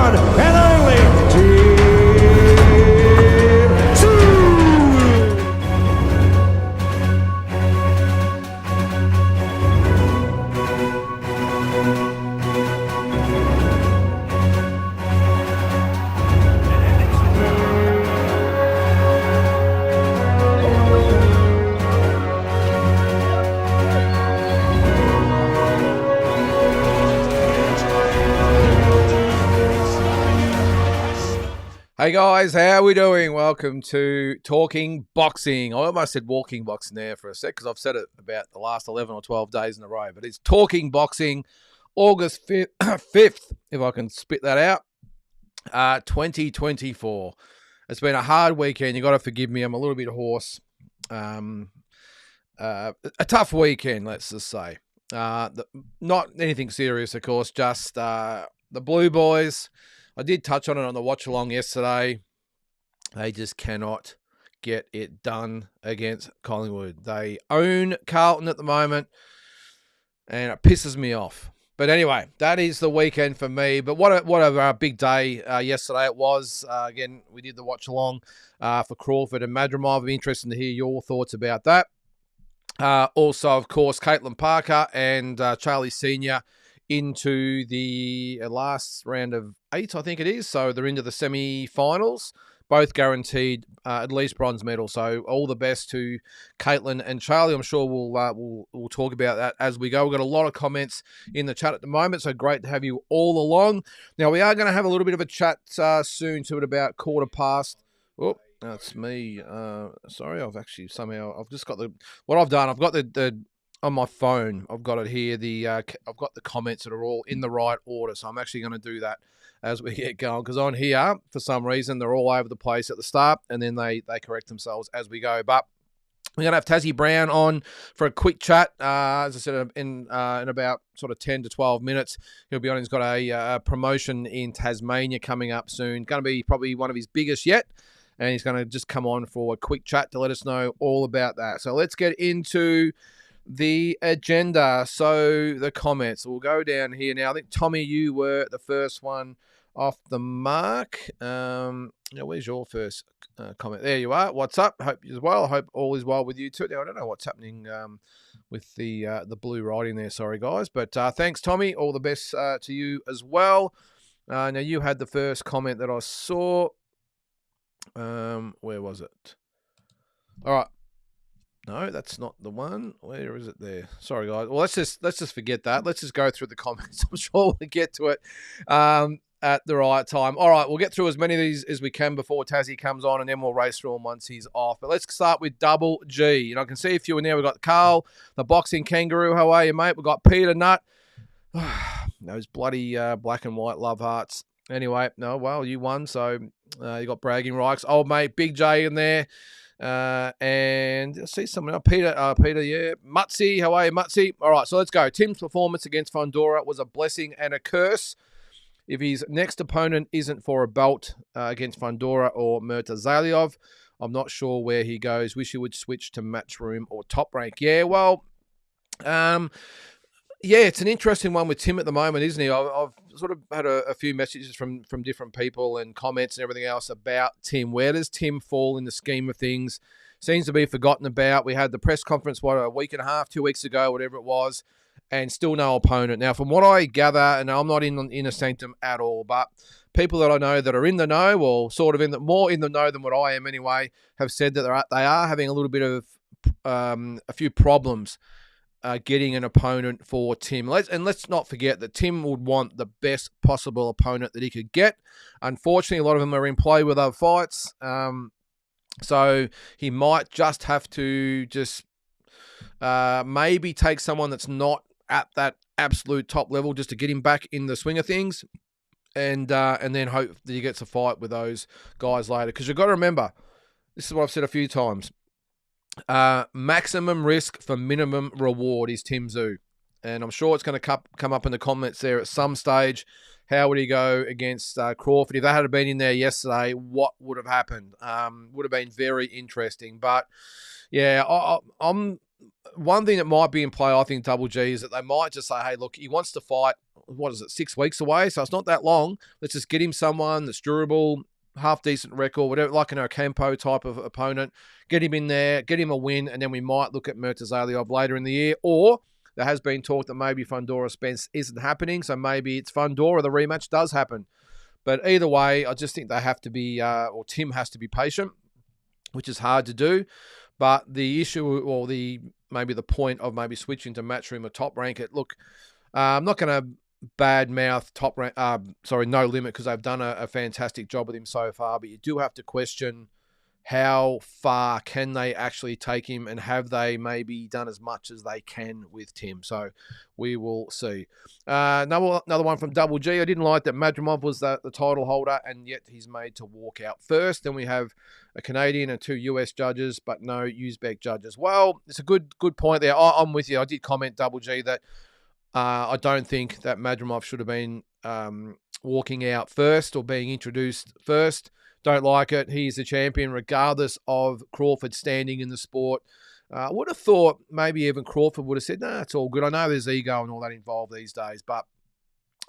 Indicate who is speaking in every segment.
Speaker 1: one and only Team 2.
Speaker 2: Hey guys, how are we doing? Welcome to Talking Boxing. I almost said walking boxing there for a sec because I've said it about the last 11 or 12 days in a row. But it's Talking Boxing, August 5th, if I can spit that out, 2024. It's been a hard weekend. You got to forgive me. I'm a little bit hoarse. A tough weekend, let's just say. Not anything serious, of course, just the Blue Boys. I did touch on it on the watch-along yesterday. They just cannot get it done against Collingwood. They own Carlton at the moment, and it pisses me off. But anyway, that is the weekend for me. But what a big day yesterday it was. Again, we did the watch-along for Crawford and Madrimov. It'd be interesting to hear your thoughts about that. Also, of course, Caitlin Parker and Charlie Senior into the last round of 8, I think it is. So they're into the semi-finals, both guaranteed at least bronze medal. So all the best to Caitlin and Charlie. I'm sure we'll talk about that as we go. We've got a lot of comments in the chat at the moment, so great to have you all along. Now, we are going to have a little bit of a chat soon to it about 15:15. Oh, that's me. Sorry, I've just got what I've done. I've got the on my phone, I've got it here. I've got the comments that are all in the right order, so I'm actually going to do that as we get going. Because on here, for some reason, they're all over the place at the start, and then they correct themselves as we go. But we're going to have Tassie Brown on for a quick chat. As I said, in about sort of 10 to 12 minutes, he'll be on. He's got a promotion in Tasmania coming up soon. Going to be probably one of his biggest yet. And he's going to just come on for a quick chat to let us know all about that. So let's get into the agenda. So the comments, we'll go down here now. I think Tommy, you were the first one off the mark. Where's your first comment? There you are. What's up? Hope you as well. Hope all is well with you too. Now I don't know what's happening with the blue writing there. Sorry guys, but thanks Tommy. All the best to you as well. Now you had the first comment that I saw. Where was it? All right. No, that's not the one. Where is it there? Sorry, guys. Well, let's just forget that. Let's just go through the comments. I'm sure we'll get to it at the right time. All right, we'll get through as many of these as we can before Tassie comes on, and then we'll race through them once he's off. But let's start with Double G. I can see a few in there. We've got Carl, the boxing kangaroo. How are you, mate? We've got Peter Nutt. Those bloody black and white love hearts. Anyway, no, well, you won, so you got bragging rights. Old mate, Big J in there. And I see someone else. Peter, yeah. Mutsy, how are you, Mutsy? All right, so let's go. Tim's performance against Fundora was a blessing and a curse. If his next opponent isn't for a belt against Fundora or Murtazaliyov, I'm not sure where he goes. Wish he would switch to Matchroom or Top Rank. Yeah, well, yeah, it's an interesting one with Tim at the moment, isn't he? I've sort of had a few messages from different people and comments and everything else about Tim. Where does Tim fall in the scheme of things? Seems to be forgotten about. We had the press conference, a week and a half, 2 weeks ago, whatever it was, and still no opponent. Now, from what I gather, and I'm not in a sanctum at all, but people that I know that are in the know, or sort of more in the know than what I am anyway, have said that they are having a little bit of a few problems getting an opponent for Tim. Let's not forget that Tim would want the best possible opponent that he could get. Unfortunately, a lot of them are in play with other fights. So he might just have to maybe take someone that's not at that absolute top level just to get him back in the swing of things, and then hope that he gets a fight with those guys later. Because you've got to remember, this is what I've said a few times, maximum risk for minimum reward is Tim Tszyu. And I'm sure it's going to come up in the comments there at some stage. How would he go against Crawford? If that had been in there yesterday, what would have happened? Would have been very interesting. But, yeah, I'm one thing that might be in play, I think, Double G, is that they might just say, hey, look, he wants to fight. what is it, 6 weeks away? So it's not that long. Let's just get him someone that's durable, half decent record, whatever, like an Ocampo type of opponent. Get him in there, get him a win, and then we might look at Murtazaliov later in the year. Or there has been talk that maybe Fundora Spence isn't happening, so maybe it's Fundora, the rematch does happen. But either way, I just think they have to be, or Tim has to be patient, which is hard to do. But the issue, or maybe the point of maybe switching to Matchroom or Top Rank it. Look, I'm not going to badmouth Top Rank, No Limit, because they've done a fantastic job with him so far. But you do have to question how far can they actually take him, and have they maybe done as much as they can with Tim? So we will see. Another one from Double G. I didn't like that Madrimov was the title holder, and yet he's made to walk out first. Then we have a Canadian and 2 US judges, but no Uzbek judges. Well, it's a good point there. I'm with you. I did comment, Double G, that I don't think that Madrimov should have been walking out first or being introduced first. Don't like it. He's the champion regardless of Crawford's standing in the sport. I would have thought maybe even Crawford would have said, nah, it's all good. I know there's ego and all that involved these days, but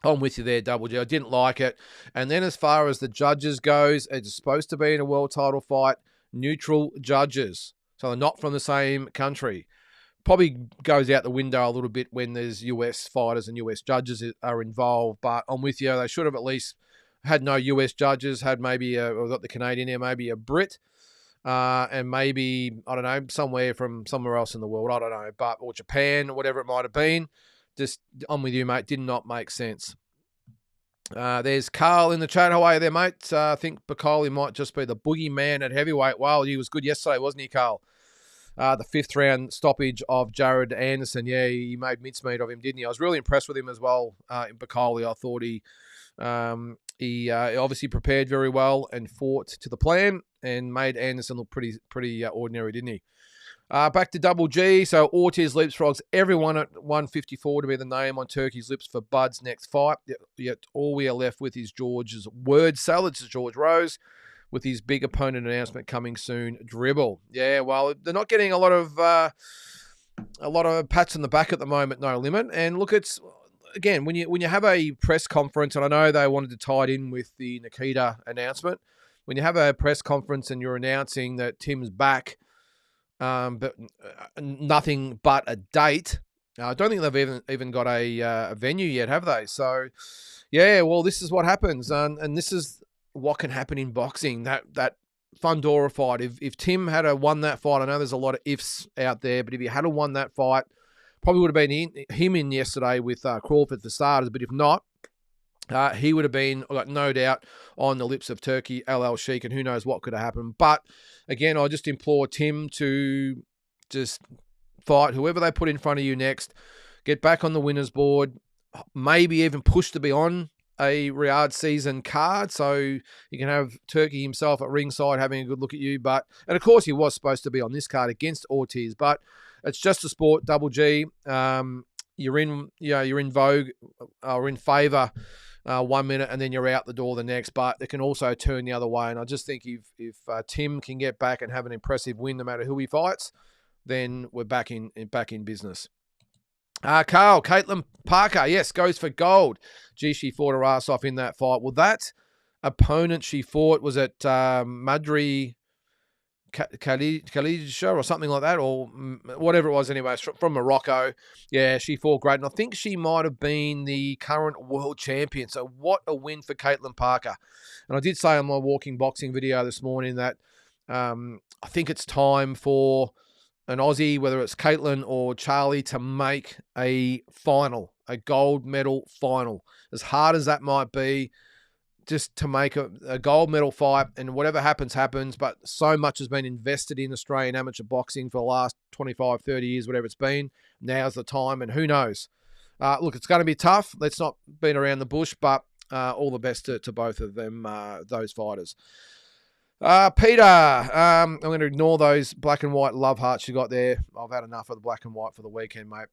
Speaker 2: I'm with you there, Double G. I didn't like it. And then as far as the judges goes, it's supposed to be in a world title fight, neutral judges. So they're not from the same country. Probably goes out the window a little bit when there's US fighters and US judges are involved, but I'm with you. They should have at least had no US judges, had maybe we've got the Canadian here, maybe a Brit, and maybe, I don't know, somewhere else in the world, I don't know, or Japan, or whatever it might have been. Just, I'm with you, mate, did not make sense. There's Carl in the chat. How are you there, mate? I think Bacoli might just be the boogeyman at heavyweight. Well, he was good yesterday, wasn't he, Carl? The 5th round stoppage of Jared Anderson. Yeah, he made mincemeat of him, didn't he? I was really impressed with him as well, in Bacoli. I thought he obviously prepared very well and fought to the plan and made Anderson look pretty ordinary, didn't he? Back to Double G. So Ortiz leapfrogs everyone at 154 to be the name on Turkey's lips for Bud's next fight. Yet all we are left with is George's word salad to George Rose, with his big opponent announcement coming soon. Dribble. Yeah, well, they're not getting a lot of pats on the back at the moment, No Limit. And look, it's, again, when you have a press conference, and I know they wanted to tie it in with the Nikita announcement, when you have a press conference and you're announcing that Tim's back, but nothing but a date, I don't think they've even got a venue yet, have they? So, yeah, well, this is what happens, and this is what can happen in boxing. That Fundora fight. If Tim had won that fight, I know there's a lot of ifs out there, but if he had won that fight, probably would have been him in yesterday with Crawford for starters. But if not, he would have been, I've got no doubt, on the lips of Turkey, LL Sheik, and who knows what could have happened. But again, I just implore Tim to just fight whoever they put in front of you next, get back on the winners board, maybe even push to be on a Riyadh season card, so you can have Turkey himself at ringside having a good look at you. And of course, he was supposed to be on this card against Ortiz, but it's just a sport. Double G, you're in vogue or in favour 1 minute, and then you're out the door the next. But it can also turn the other way. And I just think if Tim can get back and have an impressive win, no matter who he fights, then we're back in business. Carl, Caitlin Parker, yes, goes for gold. Gee, she fought her ass off in that fight. Well, that opponent she fought, was it Madri Khalidja or something like that, or whatever it was anyway, from Morocco. Yeah, she fought great. And I think she might have been the current world champion. So what a win for Caitlin Parker. And I did say on my walking boxing video this morning that I think it's time for an Aussie, whether it's Caitlin or Charlie, to make a final, a gold medal final. As hard as that might be, just to make a gold medal fight, and whatever happens, happens. But so much has been invested in Australian amateur boxing for the last 25, 30 years, whatever it's been. Now's the time, and who knows? Look, it's going to be tough. Let's not beat around the bush, but all the best to both of them, those fighters. Peter, I'm going to ignore those black and white love hearts you got there. I've had enough of the black and white for the weekend, mate.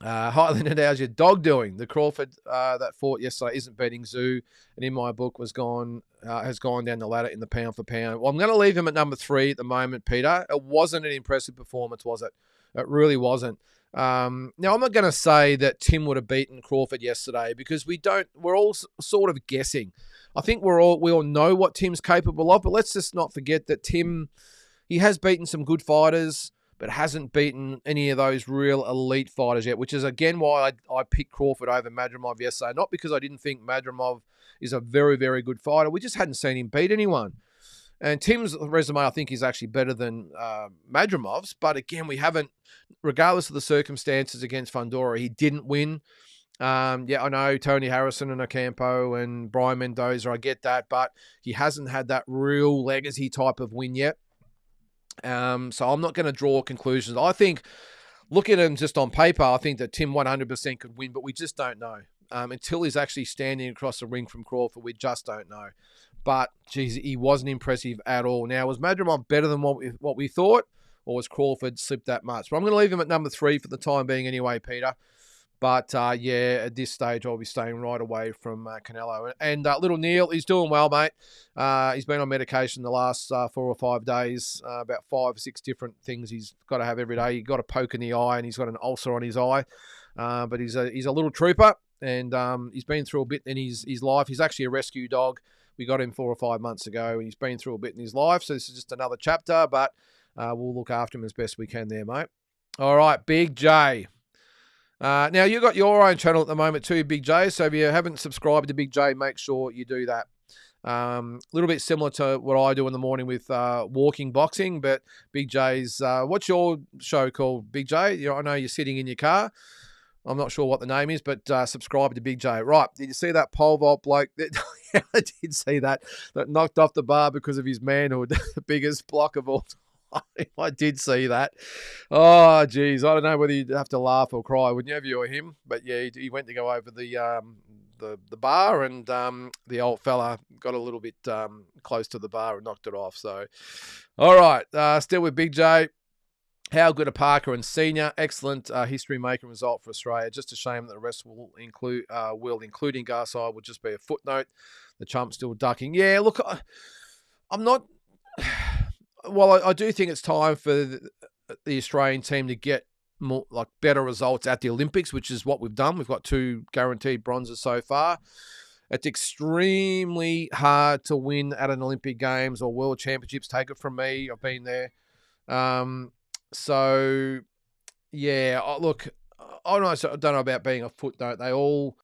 Speaker 2: Highland, how's your dog doing? The Crawford that fought yesterday isn't beating Zoo, and in my book has gone down the ladder in the pound for pound. Well, I'm going to leave him at number 3 at the moment, Peter. It wasn't an impressive performance, was it? It really wasn't. Now, I'm not going to say that Tim would have beaten Crawford yesterday because we're all sort of guessing. I think we all know what Tim's capable of, but let's just not forget that Tim, he has beaten some good fighters, but hasn't beaten any of those real elite fighters yet, which is, again, why I picked Crawford over Madrimov yesterday. Not because I didn't think Madrimov is a very, very good fighter. We just hadn't seen him beat anyone. And Tim's resume, I think, is actually better than Madramov's. But again, we haven't, regardless of the circumstances against Fundora, he didn't win. I know Tony Harrison and Ocampo and Brian Mendoza, I get that. But he hasn't had that real legacy type of win yet. So I'm not going to draw conclusions. I think, looking at him just on paper, I think that Tim 100% could win, but we just don't know. Until he's actually standing across the ring from Crawford, we just don't know. But, geez, he wasn't impressive at all. Now, was Madrimov better than what we thought, or was Crawford slipped that much? But I'm going to leave him at number 3 for the time being anyway, Peter. But, at this stage, I'll be staying right away from Canelo. And little Neil, he's doing well, mate. He's been on medication the last 4 or 5 days, about 5 or 6 different things he's got to have every day. He's got a poke in the eye, and he's got an ulcer on his eye. But he's a little trooper, and he's been through a bit in his life. He's actually a rescue dog. We got him 4 or 5 months ago, and he's been through a bit in his life. So this is just another chapter, but we'll look after him as best we can there, mate. All right, Big J. Now, you've got your own channel at the moment too, Big J. So if you haven't subscribed to Big J, make sure you do that. A little bit similar to what I do in the morning with walking boxing, but Big J's, what's your show called, Big J? I know you're sitting in your car. I'm not sure what the name is, but subscribe to Big J. Right, did you see that pole vault bloke? Yeah, I did see that knocked off the bar because of his manhood, the biggest block of all time. I did see that. Oh, geez, I don't know whether you'd have to laugh or cry, wouldn't you, if you were him? But yeah, he went to go over the bar, and the old fella got a little bit close to the bar and knocked it off. So, all right, still with Big J. How good are Parker and Senior? Excellent history-making result for Australia. Just a shame that the rest will including Garside, will just be a footnote. The chump's still ducking. Yeah, look, I'm not... Well, I do think it's time for the Australian team to get more, better results at the Olympics, which is what we've done. We've got 2 guaranteed bronzes so far. It's extremely hard to win at an Olympic Games or World Championships. Take it from me. I've been there. So, yeah, look, I don't know about being a footnote. They all,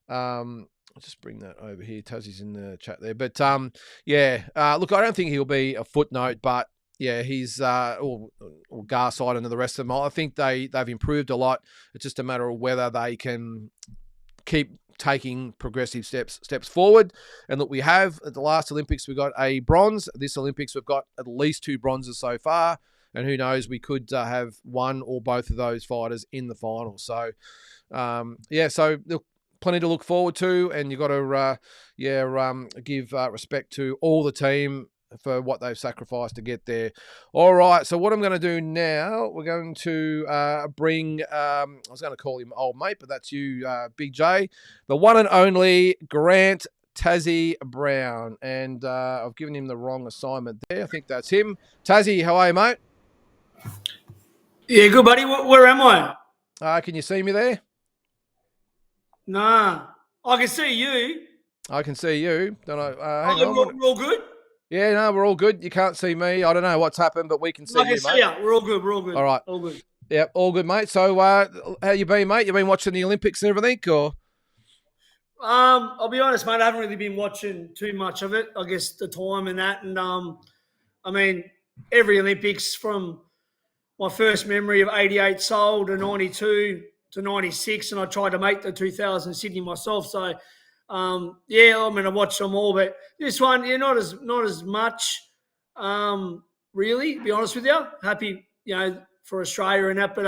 Speaker 2: I'll just bring that over here. Tassie's in the chat there. But, look, I don't think he'll be a footnote, but, yeah, he's, or Garside and the rest of them, I think they've improved a lot. It's just a matter of whether they can keep taking progressive steps forward. And look, we have, at the last Olympics, we got a bronze. This Olympics, we've got at least 2 bronzes so far. And who knows, we could have one or both of those fighters in the final. So, so look, plenty to look forward to. And you've got to, give respect to all the team for what they've sacrificed to get there. All right, so what I'm going to do now, we're going to bring, I was going to call him old mate, but that's you, Big J, the one and only Grant Tassie Brown. And I've given him the wrong assignment there. I think that's him. Tassie, how are you, mate?
Speaker 3: Yeah, good, buddy. Where am I?
Speaker 2: Can you see me there?
Speaker 3: Nah. I can see you.
Speaker 2: I can see you. Don't know.
Speaker 3: Hang on. We're all good?
Speaker 2: Yeah, no, we're all good. You can't see me. I don't know what's happened, but we can see you, mate. I can see
Speaker 3: you. We're all good.
Speaker 2: All right.
Speaker 3: All good.
Speaker 2: Yep, all good, mate. So, how you been, mate? You been watching the Olympics and everything, or?
Speaker 3: I'll be honest, mate. I haven't really been watching too much of it. I guess the time and that, and I mean, every Olympics from my first memory of 88 Seoul to 92 to 96, and I tried to make the 2000 Sydney myself. So, I mean, I watched them all, but this one, not as much, really, to be honest with you. Happy, for Australia and that, but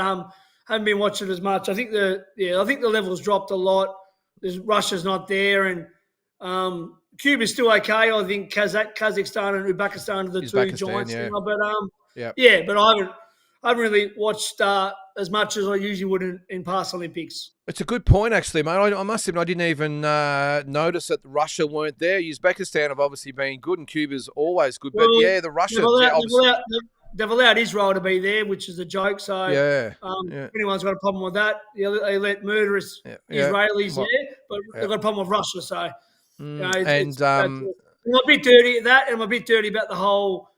Speaker 3: haven't been watching as much. I think the level's dropped a lot. Russia's not there, and Cuba's still okay. I think Kazakhstan and Uzbekistan are the 2 giants.
Speaker 2: Yeah.
Speaker 3: But but I haven't really watched as much as I usually would in past Olympics.
Speaker 2: It's a good point, actually, mate. I must admit, I didn't even notice that Russia weren't there. Uzbekistan have obviously been good, and Cuba's always good. But, the Russians...
Speaker 3: they've allowed Israel to be there, which is a joke. So
Speaker 2: Yeah.
Speaker 3: if anyone's got a problem with that, they let murderous Israelis there, but they've got a problem with Russia. So I'm a bit dirty at that, and I'm a bit dirty about the whole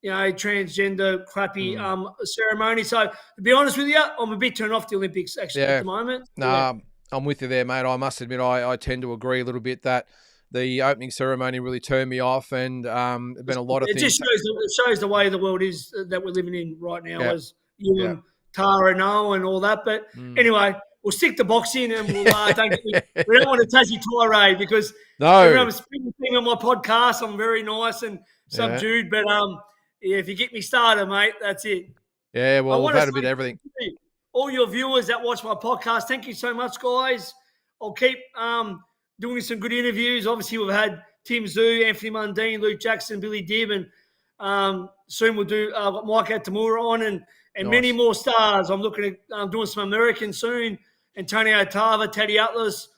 Speaker 3: transgender crappy ceremony. So to be honest with you, I'm a bit turned off the Olympics actually at the moment.
Speaker 2: I'm with you there, mate. I must admit, I tend to agree a little bit that the opening ceremony really turned me off, and there's been a lot of things.
Speaker 3: It just shows the way the world is that we're living in right now, as you and Tara know and all that. But anyway, we'll stick to boxing, and we don't want to Tassie tirade because I'm speaking on my podcast. I'm very nice and subdued, but if you get me started, mate, that's it.
Speaker 2: Yeah, well, we've had a bit of everything.
Speaker 3: All your viewers that watch my podcast, thank you so much, guys. I'll keep doing some good interviews. Obviously, we've had Tim Zoo, Anthony Mundine, Luke Jackson, Billy Dibb, and soon we'll do Mike Atamura on and many more stars. I'm looking at doing some Americans soon, Antonio Tava, Teddy Atlas,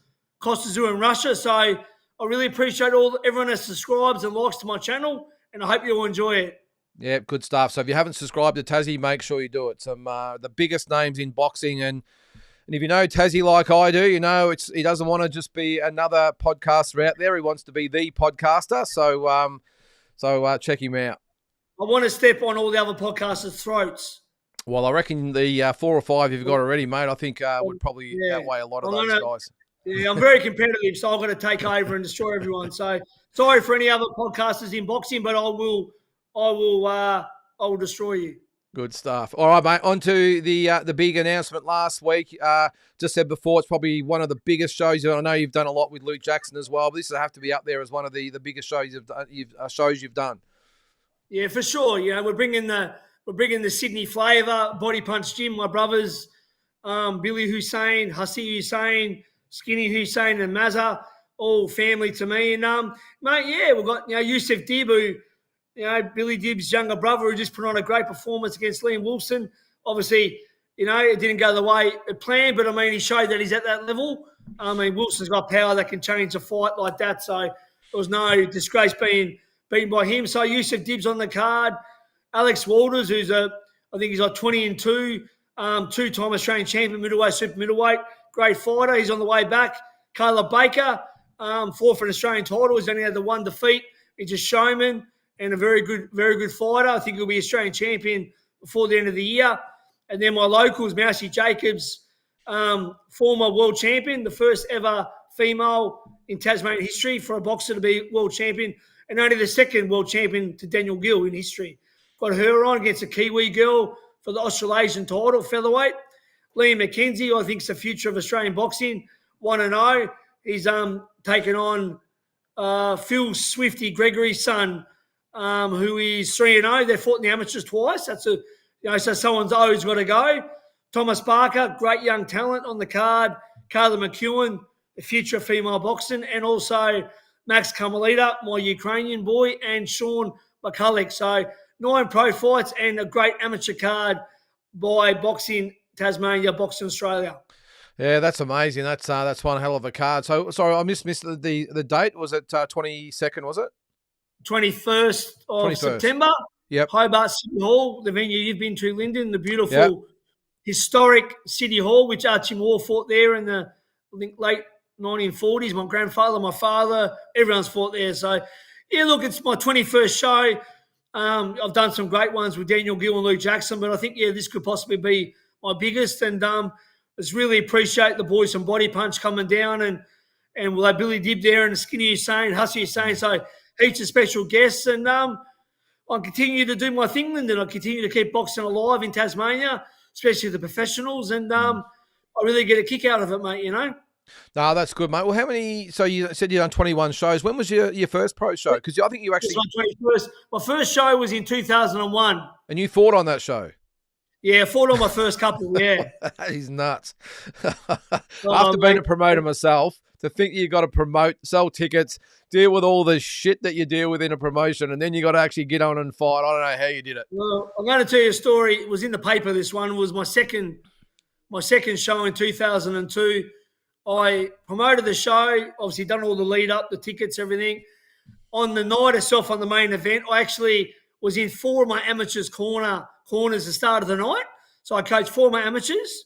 Speaker 3: Costa Zoo in Russia. So I really appreciate everyone that subscribes and likes to my channel, and I hope you all enjoy it.
Speaker 2: Yeah, good stuff. So if you haven't subscribed to Tassie, make sure you do it. Some the biggest names in boxing, and if you know Tassie like I do, you know he doesn't want to just be another podcaster out there. He wants to be the podcaster. So check him out.
Speaker 3: I want to step on all the other podcasters' throats.
Speaker 2: Well, I reckon the 4 or 5 you've got already, mate, I think would probably outweigh a lot of those guys.
Speaker 3: Yeah, I'm very competitive, so I've got to take over and destroy everyone. So sorry for any other podcasters in boxing, but I will destroy you.
Speaker 2: Good stuff. All right, mate. On to the big announcement last week. Just said before, it's probably one of the biggest shows. I know you've done a lot with Luke Jackson as well, but this will have to be up there as one of the biggest shows you've done. Yeah,
Speaker 3: for sure. We're bringing the Sydney flavour, Body Punch Gym, my brothers, Billy Hussein, Hassi Hussein, Skinny Hussein, and Mazza, all family to me. And mate, we've got Yusuf Dib, who. Billy Dibb's younger brother, who just put on a great performance against Liam Wilson. Obviously, it didn't go the way it planned, but, he showed that he's at that level. Wilson's got power that can change a fight like that, so there was no disgrace being beaten by him. So Yusuf Dibb's on the card. Alex Walters, who's I think he's like 20-2, two-time Australian champion, middleweight, super middleweight, great fighter. He's on the way back. Caleb Baker, fought for an Australian title. He's only had the one defeat. He's a showman and a very good fighter. I think he'll be Australian champion before the end of the year. And then my locals, Mousie Jacobs, former world champion, the first ever female in Tasmanian history for a boxer to be world champion, and only the second world champion to Daniel Gill in history. Got her on against a Kiwi girl for the Australasian title, featherweight. Liam McKenzie, I think, is the future of Australian boxing, 1-0. He's taken on Phil Swifty Gregory's son, who is 3-0. They fought in the amateurs twice. That's so someone's always got to go. Thomas Barker, great young talent on the card. Carla McEwen, the future of female boxing, and also Max Kamalita, my Ukrainian boy, and Sean McCulloch. So 9 pro fights and a great amateur card by Boxing Tasmania, Boxing Australia.
Speaker 2: Yeah, that's amazing. That's one hell of a card. So sorry, I missed the date. Was it 22nd? Was it?
Speaker 3: 21st of September.
Speaker 2: Yep.
Speaker 3: Hobart City Hall, the venue you've been to, Lyndon, the beautiful historic City Hall, which Archie Moore fought there in the, I think, late 1940s. My grandfather, my father, everyone's fought there. So, look, it's my 21st show. I've done some great ones with Daniel Gill and Luke Jackson, but I think, this could possibly be my biggest. And just really appreciate the boys from Body Punch coming down, and we'll have Billy Dibb there and Skinny Hussein, Hassi Hussein. So, heaps of special guests, and I'll continue to do my thing, and I'll continue to keep boxing alive in Tasmania, especially the professionals, and I really get a kick out of it, mate, No,
Speaker 2: that's good, mate. Well, how many, so you said you've done 21 shows. When was your first pro show? Because I think you actually...
Speaker 3: My first show was in 2001.
Speaker 2: And you fought on that show?
Speaker 3: Yeah, I fought on my first couple, yeah.
Speaker 2: He's nuts. After being a promoter myself, to think you got to promote, sell tickets, deal with all the shit that you deal with in a promotion, and then you got to actually get on and fight. I don't know how you did it.
Speaker 3: Well, I'm going to tell you a story. It was in the paper, this one. It was my second show in 2002. I promoted the show, obviously done all the lead up, the tickets, everything. On the night itself, on the main event, I actually was in 4 of my amateurs corners at the start of the night. So I coached 4 of my amateurs.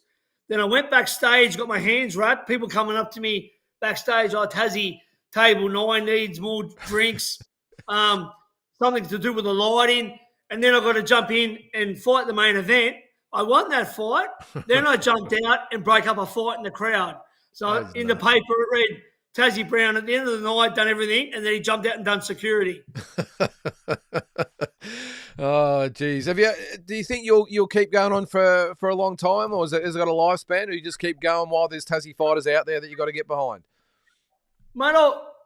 Speaker 3: Then I went backstage, got my hands wrapped. People coming up to me backstage, Tassie, table 9 needs more drinks, something to do with the lighting. And then I got to jump in and fight the main event. I won that fight. Then I jumped out and broke up a fight in the crowd. So in the paper it read, Tassie Brown at the end of the night done everything, and then he jumped out and done security.
Speaker 2: Oh, geez. Do you think you'll keep going on for a long time, or has it got a lifespan, or you just keep going while there's Tassie fighters out there that you got to get behind?
Speaker 3: Mate,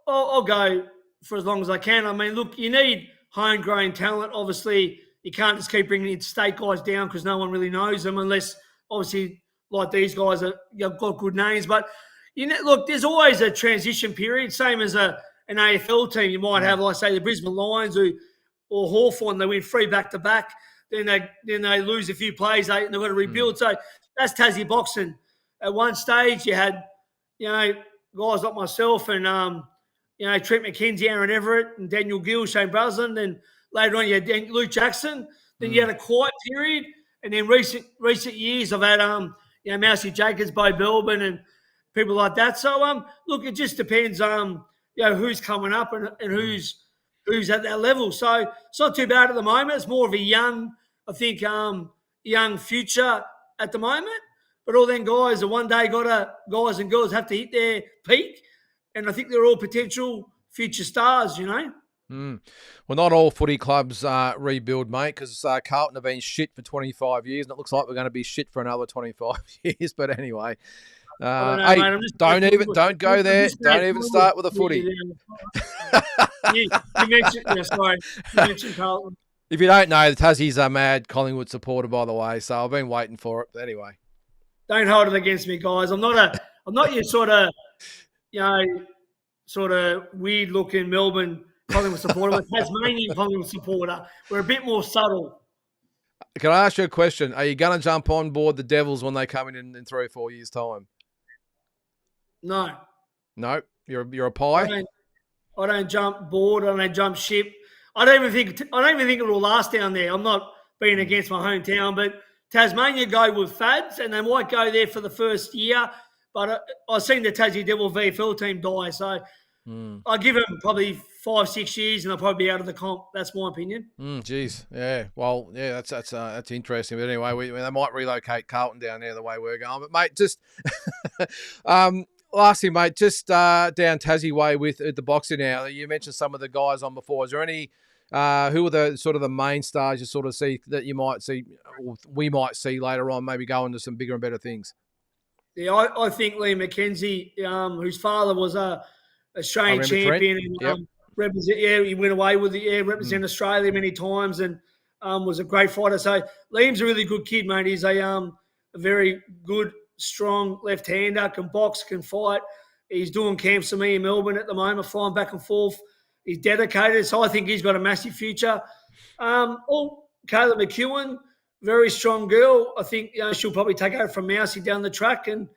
Speaker 3: I'll go for as long as I can. I mean, look, you need homegrown talent. Obviously, you can't just keep bringing state guys down because no one really knows them, unless obviously like these guys you've got good names. But look, there's always a transition period, same as an AFL team. You might have, like say, the Brisbane Lions or Hawthorn, they win 3 back-to-back. Then they lose a few plays, and they've got to rebuild. So that's Tassie boxing. At one stage, you had, guys like myself and, Trent McKenzie, Aaron Everett, and Daniel Gill, Shane Breslin. Then later on, you had Luke Jackson. Then you had a quiet period. And then recent years, I've had, Mousy Jacobs, Bo Belbin, and people like that. So, look, it just depends, who's coming up and who's at that level. So it's not too bad at the moment. It's more of a young future at the moment. But all them guys are one day guys and girls have to hit their peak. And I think they're all potential future stars,
Speaker 2: Well, not all footy clubs rebuild, mate, because Carlton have been shit for 25 years, and it looks like we're going to be shit for another 25 years. But anyway, don't go there. Don't even start with the footy.
Speaker 3: You mentioned Carlton.
Speaker 2: If you don't know, the Tassie's a mad Collingwood supporter, by the way. So I've been waiting for it. But anyway,
Speaker 3: don't hold it against me, guys. I'm not your sort of weird looking Melbourne Collingwood supporter. I'm a Tasmanian Collingwood supporter. We're a bit more subtle.
Speaker 2: Can I ask you a question? Are you going to jump on board the Devils when they come in 3 or 4 years' time?
Speaker 3: No.
Speaker 2: No? You're a pie?
Speaker 3: I don't jump board. I don't jump ship. I don't even think it will last down there. I'm not being against my hometown, but Tasmania go with fads, and they might go there for the first year. But I've seen the Tassie Devil VFL team die, so I'll give them probably 5-6 years, and they'll probably be out of the comp. That's my opinion.
Speaker 2: Geez, yeah. Well, yeah, that's interesting. But anyway, they might relocate Carlton down there the way we're going. But mate, just last thing, mate, just down Tassie way with the boxing now. You mentioned some of the guys on before. Is there any who are the sort of the main stars you sort of see that you might see, or we might see later on, maybe go into some bigger and better things?
Speaker 3: Yeah, I think Liam McKenzie, whose father was a Australian champion, and he went away with it. Represent Australia many times, and was a great fighter. So Liam's a really good kid, mate. He's a very good, strong left-hander, can box, can fight. He's doing camps for me in Melbourne at the moment, flying back and forth. He's dedicated, so I think he's got a massive future. Kayla McEwen, very strong girl. I think she'll probably take over from Mousy down the track, and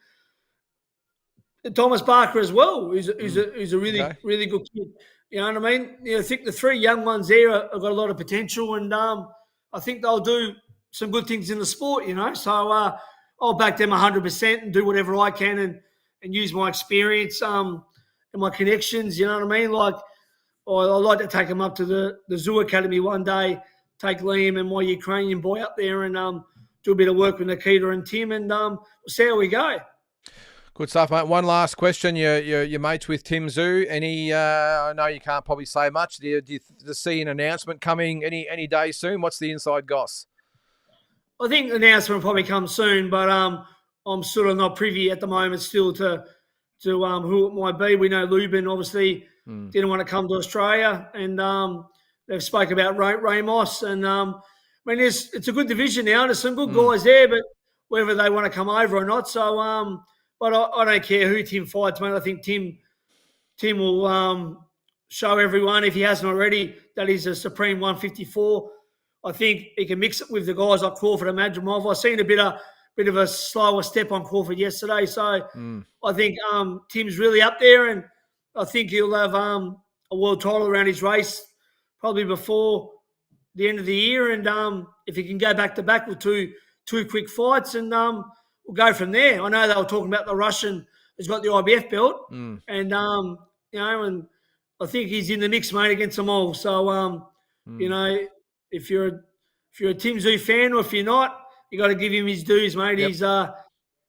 Speaker 3: Thomas Barker as well, who's a really good kid. You know what I mean? I think the 3 young ones there have got a lot of potential, and I think they'll do some good things in the sport. So I'll back them 100% and do whatever I can and use my experience and my connections. You know what I mean? Like I'd like to take them up to the Zoo Academy one day. Take Liam and my Ukrainian boy up there and do a bit of work with Nikita and Tim, and we'll see how we go.
Speaker 2: Good stuff, mate. One last question. You're mates with Tim Zoo. Any? I know you can't probably say much. Do you see an announcement coming any day soon? What's the inside goss?
Speaker 3: I think the announcement will probably come soon, but I'm sort of not privy at the moment still to who it might be. We know Lubin obviously didn't want to come to Australia, and they've spoke about Ramos, and it's a good division now. There's some good guys there, but whether they want to come over or not. So, but I don't care who Tim fights, mate. I think Tim will show everyone, if he hasn't already, that he's a supreme 154. I think he can mix it with the guys like Crawford and Madrimov. I've seen a bit of a slower step on Crawford yesterday, so I think Tim's really up there, and I think he'll have a world title around his race probably before the end of the year, and if he can go back to back with two quick fights, and we'll go from there. I know they were talking about the Russian who's got the IBF belt, and and I think he's in the mix, mate, against them all. So if you're a Tim Tszyu fan, or if you're not, you got to give him his dues, mate.
Speaker 2: Yep.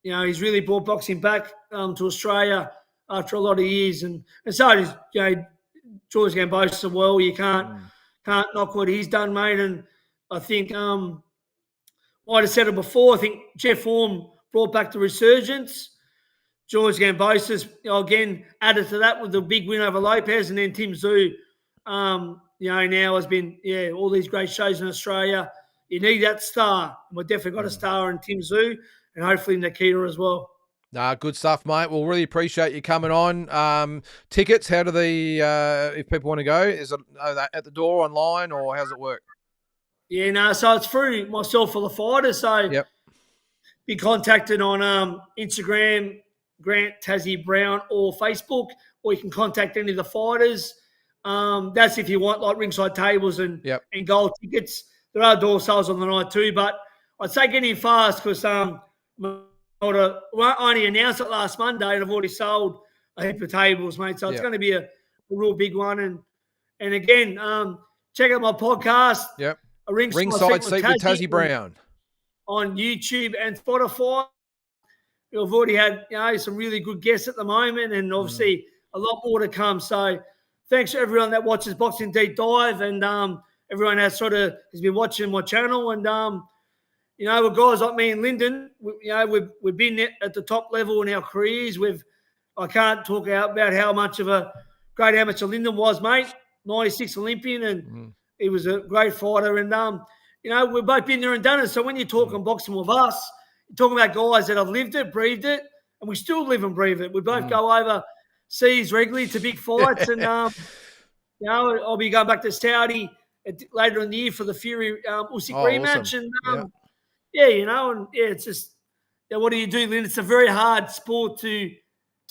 Speaker 3: He's really brought boxing back to Australia after a lot of years, and so does George Gamboa as well. You can't knock what he's done, mate. And I think I have said it before. I think Jeff Horn brought back the resurgence. George Gamboa's again added to that with the big win over Lopez, and then Tim Tszyu, now has been all these great shows in Australia. You need that star. We've definitely got a star in Tim Tszyu, and hopefully Nikita as well.
Speaker 2: Good stuff, mate. We'll really appreciate you coming on. Tickets, how do if people want to go, is it at the door online, or how's it work?
Speaker 3: Yeah, no, so it's through myself for the fighters. So be contacted on Instagram, Grant Tassie Brown, or Facebook, or you can contact any of the fighters. That's if you want like ringside tables and gold tickets. There are door sales on the night too, but I'd say get in fast because I only announced it last Monday and I've already sold a heap of tables, mate. So it's going to be a real big one. And again, check out my podcast.
Speaker 2: Yep.
Speaker 3: A
Speaker 2: Ringside Seat with Tassie Brown
Speaker 3: on YouTube and Spotify. We've already had some really good guests at the moment, and obviously a lot more to come. So thanks to everyone that watches Boxing Deep Dive, and everyone has been watching my channel. And with guys like me and Lynden, we've been at the top level in our careers. I can't talk about how much of a great amateur Lynden was, mate. 96 Olympian, and he was a great fighter. And we've both been there and done it. So when you're talking boxing with us, you're talking about guys that have lived it, breathed it, and we still live and breathe it. We both go overseas regularly to big fights, and I'll be going back to Saudi later in the year for the Fury Usyk rematch.
Speaker 2: Awesome.
Speaker 3: And it's just what do you do, Lynn? It's a very hard sport to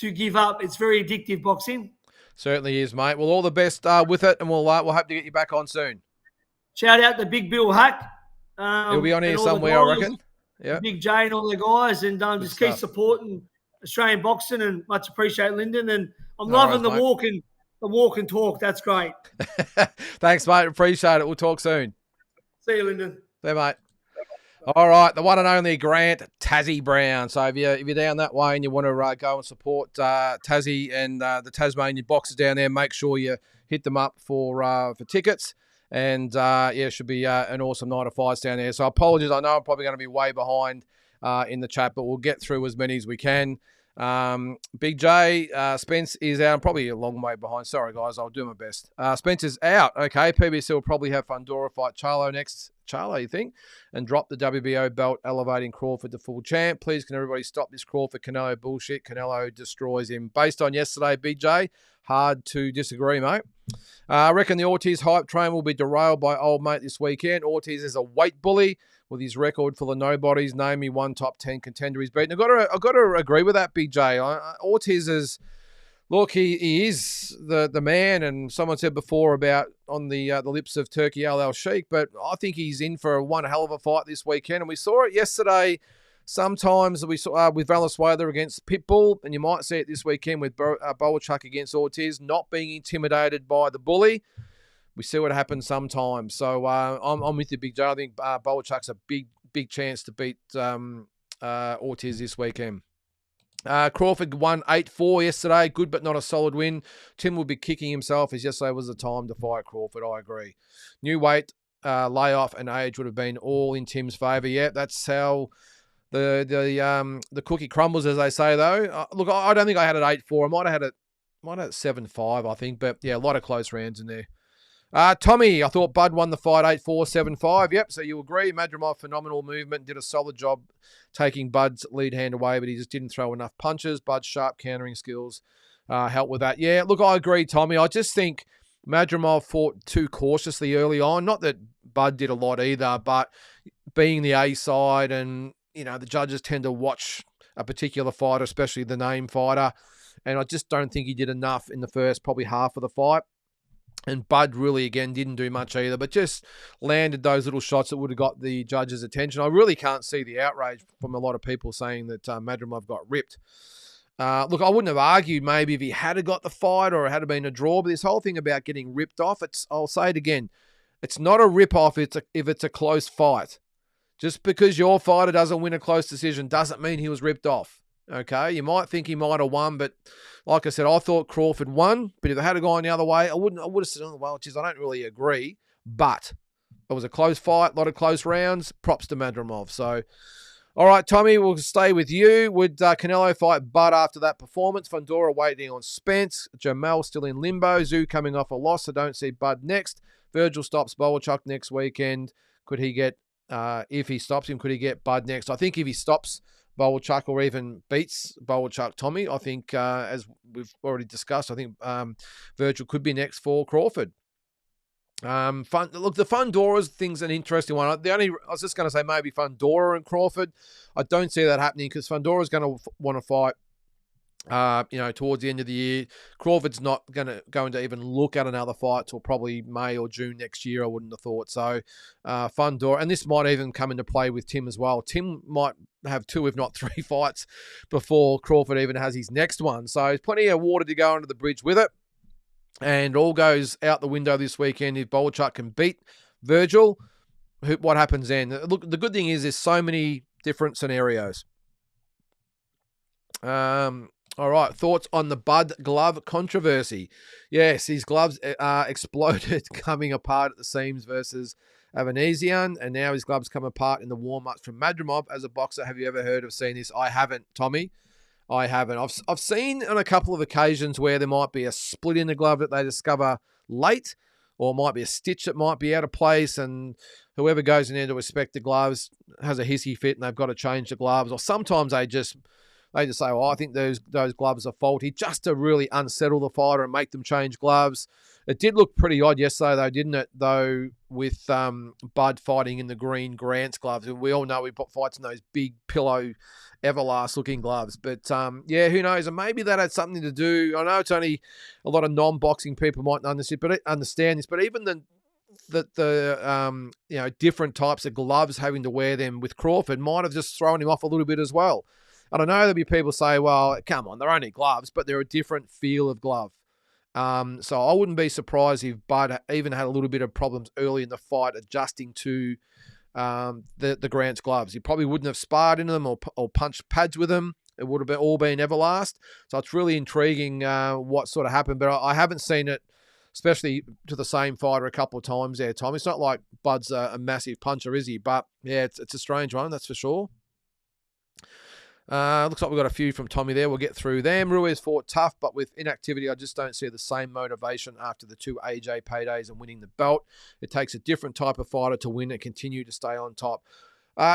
Speaker 3: give up. It's very addictive, boxing.
Speaker 2: Certainly is, mate. Well, all the best with it, and we'll hope to get you back on soon.
Speaker 3: Shout out to Big Bill Hack.
Speaker 2: He'll be on here somewhere, I reckon. Yeah,
Speaker 3: Big J and all the guys, and just keep supporting Australian boxing, and much appreciate Lynden. And I'm loving the walk and talk. That's great.
Speaker 2: Thanks, mate. Appreciate it. We'll talk soon.
Speaker 3: See you, Lynden.
Speaker 2: There, mate. All right, the one and only Grant Tassie Brown. So if you're down that way and you want to go and support Tassie and the Tasmanian boxers down there, make sure you hit them up for tickets. And it should be an awesome night of fights down there. So apologies, I know I'm probably going to be way behind in the chat, but we'll get through as many as we can. Big J, Spence is out. I'm probably a long way behind. Sorry, guys. I'll do my best. Spence is out. Okay. PBC will probably have Fundora fight Charlo next. Charlo, you think? And drop the WBO belt, elevating Crawford to full champ. Please, can everybody stop this Crawford-Canelo bullshit? Canelo destroys him. Based on yesterday, Big J, hard to disagree, mate. I reckon the Ortiz hype train will be derailed by old mate this weekend. Ortiz is a weight bully with his record full of nobodies. Name me one top 10 contender he's beaten. I've got to agree with that, Big J. Ortiz is, look, he is the man, and someone said before about on the lips of Turkey Al Sheikh, but I think he's in for one hell of a fight this weekend, and we saw it yesterday. Sometimes we saw with Valenzuela against Pitbull, and you might see it this weekend with Boachuk against Ortiz, not being intimidated by the bully. We see what happens sometimes. So I'm with you, Big Joe. I think Boachuk's a big chance to beat Ortiz this weekend. Crawford won 8-4 yesterday. Good, but not a solid win. Tim will be kicking himself as yesterday was the time to fight Crawford. I agree. New weight, layoff, and age would have been all in Tim's favour. Yeah, that's how the cookie crumbles, as they say, though. Look, I don't think I had it 8-4. I might have had it 7-5, I think. But, yeah, a lot of close rounds in there. Tommy, I thought Bud won the fight 8-4, 7-5. Yep, so you agree. Madrimov, phenomenal movement, did a solid job taking Bud's lead hand away, but he just didn't throw enough punches. Bud's sharp countering skills helped with that. Yeah, look, I agree, Tommy. I just think Madrimov fought too cautiously early on. Not that Bud did a lot either, but being the A side and, the judges tend to watch a particular fighter, especially the name fighter, and I just don't think he did enough in the first probably half of the fight. And Bud really, again, didn't do much either, but just landed those little shots that would have got the judges' attention. I really can't see the outrage from a lot of people saying that Madrimov got ripped. Look, I wouldn't have argued maybe if he had got the fight or it had been a draw, but this whole thing about getting ripped off, I'll say it again, it's not a rip-off if it's a close fight. Just because your fighter doesn't win a close decision doesn't mean he was ripped off. Okay, you might think he might have won, but like I said, I thought Crawford won. But if it had gone the other way, I would have said, oh, well, geez, I don't really agree. But it was a close fight, a lot of close rounds. Props to Madrimov. So, all right, Tommy, we'll stay with you. Would Canelo fight Bud after that performance? Fundora waiting on Spence. Jamel still in limbo. Zoo coming off a loss. I don't see Bud next. Virgil stops Bolchuk next weekend. Could he get, if he stops him, could he get Bud next? I think if he stops Bolchuk or even beats Bolchuk, Tommy, I think, as we've already discussed, I think Virgil could be next for Crawford. Look, the Fundora thing's an interesting one. I was just going to say maybe Fundora and Crawford. I don't see that happening because Fundora's going to want to fight, towards the end of the year. Crawford's not going to even look at another fight till probably May or June next year, I wouldn't have thought. So Fundora, and this might even come into play with Tim as well. Tim might have 2, if not 3 fights before Crawford even has his next one. So there's plenty of water to go under the bridge with it. And all goes out the window this weekend if Bolchuk can beat Virgil. What happens then? Look, the good thing is there's so many different scenarios. All right, thoughts on the Bud glove controversy? Yes, his gloves exploded coming apart at the seams versus Avanesian, and now his gloves come apart in the warm-ups from Madrimov. As a boxer, have you ever heard of seeing this? I haven't, Tommy. I haven't. I've seen on a couple of occasions where there might be a split in the glove that they discover late, or it might be a stitch that might be out of place, and whoever goes in there to inspect the gloves has a hissy fit and they've got to change the gloves. Or sometimes they just say, I think those gloves are faulty, just to really unsettle the fighter and make them change gloves. It did look pretty odd yesterday, though, didn't it, though, with Bud fighting in the green Grant's gloves. We all know we put fights in those big pillow Everlast-looking gloves. But, who knows? And maybe that had something to do. I know it's only a lot of non-boxing people might understand this, but even the different types of gloves having to wear them with Crawford might have just thrown him off a little bit as well. And I know there'll be people say, well, come on, they're only gloves, but they're a different feel of glove. So I wouldn't be surprised if Bud even had a little bit of problems early in the fight adjusting to the Grant's gloves. He probably wouldn't have sparred in them or punched pads with them. It would have all been Everlast. So it's really intriguing what sort of happened. But I haven't seen it, especially to the same fighter a couple of times there, Tom. It's not like Bud's a massive puncher, is he? But, yeah, it's a strange one, that's for sure. Looks like we've got a few from Tommy there. We'll get through them. Ruiz fought tough, but with inactivity, I just don't see the same motivation after the 2 AJ paydays and winning the belt. It takes a different type of fighter to win and continue to stay on top.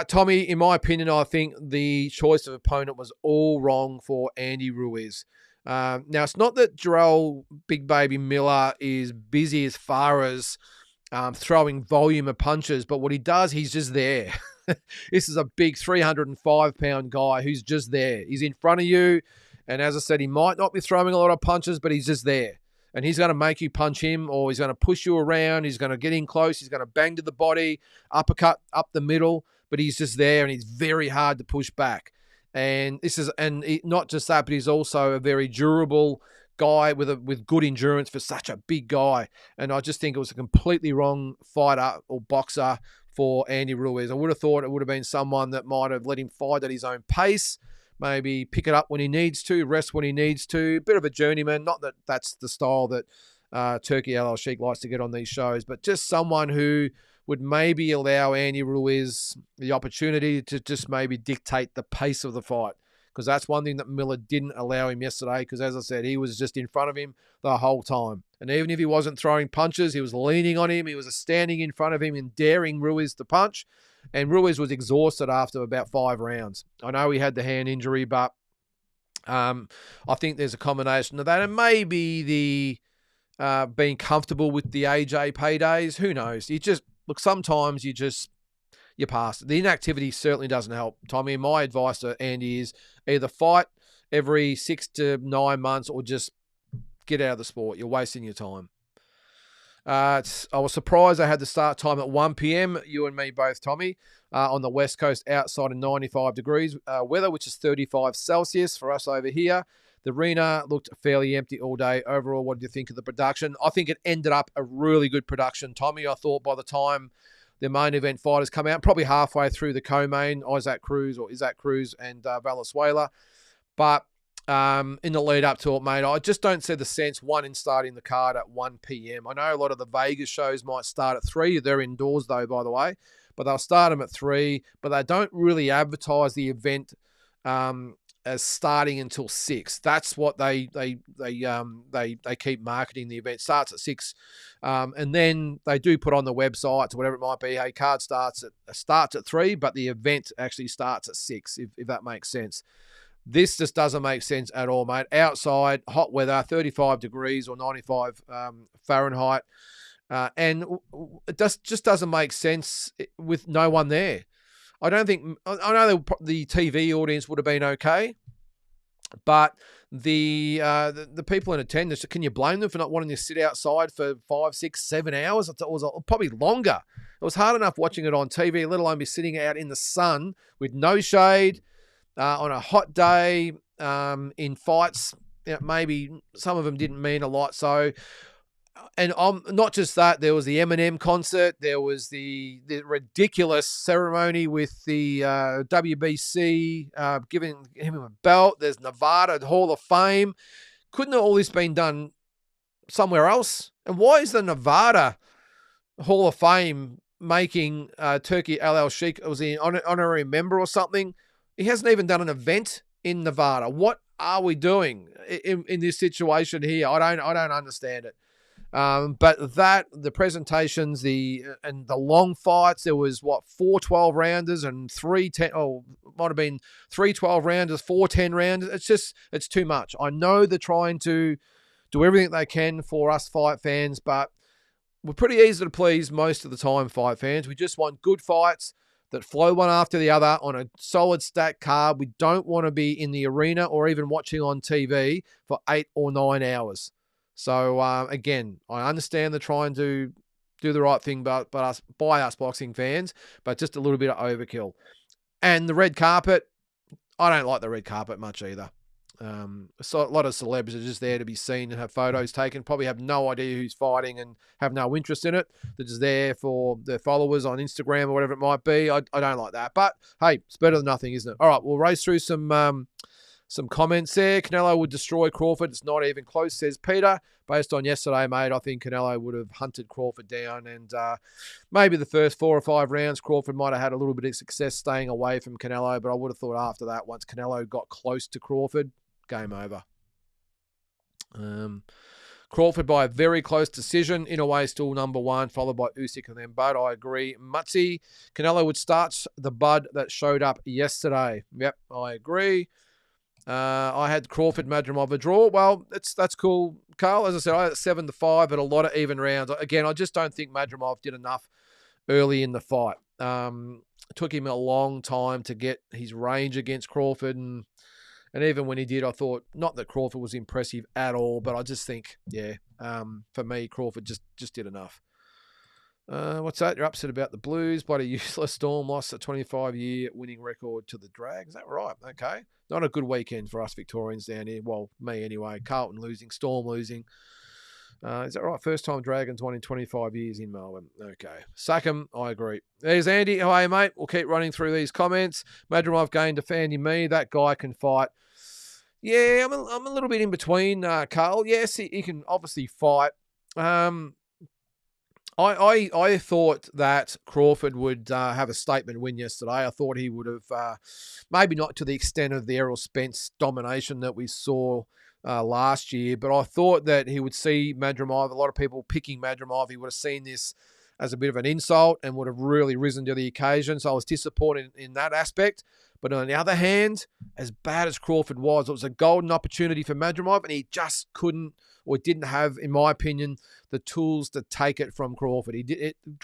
Speaker 2: Tommy, in my opinion, I think the choice of opponent was all wrong for Andy Ruiz. Now, it's not that Jarrell Big Baby Miller is busy as far as throwing volume of punches, but what he does, he's just there. This is a big 305-pound guy who's just there. He's in front of you, and as I said, he might not be throwing a lot of punches, but he's just there. And he's going to make you punch him, or he's going to push you around. He's going to get in close. He's going to bang to the body, uppercut up the middle, but he's just there, and he's very hard to push back. And not just that, but he's also a very durable guy with good endurance for such a big guy. And I just think it was a completely wrong fighter or boxer for Andy Ruiz. I would have thought it would have been someone that might have let him fight at his own pace, maybe pick it up when he needs to, rest when he needs to. Bit of a journeyman. Not that that's the style that Turkey Al Sheikh likes to get on these shows, but just someone who would maybe allow Andy Ruiz the opportunity to just maybe dictate the pace of the fight. Because that's one thing that Miller didn't allow him yesterday, because as I said, he was just in front of him the whole time. And even if he wasn't throwing punches, he was leaning on him. He was standing in front of him and daring Ruiz to punch. And Ruiz was exhausted after about 5 rounds. I know he had the hand injury, but I think there's a combination of that. And maybe the being comfortable with the AJ paydays. Who knows? Sometimes you pass. The inactivity certainly doesn't help, Tommy. My advice to Andy is either fight every 6 to 9 months or just get out of the sport. You're wasting your time. I was surprised I had the start time at 1 p.m. You and me both, Tommy, on the west coast outside of 95 degrees weather, which is 35 Celsius for us over here. The arena looked fairly empty all day. Overall, what did you think of the production? I think it ended up a really good production, Tommy. I thought by the time the main event fighters come out, probably halfway through the co-main, Isaac Cruz and Valenzuela. But in the lead up to it, mate, I just don't see the sense, one, in starting the card at 1 p.m. I know a lot of the Vegas shows might start at 3. They're indoors, though, by the way. But they'll start them at 3. But they don't really advertise the event as starting until 6. That's what they keep marketing the event. Starts at 6, and then they do put on the websites or whatever it might be. Hey, card starts at 3, but the event actually starts at 6. If that makes sense. This just doesn't make sense at all, mate. Outside, hot weather, 35 degrees or 95 Fahrenheit, and it just doesn't make sense with no one there. I don't think. I know the TV audience would have been okay, but the people in attendance, can you blame them for not wanting to sit outside for 5, 6, 7 hours? It was probably longer. It was hard enough watching it on TV, let alone be sitting out in the sun with no shade on a hot day in fights. Maybe some of them didn't mean a lot. So. And not just that, there was the Eminem concert. There was the ridiculous ceremony with the WBC giving him a belt. There's Nevada Hall of Fame. Couldn't all this been done somewhere else? And why is the Nevada Hall of Fame making Turkey Al Sheikh, was he an honorary member or something? He hasn't even done an event in Nevada. What are we doing in this situation here? I don't understand it. But the presentations, the long fights, there was 4 12-rounders and 3 10, might have been 3 12-rounders, 4 10-rounders. It's too much. I know they're trying to do everything they can for us fight fans, but we're pretty easy to please most of the time, fight fans. We just want good fights that flow one after the other on a solid stacked card. We don't want to be in the arena or even watching on TV for 8 or 9 hours. So, again, I understand they're trying to do the right thing by us boxing fans, but just a little bit of overkill. And the red carpet, I don't like the red carpet much either. So a lot of celebs are just there to be seen and have photos taken, probably have no idea who's fighting and have no interest in it. They're just there for their followers on Instagram or whatever it might be. I don't like that. But, hey, it's better than nothing, isn't it? All right, we'll race through some comments there. Canelo would destroy Crawford. It's not even close, says Peter. Based on yesterday, mate, I think Canelo would have hunted Crawford down, and maybe the first 4 or 5 rounds, Crawford might have had a little bit of success staying away from Canelo, but I would have thought after that, once Canelo got close to Crawford, game over. Crawford by a very close decision. In a way, still number 1, followed by Usyk and then Bud. I agree. Mutzi, Canelo would start the Bud that showed up yesterday. Yep, I agree. I had Crawford Madrimov a draw. Well, that's cool, Carl. As I said, I had 7-5, but a lot of even rounds. Again, I just don't think Madrimov did enough early in the fight. It took him a long time to get his range against Crawford, and even when he did, I thought not that Crawford was impressive at all, but I just think, for me, Crawford just did enough. What's that? You're upset about the Blues, but a useless Storm lost a 25-year winning record to the Drag. Is that right? Okay. Not a good weekend for us Victorians down here. Well, me anyway. Carlton losing, Storm losing. Is that right? First time Dragons won in 25 years in Melbourne. Okay. Sack 'em. I agree. There's Andy. Hi, mate. We'll keep running through these comments. Madrimov gained defending me. That guy can fight. Yeah, I'm a little bit in between, Carl. Yes, he can obviously fight. I thought that Crawford would have a statement win yesterday. I thought he would have, maybe not to the extent of the Errol Spence domination that we saw last year, but I thought that he would see Madrimov, a lot of people picking Madrimov, he would have seen this as a bit of an insult and would have really risen to the occasion. So I was disappointed in that aspect. But on the other hand, as bad as Crawford was, it was a golden opportunity for Madrimov, and he just couldn't, or didn't have, in my opinion, the tools to take it from Crawford.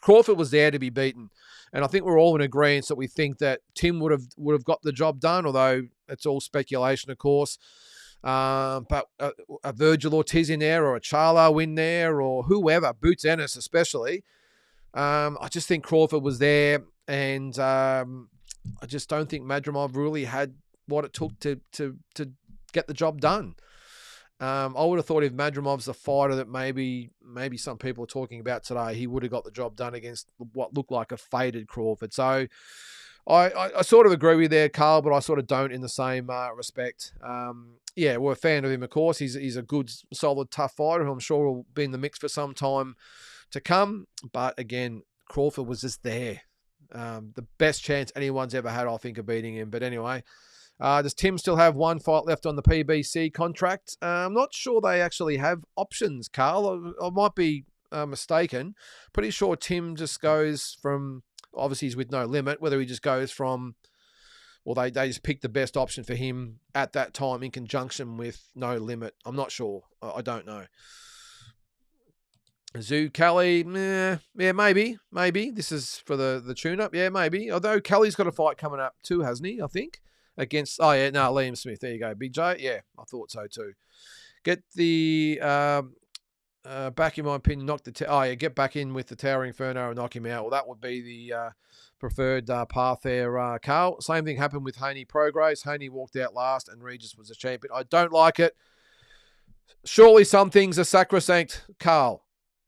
Speaker 2: Crawford was there to be beaten, and I think we're all in agreement that we think that Tim would have got the job done, although it's all speculation, of course. But a Virgil Ortiz in there, or a Charlo in there, or whoever, Boots Ennis especially. I just think Crawford was there, and I just don't think Madrimov really had what it took to get the job done. I would have thought if Madrimov's the fighter that maybe some people are talking about today, he would have got the job done against what looked like a faded Crawford. So I sort of agree with you there, Carl, but I sort of don't in the same respect. Yeah, we're a fan of him, of course. He's a good, solid, tough fighter who I'm sure will be in the mix for some time to come. But again, Crawford was just there. The best chance anyone's ever had, I think, of beating him. But anyway, does Tim still have one fight left on the PBC contract? I'm not sure they actually have options, Carl. I might be mistaken. Pretty sure Tim just goes from, obviously he's with no limit, whether he just goes from, well, they just pick the best option for him at that time in conjunction with no limit. I'm not sure. I don't know. Zoo Kelly, yeah, maybe. This is for the tune-up, yeah, maybe. Although Kelly's got a fight coming up too, hasn't he, I think? Against, Liam Smith. There you go, Big J. Yeah, I thought so too. Get the, back in my opinion, get back in with the Towering Inferno and knock him out. Well, that would be the preferred path there, Carl. Same thing happened with Haney Prograis. Haney walked out last and Regis was the champion. I don't like it. Surely some things are sacrosanct, Carl.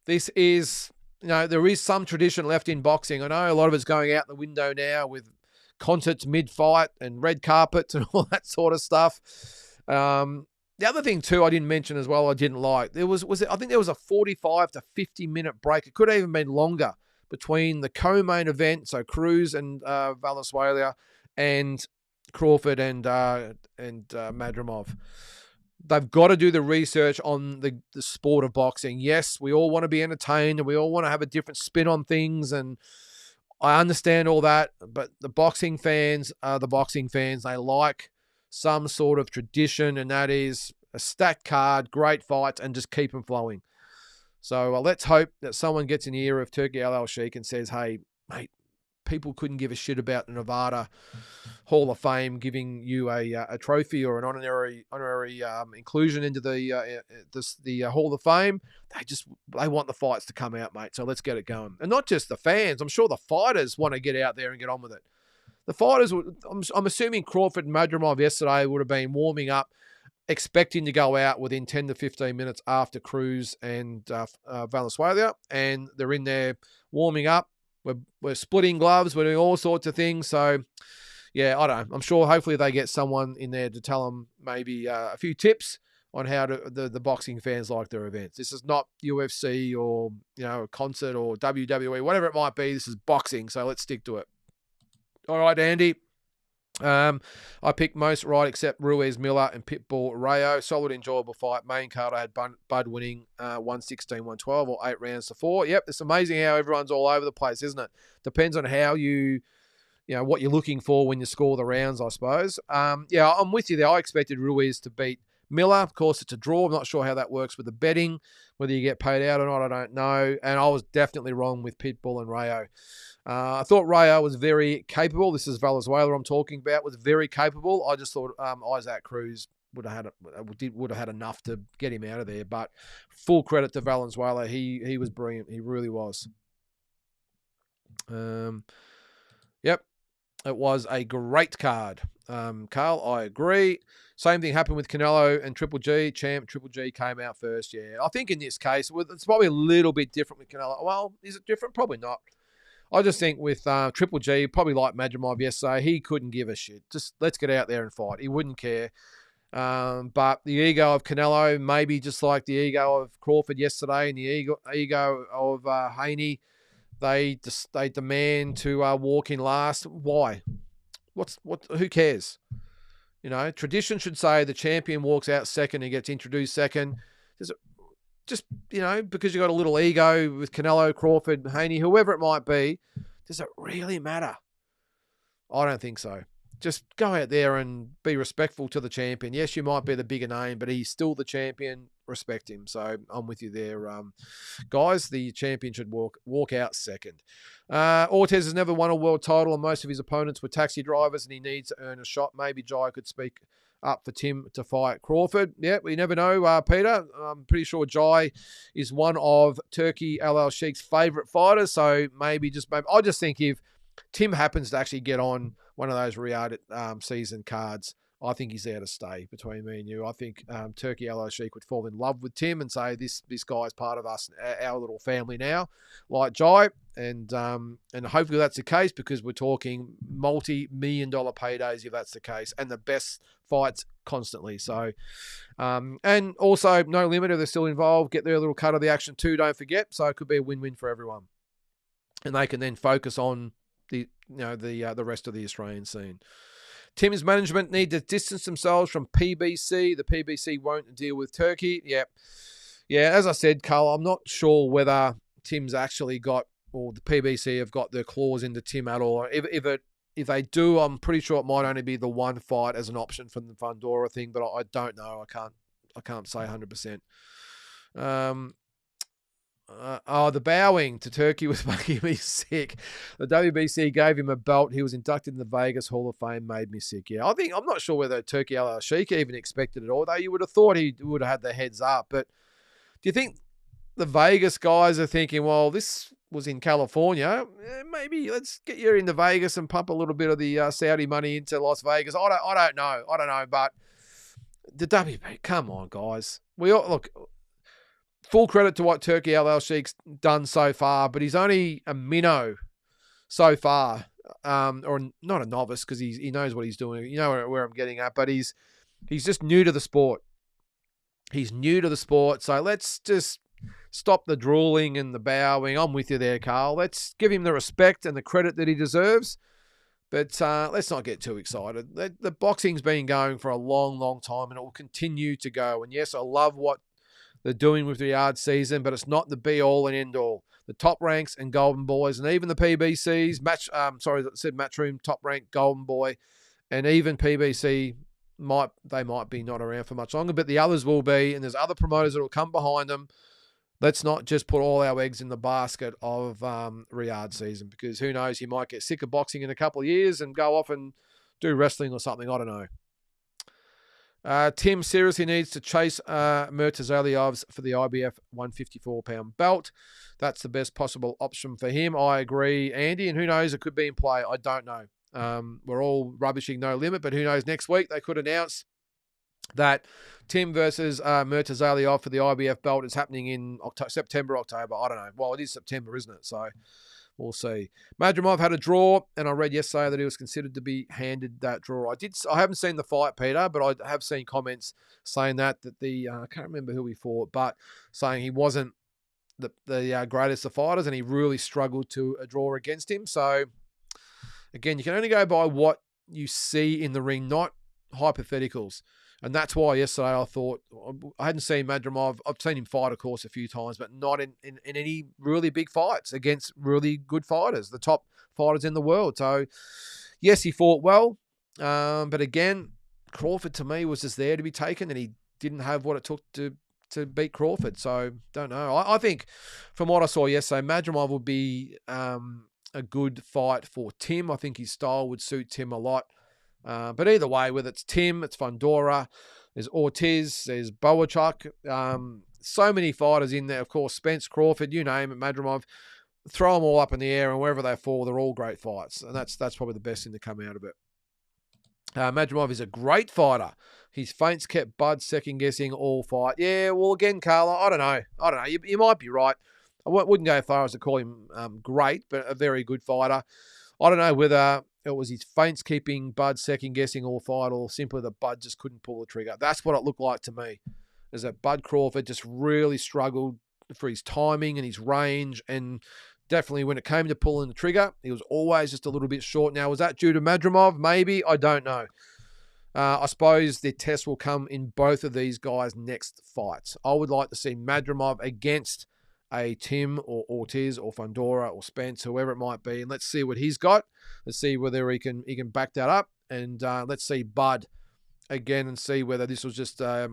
Speaker 2: This is, there is some tradition left in boxing. I know a lot of it's going out the window now with concerts mid-fight and red carpets and all that sort of stuff. The other thing too, I didn't mention as well, I didn't like. I think there was a 45 to 50-minute break. It could have even been longer between the co-main event, so Cruz and Valenzuela, and Crawford and Madrimov. They've got to do the research on the sport of boxing. Yes, we all want to be entertained and we all want to have a different spin on things, and I understand all that, but the boxing fans are the boxing fans. They like some sort of tradition, and that is a stacked card, great fights, and just keep them flowing. So let's hope that someone gets in the ear of Turki Al-Sheikh and says, hey, mate, people couldn't give a shit about the Nevada Hall of Fame giving you a trophy or an honorary inclusion into the Hall of Fame. They want the fights to come out, mate. So let's get it going. And not just the fans. I'm sure the fighters want to get out there and get on with it. The fighters, I'm assuming Crawford and Madrimov yesterday would have been warming up, expecting to go out within 10 to 15 minutes after Cruz and Valenzuela, and they're in there warming up. We're splitting gloves. We're doing all sorts of things. So, yeah, I don't know. I'm sure hopefully they get someone in there to tell them maybe a few tips on how the boxing fans like their events. This is not UFC or, a concert or WWE, whatever it might be. This is boxing, so let's stick to it. All right, Andy. I picked most right except Ruiz Miller and Pitbull Rayo. Solid, enjoyable fight. Main card, I had Bud winning 116-112 or 8 rounds to 4. Yep, it's amazing how everyone's all over the place, isn't it? Depends on how what you're looking for when you score the rounds, I suppose. Yeah, I'm with you there. I expected Ruiz to beat Miller. Of course, it's a draw. I'm not sure how that works with the betting, whether you get paid out or not, I don't know. And I was definitely wrong with Pitbull and Rayo. I thought Rayo was very capable. This is Valenzuela I'm talking about, was very capable. I just thought Isaac Cruz would have had enough to get him out of there. But full credit to Valenzuela. He was brilliant. He really was. Yep. It was a great card. Carl, I agree. Same thing happened with Canelo and Triple G. Triple G came out first, yeah. I think in this case, it's probably a little bit different with Canelo. Well, is it different? Probably not. I just think with Triple G, probably like Madrimov yesterday, he couldn't give a shit. Just let's get out there and fight. He wouldn't care. But the ego of Canelo, maybe just like the ego of Crawford yesterday and the ego of Haney, they demand to walk in last. Why? Who cares? Tradition should say the champion walks out second and gets introduced second. Just, because you got a little ego with Canelo, Crawford, Haney, whoever it might be, does it really matter? I don't think so. Just go out there and be respectful to the champion. Yes, you might be the bigger name, but he's still the champion. Respect him. So I'm with you there. Guys, the champion should walk out second. Ortiz has never won a world title, and most of his opponents were taxi drivers, and he needs to earn a shot. Maybe Jai could speak up for Tim to fight Crawford. Yeah, we never know, Peter. I'm pretty sure Jai is one of Turkey LL Sheik's favourite fighters, so maybe. I just think if Tim happens to actually get on one of those Riyadh season cards, I think he's there to stay between me and you. I think Turkey LL Sheik would fall in love with Tim and say, this guy's part of us, our little family now, like Jai. And hopefully that's the case, because we're talking multi-million-dollar paydays if that's the case, and the best fights constantly. So, and also No Limit, if they're still involved, get their little cut of the action too, don't forget. So it could be a win-win for everyone. And they can then focus on the rest of the Australian scene. Tim's management need to distance themselves from PBC. The PBC won't deal with Turkey. Yeah, as I said, Carl, I'm not sure whether Tim's actually got, or the PBC have got their claws into Tim at all. If they do, I'm pretty sure it might only be the one fight as an option from the Fundora thing, but I don't know. I can't say 100%. The bowing to Turkey was making me sick. The WBC gave him a belt. He was inducted in the Vegas Hall of Fame. Made me sick. Yeah, I'm not sure whether Turkey LL Sheik even expected it, although you would have thought he would have had the heads up. But do you think the Vegas guys are thinking, well, this was in California, maybe let's get you into Vegas and pump a little bit of the Saudi money into Las Vegas? I don't know. But the WB, come on, guys. We all look. Full credit to what Turkey LL Sheik's done so far, but he's only a minnow so far, or not a novice, because he knows what he's doing. You know where I'm getting at, but he's just new to the sport. He's new to the sport, so let's just stop the drooling and the bowing. I'm with you there, Carl. Let's give him the respect and the credit that he deserves, but let's not get too excited. The boxing's been going for a long, long time, and it will continue to go. And yes, I love what they're doing with the yard season, but it's not the be-all and end-all. The top ranks and Golden Boys, and even the PBCs, Matchroom top rank Golden Boy, and even PBC might be not around for much longer, but the others will be, and there's other promoters that will come behind them. Let's not just put all our eggs in the basket of Riyadh season, because who knows, you might get sick of boxing in a couple of years and go off and do wrestling or something. I don't know. Tim seriously needs to chase Murtazaliev's for the IBF 154-pound belt. That's the best possible option for him. I agree, Andy, and who knows, it could be in play. I don't know. We're all rubbishing No Limit, but who knows, next week they could announce that Tim versus Murtazaliev for the IBF belt is happening in September, October. I don't know. Well, it is September, isn't it? So we'll see. Madrimov had a draw, and I read yesterday that he was considered to be handed that draw. I haven't seen the fight, Peter, but I have seen comments saying that the I can't remember who he fought, but saying he wasn't the greatest of fighters, and he really struggled to draw against him. So again, you can only go by what you see in the ring, not hypotheticals. And that's why yesterday I thought, I hadn't seen Madrimov. I've seen him fight, of course, a few times, but not in any really big fights against really good fighters, the top fighters in the world. So, yes, he fought well. But again, Crawford to me was just there to be taken, and he didn't have what it took to beat Crawford. So, don't know. I think from what I saw yesterday, Madrimov would be a good fight for Tim. I think his style would suit Tim a lot. But either way, whether it's Tim, it's Fundora, there's Ortiz, there's Boachuk, so many fighters in there. Of course, Spence, Crawford, you name it, Madrimov, throw them all up in the air, and wherever they fall, they're all great fights. And that's probably the best thing to come out of it. Madrimov is a great fighter. His feints kept Bud second-guessing all fight. Yeah, well, again, Carla, I don't know. You might be right. I wouldn't go as far as to call him great, but a very good fighter. I don't know whether it was his feints keeping Bud second-guessing all fight, or simply that Bud just couldn't pull the trigger. That's what it looked like to me, is that Bud Crawford just really struggled for his timing and his range, and definitely when it came to pulling the trigger, he was always just a little bit short. Now, was that due to Madrimov? Maybe. I don't know. I suppose the test will come in both of these guys' next fights. I would like to see Madrimov against a Tim or Ortiz or Fundora or Spence, whoever it might be, and let's see what he's got. Let's see whether he can back that up, and let's see Bud again and see whether this was just a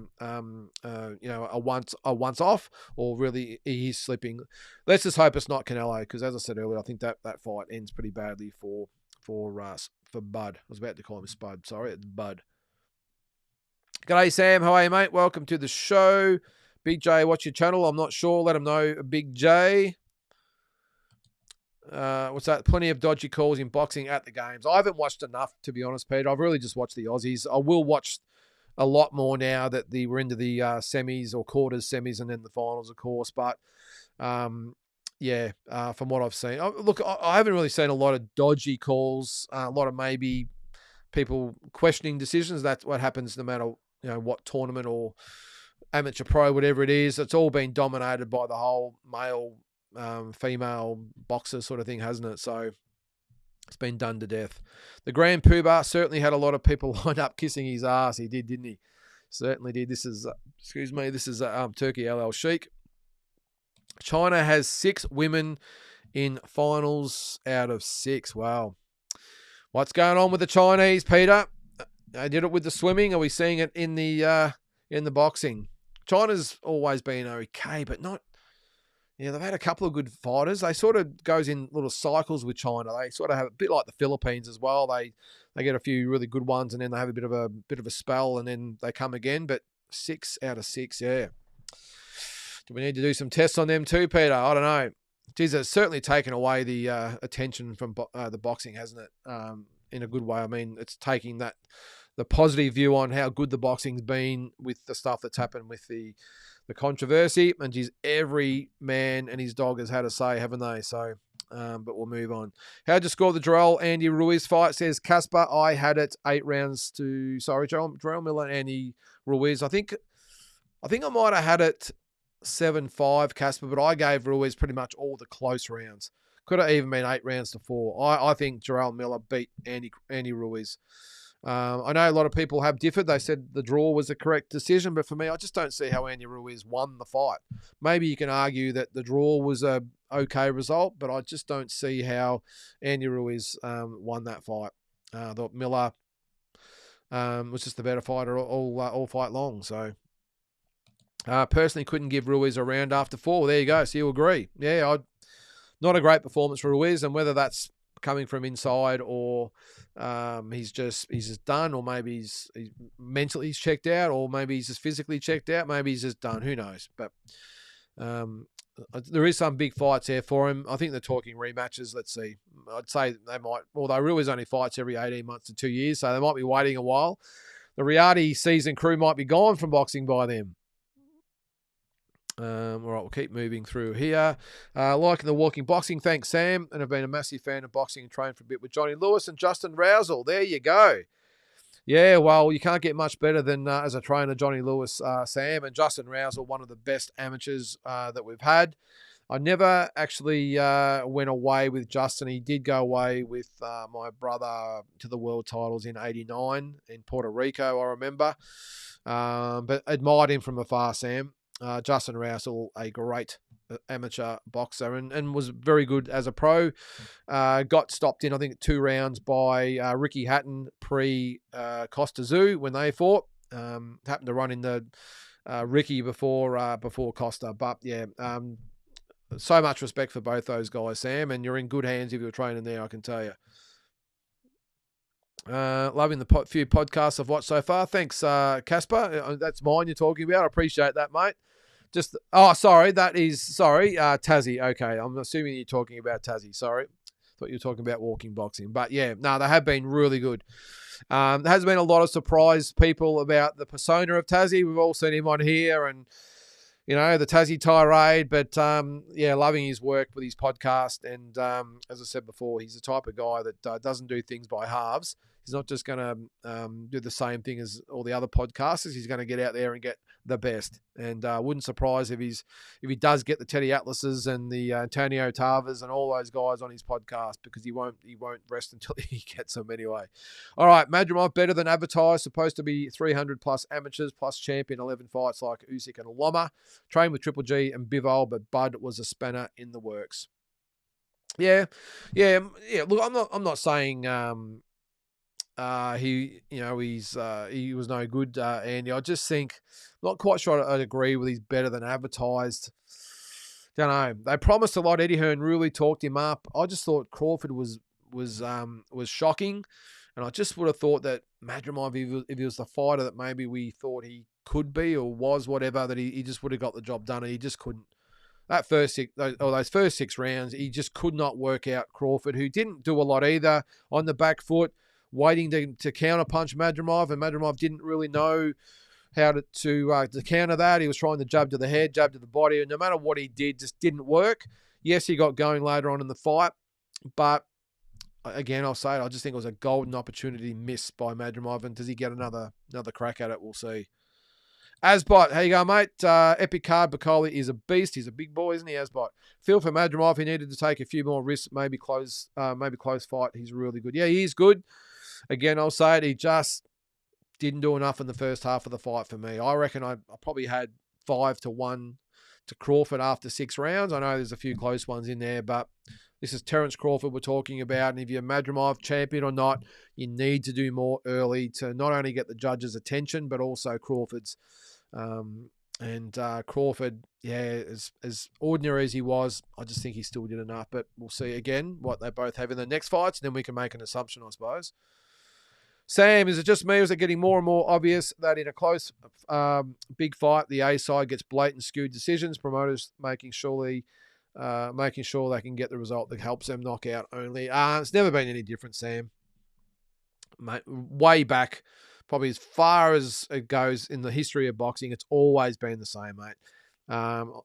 Speaker 2: once off, or really he's slipping. Let's just hope it's not Canelo, because as I said earlier, I think that fight ends pretty badly for Bud. I was about to call him Spud. Sorry, it's Bud. G'day, Sam. How are you, mate? Welcome to the show. Big J, what's your channel? I'm not sure. Let him know. Big J. What's that? Plenty of dodgy calls in boxing at the games. I haven't watched enough, to be honest, Peter. I've really just watched the Aussies. I will watch a lot more now that we're into the semis or quarters, semis, and then the finals, of course. But from what I've seen, look, I haven't really seen a lot of dodgy calls. A lot of maybe people questioning decisions. That's what happens no matter what tournament or amateur pro, whatever it is. It's all been dominated by the whole male female boxer sort of thing, hasn't it? So it's been done to death. The Grand Poobah certainly had a lot of people lined up kissing his ass. He did, didn't he? Certainly did. This is Turkey LL Sheik. China has 6 women in finals out of 6. Wow. What's going on with the Chinese, Peter? They did it with the swimming. Are we seeing it in the boxing? China's always been okay, but not. Yeah, they've had a couple of good fighters. They sort of goes in little cycles with China. They sort of have a bit like the Philippines as well. They get a few really good ones, and then they have a bit of a spell, and then they come again. But 6 out of 6, yeah. Do we need to do some tests on them too, Peter? I don't know. Geez, it's certainly taken away the attention from the boxing, hasn't it? In a good way. I mean, it's taking the positive view on how good the boxing's been with the stuff that's happened with the controversy. And geez, every man and his dog has had a say, haven't they? So, but we'll move on. How'd you score the Jarrell Andy Ruiz fight? Says Casper. I had it 8 rounds to Jarrell Miller and Andy Ruiz. I think I might have had it 7-5, Casper, but I gave Ruiz pretty much all the close rounds. Could have even been 8 rounds to 4. I think Jarrell Miller beat Andy Ruiz. I know a lot of people have differed. They said the draw was the correct decision, but for me, I just don't see how Andy Ruiz won the fight. Maybe you can argue that the draw was a okay result, but I just don't see how Andy Ruiz won that fight. I thought Miller was just the better fighter all fight long. So personally couldn't give Ruiz a round after 4. There you go. So you agree. Yeah, not a great performance for Ruiz, and whether that's coming from inside or he's just done, or maybe he's mentally checked out, or maybe he's just physically checked out, maybe he's just done, who knows. But there is some big fights there for him. I think they're talking rematches. Let's see. I'd say they might, although Ruiz only fights every 18 months to 2 years, so they might be waiting a while. The Riyadi season crew might be gone from boxing by then. All right, we'll keep moving through here. Liking the walking boxing, thanks, Sam. And I've been a massive fan of boxing and trained for a bit with Johnny Lewis and Justin Rousel. There you go. Yeah, well, you can't get much better than as a trainer, Johnny Lewis, Sam, and Justin Rousel, one of the best amateurs that we've had. I never actually went away with Justin. He did go away with my brother to the world titles in '89 in Puerto Rico, I remember. But admired him from afar, Sam. Justin Rousel, a great amateur boxer and was very good as a pro. Got stopped in, I think, 2 rounds by Ricky Hatton pre-Costa Zoo when they fought. Happened to run into Ricky before Costa. But, yeah, so much respect for both those guys, Sam, and you're in good hands if you're training there, I can tell you. Loving the few podcasts I've watched so far. Thanks, Casper. That's mine you're talking about. I appreciate that, mate. Tassie. Okay, I'm assuming you're talking about Tassie. Sorry. Thought you were talking about walking boxing. But yeah, no, they have been really good. There has been a lot of surprise people about the persona of Tassie. We've all seen him on here and, the Tassie tirade. But loving his work with his podcast. And as I said before, he's the type of guy that doesn't do things by halves. He's not just going to do the same thing as all the other podcasters. He's going to get out there and get the best. And wouldn't surprise if he does get the Teddy Atlases and the Antonio Tavas and all those guys on his podcast, because he won't rest until he gets them anyway. All right, Madrimov better than advertised. Supposed to be 300 plus amateurs plus champion 11 fights like Usyk and Loma. Trained with Triple G and Bivol, but Bud was a spanner in the works. Yeah. Look, I'm not saying he was no good, Andy. I just think, not quite sure I'd agree with he's better than advertised. Don't know. They promised a lot. Eddie Hearn really talked him up. I just thought Crawford was shocking. And I just would have thought that Madrimov, if he was the fighter that maybe we thought he could be or was, whatever, that he just would have got the job done, and he just couldn't. Those first 6 rounds, he just could not work out Crawford, who didn't do a lot either, on the back foot, waiting to counterpunch Madrimov, and Madrimov didn't really know how to counter that. He was trying to jab to the head, jab to the body, and no matter what he did, just didn't work. Yes, he got going later on in the fight, but again, I'll say it, I just think it was a golden opportunity missed by Madrimov, and does he get another crack at it? We'll see. Asbot, how you going, mate? Epic card. Bacoli is a beast. He's a big boy, isn't he, Asbot? Feel for Madrimov. He needed to take a few more risks, maybe close fight. He's really good. Yeah, he is good. Again, I'll say it. He just didn't do enough in the first half of the fight for me. I reckon I probably had 5-1 to Crawford after 6 rounds. I know there's a few close ones in there, but this is Terence Crawford we're talking about. And if you're Madrimov champion or not, you need to do more early to not only get the judges' attention, but also Crawford's. Crawford, yeah, as ordinary as he was, I just think he still did enough. But we'll see again what they both have in the next fights, and then we can make an assumption, I suppose. Sam, is it just me, or is it getting more and more obvious that in a close, big fight, the A side gets blatant skewed decisions? Promoters making sure they can get the result that helps them knock out only. It's never been any different, Sam. Mate, way back, probably as far as it goes in the history of boxing, it's always been the same, mate.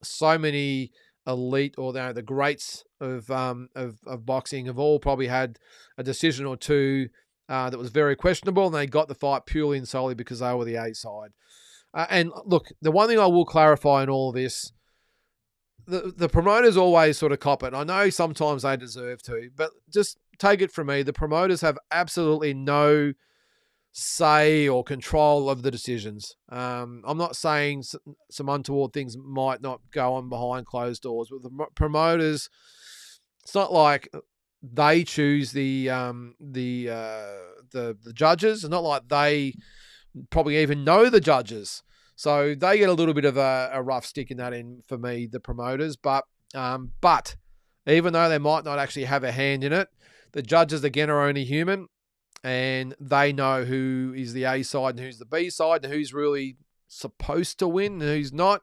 Speaker 2: So many elite or the greats of boxing have all probably had a decision or two that was very questionable, and they got the fight purely and solely because they were the A side. And look, the one thing I will clarify in all of this, the promoters always sort of cop it. I know sometimes they deserve to, but just take it from me, the promoters have absolutely no say or control of the decisions. I'm not saying some untoward things might not go on behind closed doors, but the promoters, it's not like they choose the judges. It's not like they probably even know the judges. So they get a little bit of a rough stick in that end for me, the promoters. But even though they might not actually have a hand in it, the judges, again, are only human, and they know who is the A side and who's the B side and who's really supposed to win and who's not.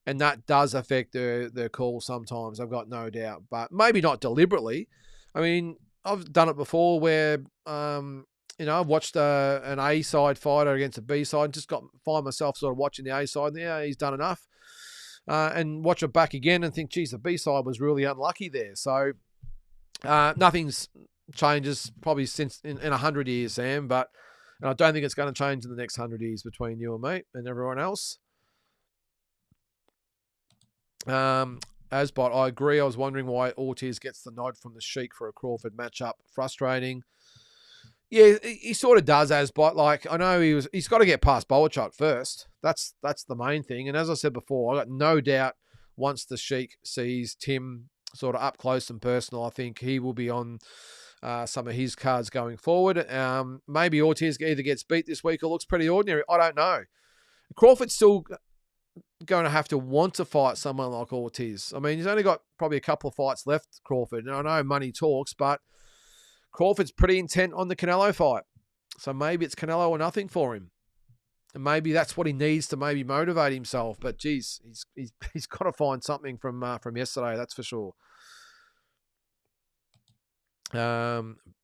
Speaker 2: And that does affect their call sometimes, I've got no doubt. But maybe not deliberately. I mean, I've done it before where, I've watched an A side fighter against a B side, and just find myself sort of watching the A side. And, yeah, he's done enough, and watch it back again and think, geez, the B side was really unlucky there. So nothing's changes probably since in 100 years, Sam. And I don't think it's going to change in the next 100 years between you and me and everyone else. Asbot, I agree. I was wondering why Ortiz gets the nod from the Sheik for a Crawford matchup. Frustrating. Yeah, he sort of does, Asbot. Like, I know he's got to get past Bolachuk first. That's the main thing. And as I said before, I got no doubt once the Sheik sees Tim sort of up close and personal, I think he will be on some of his cards going forward. Maybe Ortiz either gets beat this week or looks pretty ordinary. I don't know. Crawford's still going to have to want to fight someone like Ortiz. I mean, he's only got probably a couple of fights left, Crawford. And I know money talks, but Crawford's pretty intent on the Canelo fight. So maybe it's Canelo or nothing for him. And maybe that's what he needs to maybe motivate himself. But geez, he's got to find something from yesterday, that's for sure.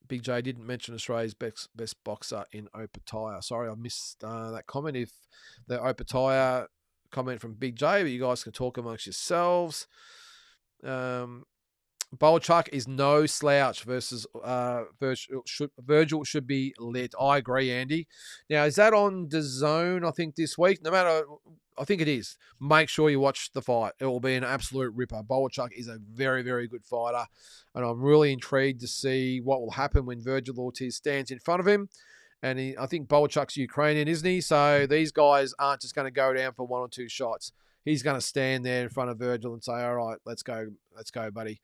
Speaker 2: Big J didn't mention Australia's best boxer in Opataya. Sorry, I missed that comment. If the Opataya comment from Big J, but you guys can talk amongst yourselves. Bolachuk is no slouch versus Virgil should be lit. I agree, Andy. Now, is that on DAZN, I think, this week? No matter, I think it is. Make sure you watch the fight. It will be an absolute ripper. Bolachuk is a very, very good fighter, and I'm really intrigued to see what will happen when Virgil Ortiz stands in front of him. And I think Bolachuk's Ukrainian, isn't he? So these guys aren't just going to go down for 1 or 2 shots. He's going to stand there in front of Virgil and say, all right, let's go, buddy.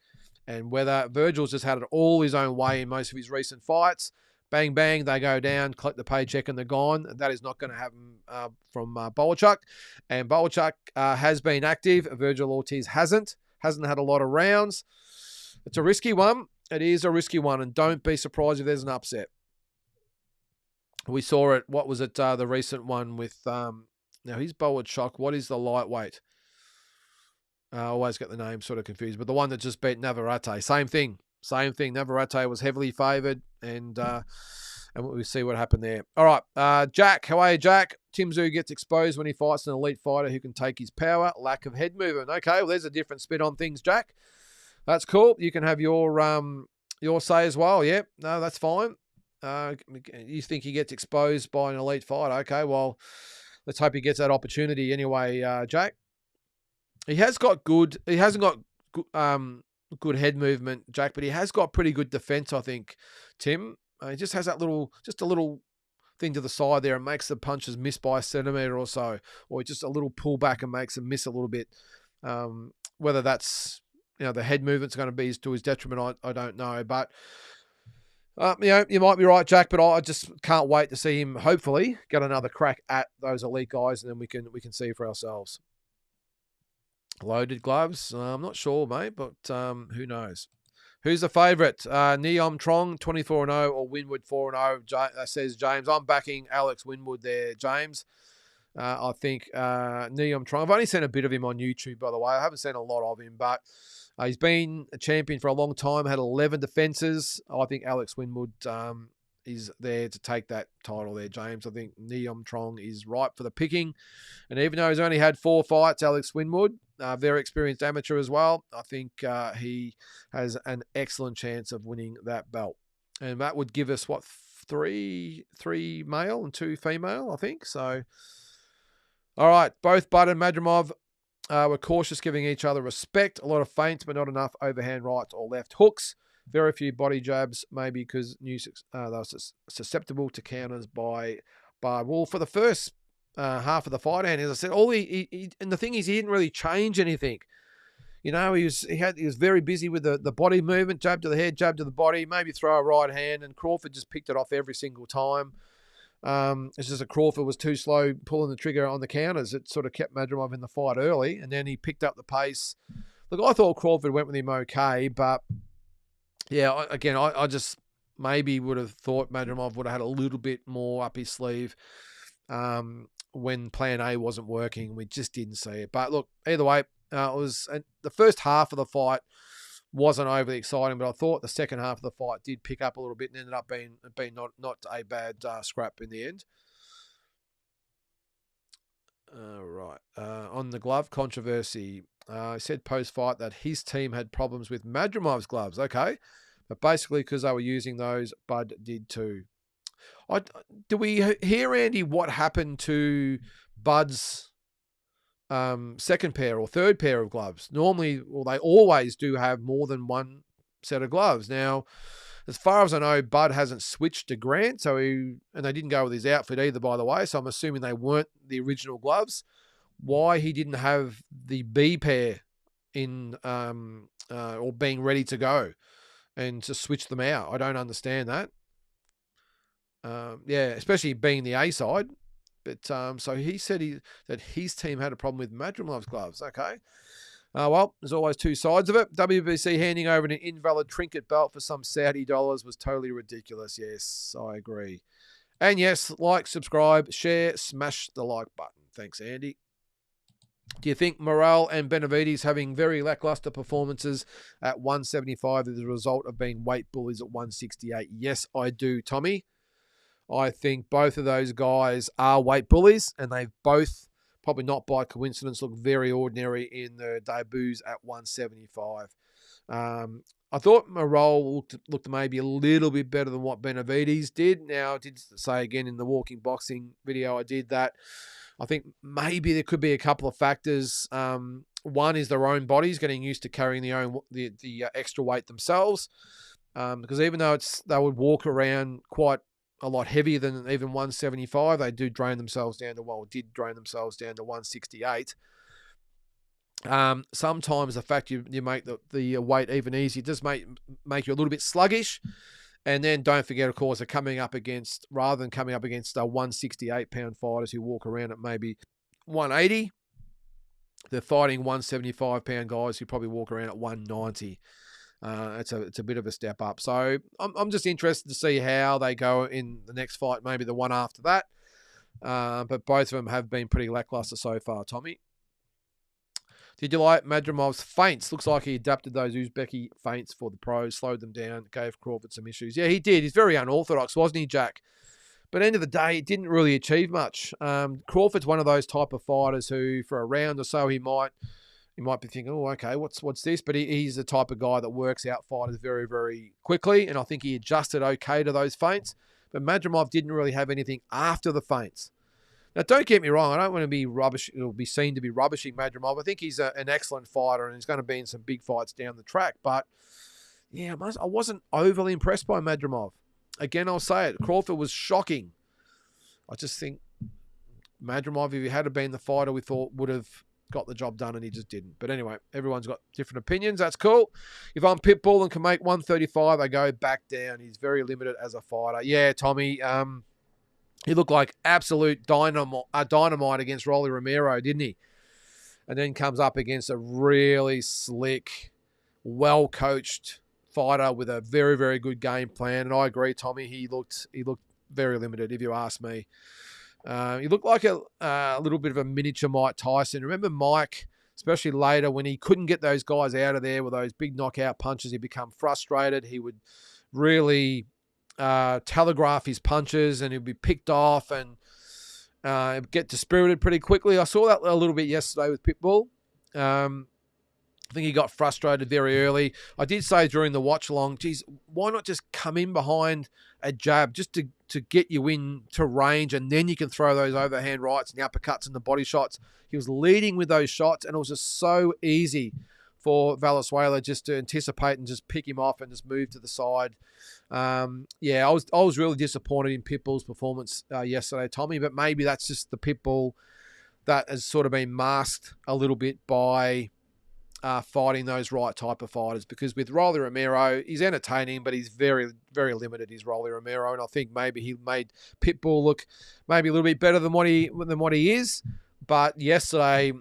Speaker 2: And whether Virgil's just had it all his own way in most of his recent fights, bang, bang, they go down, collect the paycheck, and they're gone. That is not going to happen from Bolachuk. And Bolachuk has been active. Virgil Ortiz hasn't had a lot of rounds. It's a risky one. It is a risky one, and don't be surprised if there's an upset. We saw it. What was it? The recent one with now he's Bold Shock. What is the lightweight? I always get the name sort of confused, but the one that just beat Navarrete, same thing. Navarrete was heavily favoured, and we see what happened there. All right, Jack, how are you, Jack? Tim Tszyu gets exposed when he fights an elite fighter who can take his power. Lack of head movement. Okay, well, there's a different spin on things, Jack. That's cool. You can have your say as well. Yep, no, that's fine. You think he gets exposed by an elite fighter? Okay, well, let's hope he gets that opportunity anyway, Jack. He hasn't got good head movement, Jack, but he has got pretty good defense, I think, Tim. He just has that just a little thing to the side there and makes the punches miss by a centimetre or so, or just a little pullback and makes them miss a little bit. Whether that's, the head movement's going to be to his detriment, I don't know. But, you might be right, Jack, but I just can't wait to see him, hopefully, get another crack at those elite guys, and then we can see for ourselves. Loaded gloves? I'm not sure, mate, but who knows? Who's the favourite? Neom Trong, 24-0, or Winwood 4-0, says James. I'm backing Alex Winwood there, James. I think Neom Trong. I've only seen a bit of him on YouTube, by the way. I haven't seen a lot of him, but he's been a champion for a long time, had 11 defences. I think Alex Winwood is there to take that title there, James. I think Neom Trong is ripe for the picking. And even though he's only had 4 fights, Alex Winwood, very experienced amateur as well, I think he has an excellent chance of winning that belt. And that would give us, three male and 2 female, I think. So, all right, both Bud and Madrimov were cautious, giving each other respect. A lot of feints, but not enough overhand rights or left hooks. Very few body jabs, maybe because they were susceptible to counters by Bud. Well, for the first half of the fight, and as I said, and the thing is, he didn't really change anything. He was very busy with the body movement, jab to the head, jab to the body, maybe throw a right hand, and Crawford just picked it off every single time. It's just that Crawford was too slow pulling the trigger on the counters. It sort of kept Madrimov in the fight early, and then he picked up the pace. Look, I thought Crawford went with him okay, but yeah, I just maybe would have thought Madrimov would have had a little bit more up his sleeve when plan A wasn't working. We just didn't see it. But look, either way, it was the first half of the fight wasn't overly exciting, but I thought the second half of the fight did pick up a little bit and ended up being not a bad scrap in the end. Right. On the glove controversy, he said post-fight that his team had problems with Madrimov's gloves. Okay. But basically because they were using those, Bud did too. Do we hear, Andy, what happened to Bud's second pair or third pair of gloves? Normally, they always do have more than one set of gloves. Now, as far as I know, Bud hasn't switched to Grant, and they didn't go with his outfit either, by the way, so I'm assuming they weren't the original gloves. Why he didn't have the B pair in or being ready to go and to switch them out, I don't understand that. Especially being the A side. But so he said that his team had a problem with Madrimov's gloves. Okay. Well, there's always 2 sides of it. WBC handing over an invalid trinket belt for some Saudi dollars was totally ridiculous. Yes, I agree. And yes, like, subscribe, share, smash the like button. Thanks, Andy. Do you think Morrell and Benavides having very lackluster performances at 175 is a result of being weight bullies at 168? Yes, I do, Tommy. I think both of those guys are weight bullies, and they've both, probably not by coincidence, look very ordinary in their debuts at 175. I thought Morrell looked maybe a little bit better than what Benavides did. Now, I did say again in the walking boxing video I did that I think maybe there could be a couple of factors. One is their own bodies getting used to carrying the extra weight themselves, because even though they would walk around quite a lot heavier than even 175, they did drain themselves down to 168. Sometimes the fact you make the weight even easier does make you a little bit sluggish. And then don't forget, of course, they're rather than coming up against 168-pound fighters who walk around at maybe 180, they're fighting 175-pound guys who probably walk around at 190. It's a bit of a step up. So I'm just interested to see how they go in the next fight, maybe the one after that. But both of them have been pretty lackluster so far, Tommy. Did you like Madramov's feints? Looks like he adapted those Uzbeki feints for the pros, slowed them down, gave Crawford some issues. Yeah, he did. He's very unorthodox, wasn't he, Jack? But at the end of the day, he didn't really achieve much. Crawford's one of those type of fighters who, for a round or so, he might be thinking, oh, okay, what's this? But he's the type of guy that works out fighters very, very quickly, and I think he adjusted okay to those feints. But Madrimov didn't really have anything after the feints. Now, don't get me wrong. I don't want to be rubbish. It'll be seen to be rubbishing Madrimov. I think he's an excellent fighter and he's going to be in some big fights down the track. But, yeah, I wasn't overly impressed by Madrimov. Again, I'll say it. Crawford was shocking. I just think Madrimov, if he had been the fighter we thought would have got the job done, and he just didn't. But anyway, everyone's got different opinions. That's cool. If I'm Pitbull and can make 135, I go back down. He's very limited as a fighter. Yeah, Tommy, he looked like absolute dynamite against Rolly Romero, didn't he? And then comes up against a really slick, well-coached fighter with a very, very good game plan. And I agree, Tommy, he looked very limited, if you ask me. He looked like a little bit of a miniature Mike Tyson. Remember Mike, especially later when he couldn't get those guys out of there with those big knockout punches, he'd become frustrated. He would really telegraph his punches and he'd be picked off and get dispirited pretty quickly. I saw that a little bit yesterday with Pitbull. I think he got frustrated very early. I did say during the watch along, geez, why not just come in behind a jab just to get you in to range, and then you can throw those overhand rights and the uppercuts and the body shots. He was leading with those shots, and it was just so easy for just to anticipate and just pick him off and just move to the side. Yeah, I was really disappointed in Pitbull's performance yesterday, Tommy, but maybe that's just the Pitbull that has sort of been masked a little bit by fighting those right type of fighters, because with Rolly Romero, he's entertaining, but he's very, very limited, he's Rolly Romero, and I think maybe he made Pitbull look maybe a little bit better than what he is. But yesterday,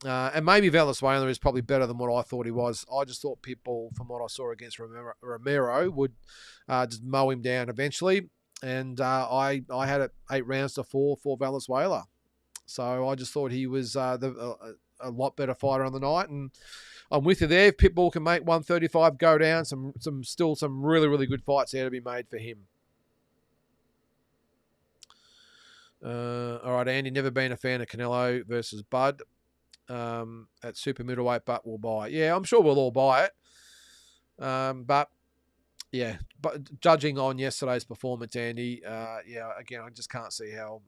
Speaker 2: and maybe Valenzuela is probably better than what I thought he was. I just thought Pitbull, from what I saw against Romero, would just mow him down eventually, and I had it 8 rounds to 4 for Valenzuela. So I just thought he was a lot better fighter on the night, and I'm with you there. If Pitbull can make 135 go down, still some really, really good fights there to be made for him. All right, Andy, never been a fan of Canelo versus Bud at super middleweight, but we'll buy it. Yeah, I'm sure we'll all buy it. But yeah, but judging on yesterday's performance, Andy, yeah, again, I just can't see how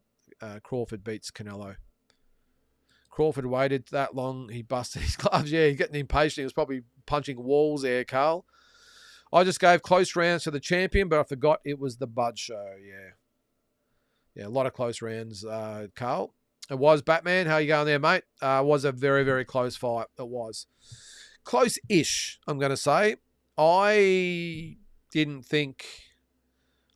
Speaker 2: Crawford beats Canelo. Crawford waited that long. He busted his gloves. Yeah, he's getting impatient. He was probably punching walls there, Carl. I just gave close rounds to the champion, but I forgot it was the Bud show. Yeah. Yeah, a lot of close rounds, Carl. It was Batman. How you going there, mate? It was a very, very close fight. It was. Close-ish, I'm going to say. I didn't think...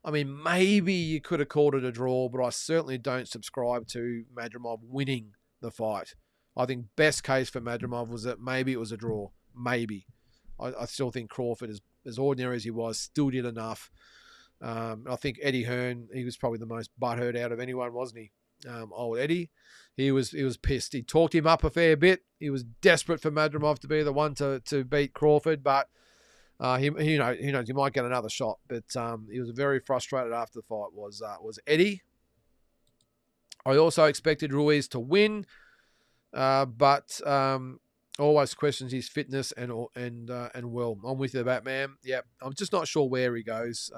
Speaker 2: I mean, maybe you could have called it a draw, but I certainly don't subscribe to Madrimov winning the fight. I think best case for Madrimov was that maybe it was a draw. Maybe. I still think Crawford, as ordinary as he was, still did enough. I think Eddie Hearn, he was probably the most butthurt out of anyone, wasn't he? Old Eddie. He was pissed. He talked him up a fair bit. He was desperate for Madrimov to be the one to beat Crawford, but he knows he might get another shot. But he was very frustrated after the fight, was Eddie. I also expected Ruiz to win, but always questions his fitness and will. I'm with you, Batman. Yep, I'm just not sure where he goes.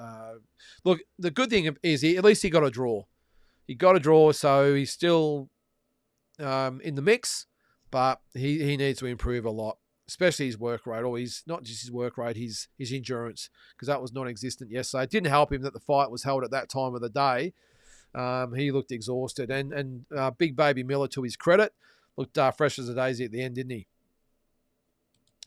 Speaker 2: Look, the good thing is at least he got a draw. He got a draw, so he's still in the mix, but he needs to improve a lot, especially his work rate, or not just his work rate, his endurance, because that was non-existent yesterday. It didn't help him that the fight was held at that time of the day. He looked exhausted, and Big Baby Miller, to his credit, looked fresh as a daisy at the end, didn't he?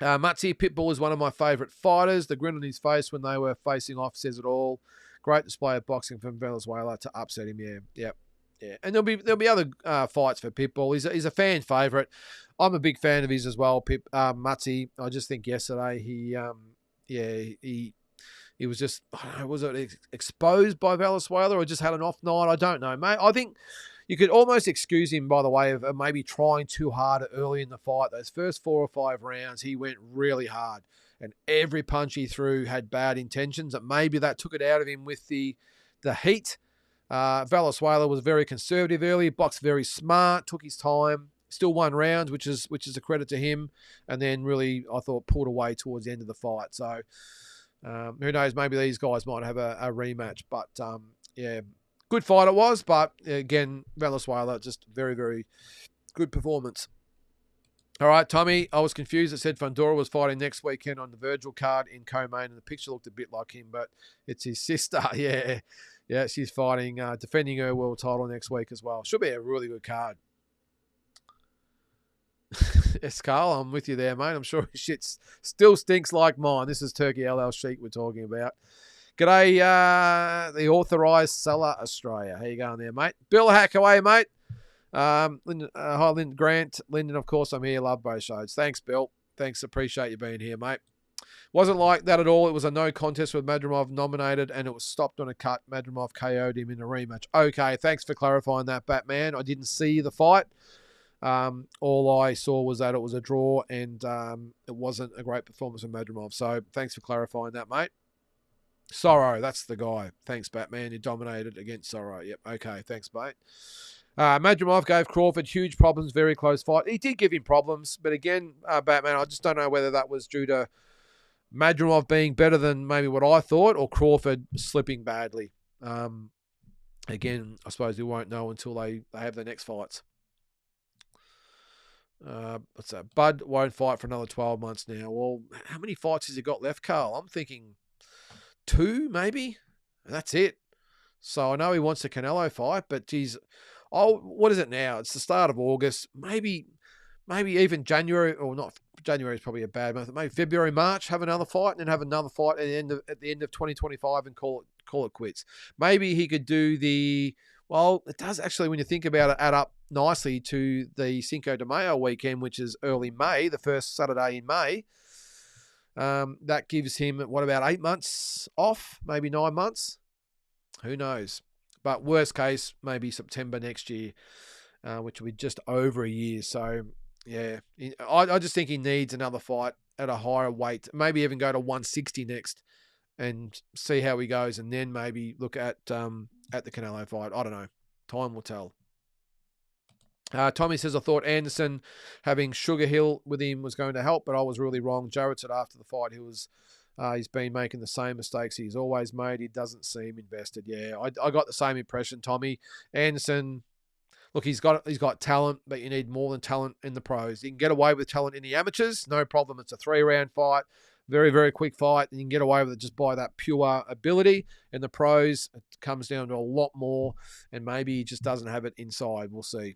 Speaker 2: Mutzi, Pitbull is one of my favourite fighters. The grin on his face when they were facing off says it all. Great display of boxing from Valenzuela to upset him. Yeah. And there'll be other fights for Pitbull. He's a fan favourite. I'm a big fan of his as well, Mutzi. I just think yesterday yeah, he was just, I don't know, was it exposed by Valenzuela or just had an off night? I don't know, mate. I think you could almost excuse him by the way of maybe trying too hard early in the fight. Those first 4 or 5 rounds, he went really hard. And every punch he threw had bad intentions. And maybe that took it out of him with the heat. Valenzuela was very conservative early, boxed very smart, took his time, still won rounds, which is a credit to him. And then really, I thought, pulled away towards the end of the fight. So who knows, maybe these guys might have a rematch. But yeah, good fight it was. But again, Valenzuela, just very, very good performance. All right, Tommy, I was confused. It said Fundora was fighting next weekend on the Virgil card in co-main, and the picture looked a bit like him, but it's his sister. Yeah, she's fighting, defending her world title next week as well. Should be a really good card. Yes, Carl, I'm with you there, mate. I'm sure his shit still stinks like mine. This is Turkey LL Sheik we're talking about. G'day, the authorised seller Australia. How you going there, mate? Bill Hackaway, mate. Hi, Lyndon Grant. Lyndon, of course, I'm here. Love both shows. Thanks, Bill. Thanks. Appreciate you being here, mate. Wasn't like that at all. It was a no contest with Madrimov nominated, and it was stopped on a cut. Madrimov KO'd him in a rematch. Okay, thanks for clarifying that, Batman. I didn't see the fight. All I saw was that it was a draw, and it wasn't a great performance from Madrimov. So thanks for clarifying that, mate. Sorrow, that's the guy. Thanks, Batman. You dominated against Sorrow. Yep. Okay, thanks, mate. Madrimov gave Crawford huge problems, very close fight. He did give him problems, but again, Batman, I just don't know whether that was due to Madrimov being better than maybe what I thought or Crawford slipping badly. Again, I suppose we won't know until they have their next fights. What's that? Bud won't fight for another 12 months now. Well, how many fights has he got left, Carl? I'm thinking 2, maybe. And that's it. So I know he wants a Canelo fight, but geez, what is it now? It's the start of August. Maybe even January, or not. January is probably a bad month. Maybe February, March, have another fight, and then have another fight at the end of 2025 and call it quits. Maybe he could do it does actually, when you think about it, add up nicely to the Cinco de Mayo weekend, which is early May, the first Saturday in May. That gives him, what, about 8 months off? Maybe 9 months? Who knows? But worst case, maybe September next year, which will be just over a year. So, yeah, I just think he needs another fight at a higher weight. Maybe even go to 160 next and see how he goes, and then maybe look at the Canelo fight. I don't know. Time will tell. Tommy says, I thought Anderson having Sugar Hill with him was going to help, but I was really wrong. Jarrett said after the fight he's been making the same mistakes he's always made. He doesn't seem invested. Yeah, I got the same impression, Tommy. Anderson, look, he's got talent, but you need more than talent in the pros. You can get away with talent in the amateurs, no problem. It's a 3-round fight, very, very quick fight, and you can get away with it just by that pure ability. In the pros, it comes down to a lot more, and maybe he just doesn't have it inside. We'll see.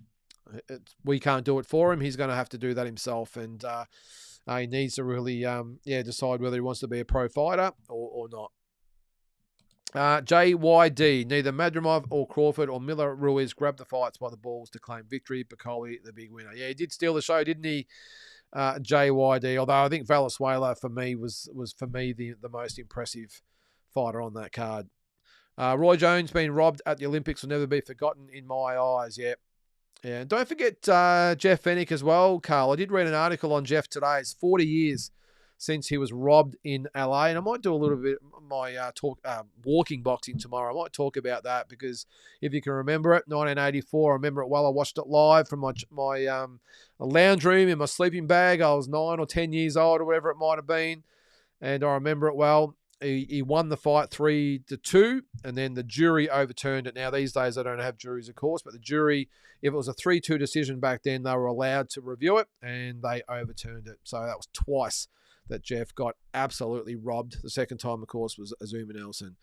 Speaker 2: We can't do it for him. He's going to have to do that himself, and he needs to really decide whether he wants to be a pro fighter or not. JYD, neither Madrimov or Crawford or Miller Ruiz grabbed the fights by the balls to claim victory. Bacoli, the big winner. Yeah, he did steal the show, didn't he, JYD? Although I think Valenzuela, for me, was for me the most impressive fighter on that card. Roy Jones being robbed at the Olympics will never be forgotten in my eyes. Yeah. Yeah, and don't forget Jeff Fennick as well, Carl. I did read an article on Jeff today. It's 40 years since he was robbed in LA, and I might do a little bit of my walking boxing tomorrow. I might talk about that because if you can remember it, 1984, I remember it well. I watched it live from my lounge room in my sleeping bag. I was 9 or 10 years old or whatever it might have been, and I remember it well. He won the fight 3-2, and then the jury overturned it. Now, these days, they don't have juries, of course, but the jury, if it was a 3-2 decision back then, they were allowed to review it, and they overturned it. So that was twice that Jeff got absolutely robbed. The second time, of course, was Azuma Nelson.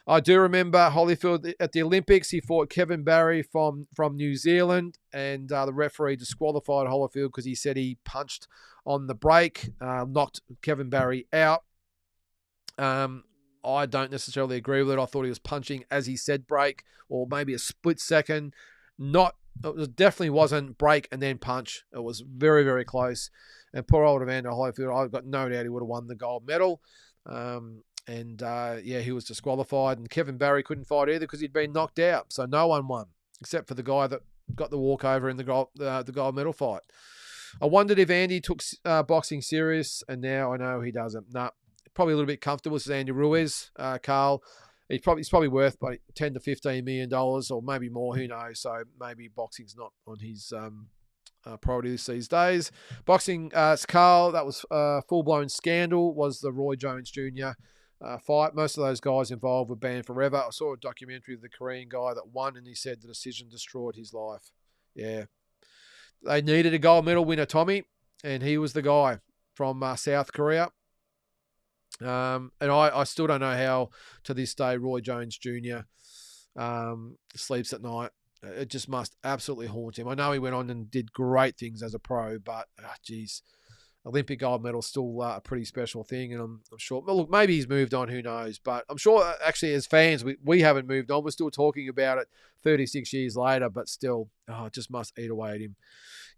Speaker 2: I do remember Holyfield at the Olympics. He fought Kevin Barry from New Zealand, and the referee disqualified Holyfield because he said he punched on the break, knocked Kevin Barry out. I don't necessarily agree with it. I thought he was punching as he said break, or maybe a split second. It definitely wasn't break and then punch. It was very, very close. And poor old Evander Holyfield, I've got no doubt he would have won the gold medal. He was disqualified, and Kevin Barry couldn't fight either because he'd been knocked out. So no one won except for the guy that got the walkover in the gold medal fight. I wondered if Andy took boxing serious, and now I know he doesn't. Nah, probably a little bit comfortable. This is Andy Ruiz, Carl. He's probably worth about $10 to $15 million, or maybe more. Who knows? So maybe boxing's not on his priorities these days. Boxing, Carl. That was full blown scandal. Was the Roy Jones Jr. Fight. Most of those guys involved were banned forever. I saw a documentary of the Korean guy that won, and he said the decision destroyed his life. Yeah. They needed a gold medal winner, Tommy, and he was the guy from South Korea. And I still don't know how, to this day, Roy Jones Jr. Sleeps at night. It just must absolutely haunt him. I know he went on and did great things as a pro, but, Olympic gold medal is still a pretty special thing, and I'm sure. Well, look, maybe he's moved on. Who knows? But I'm sure, actually, as fans, we haven't moved on. We're still talking about it 36 years later, but still, it just must eat away at him.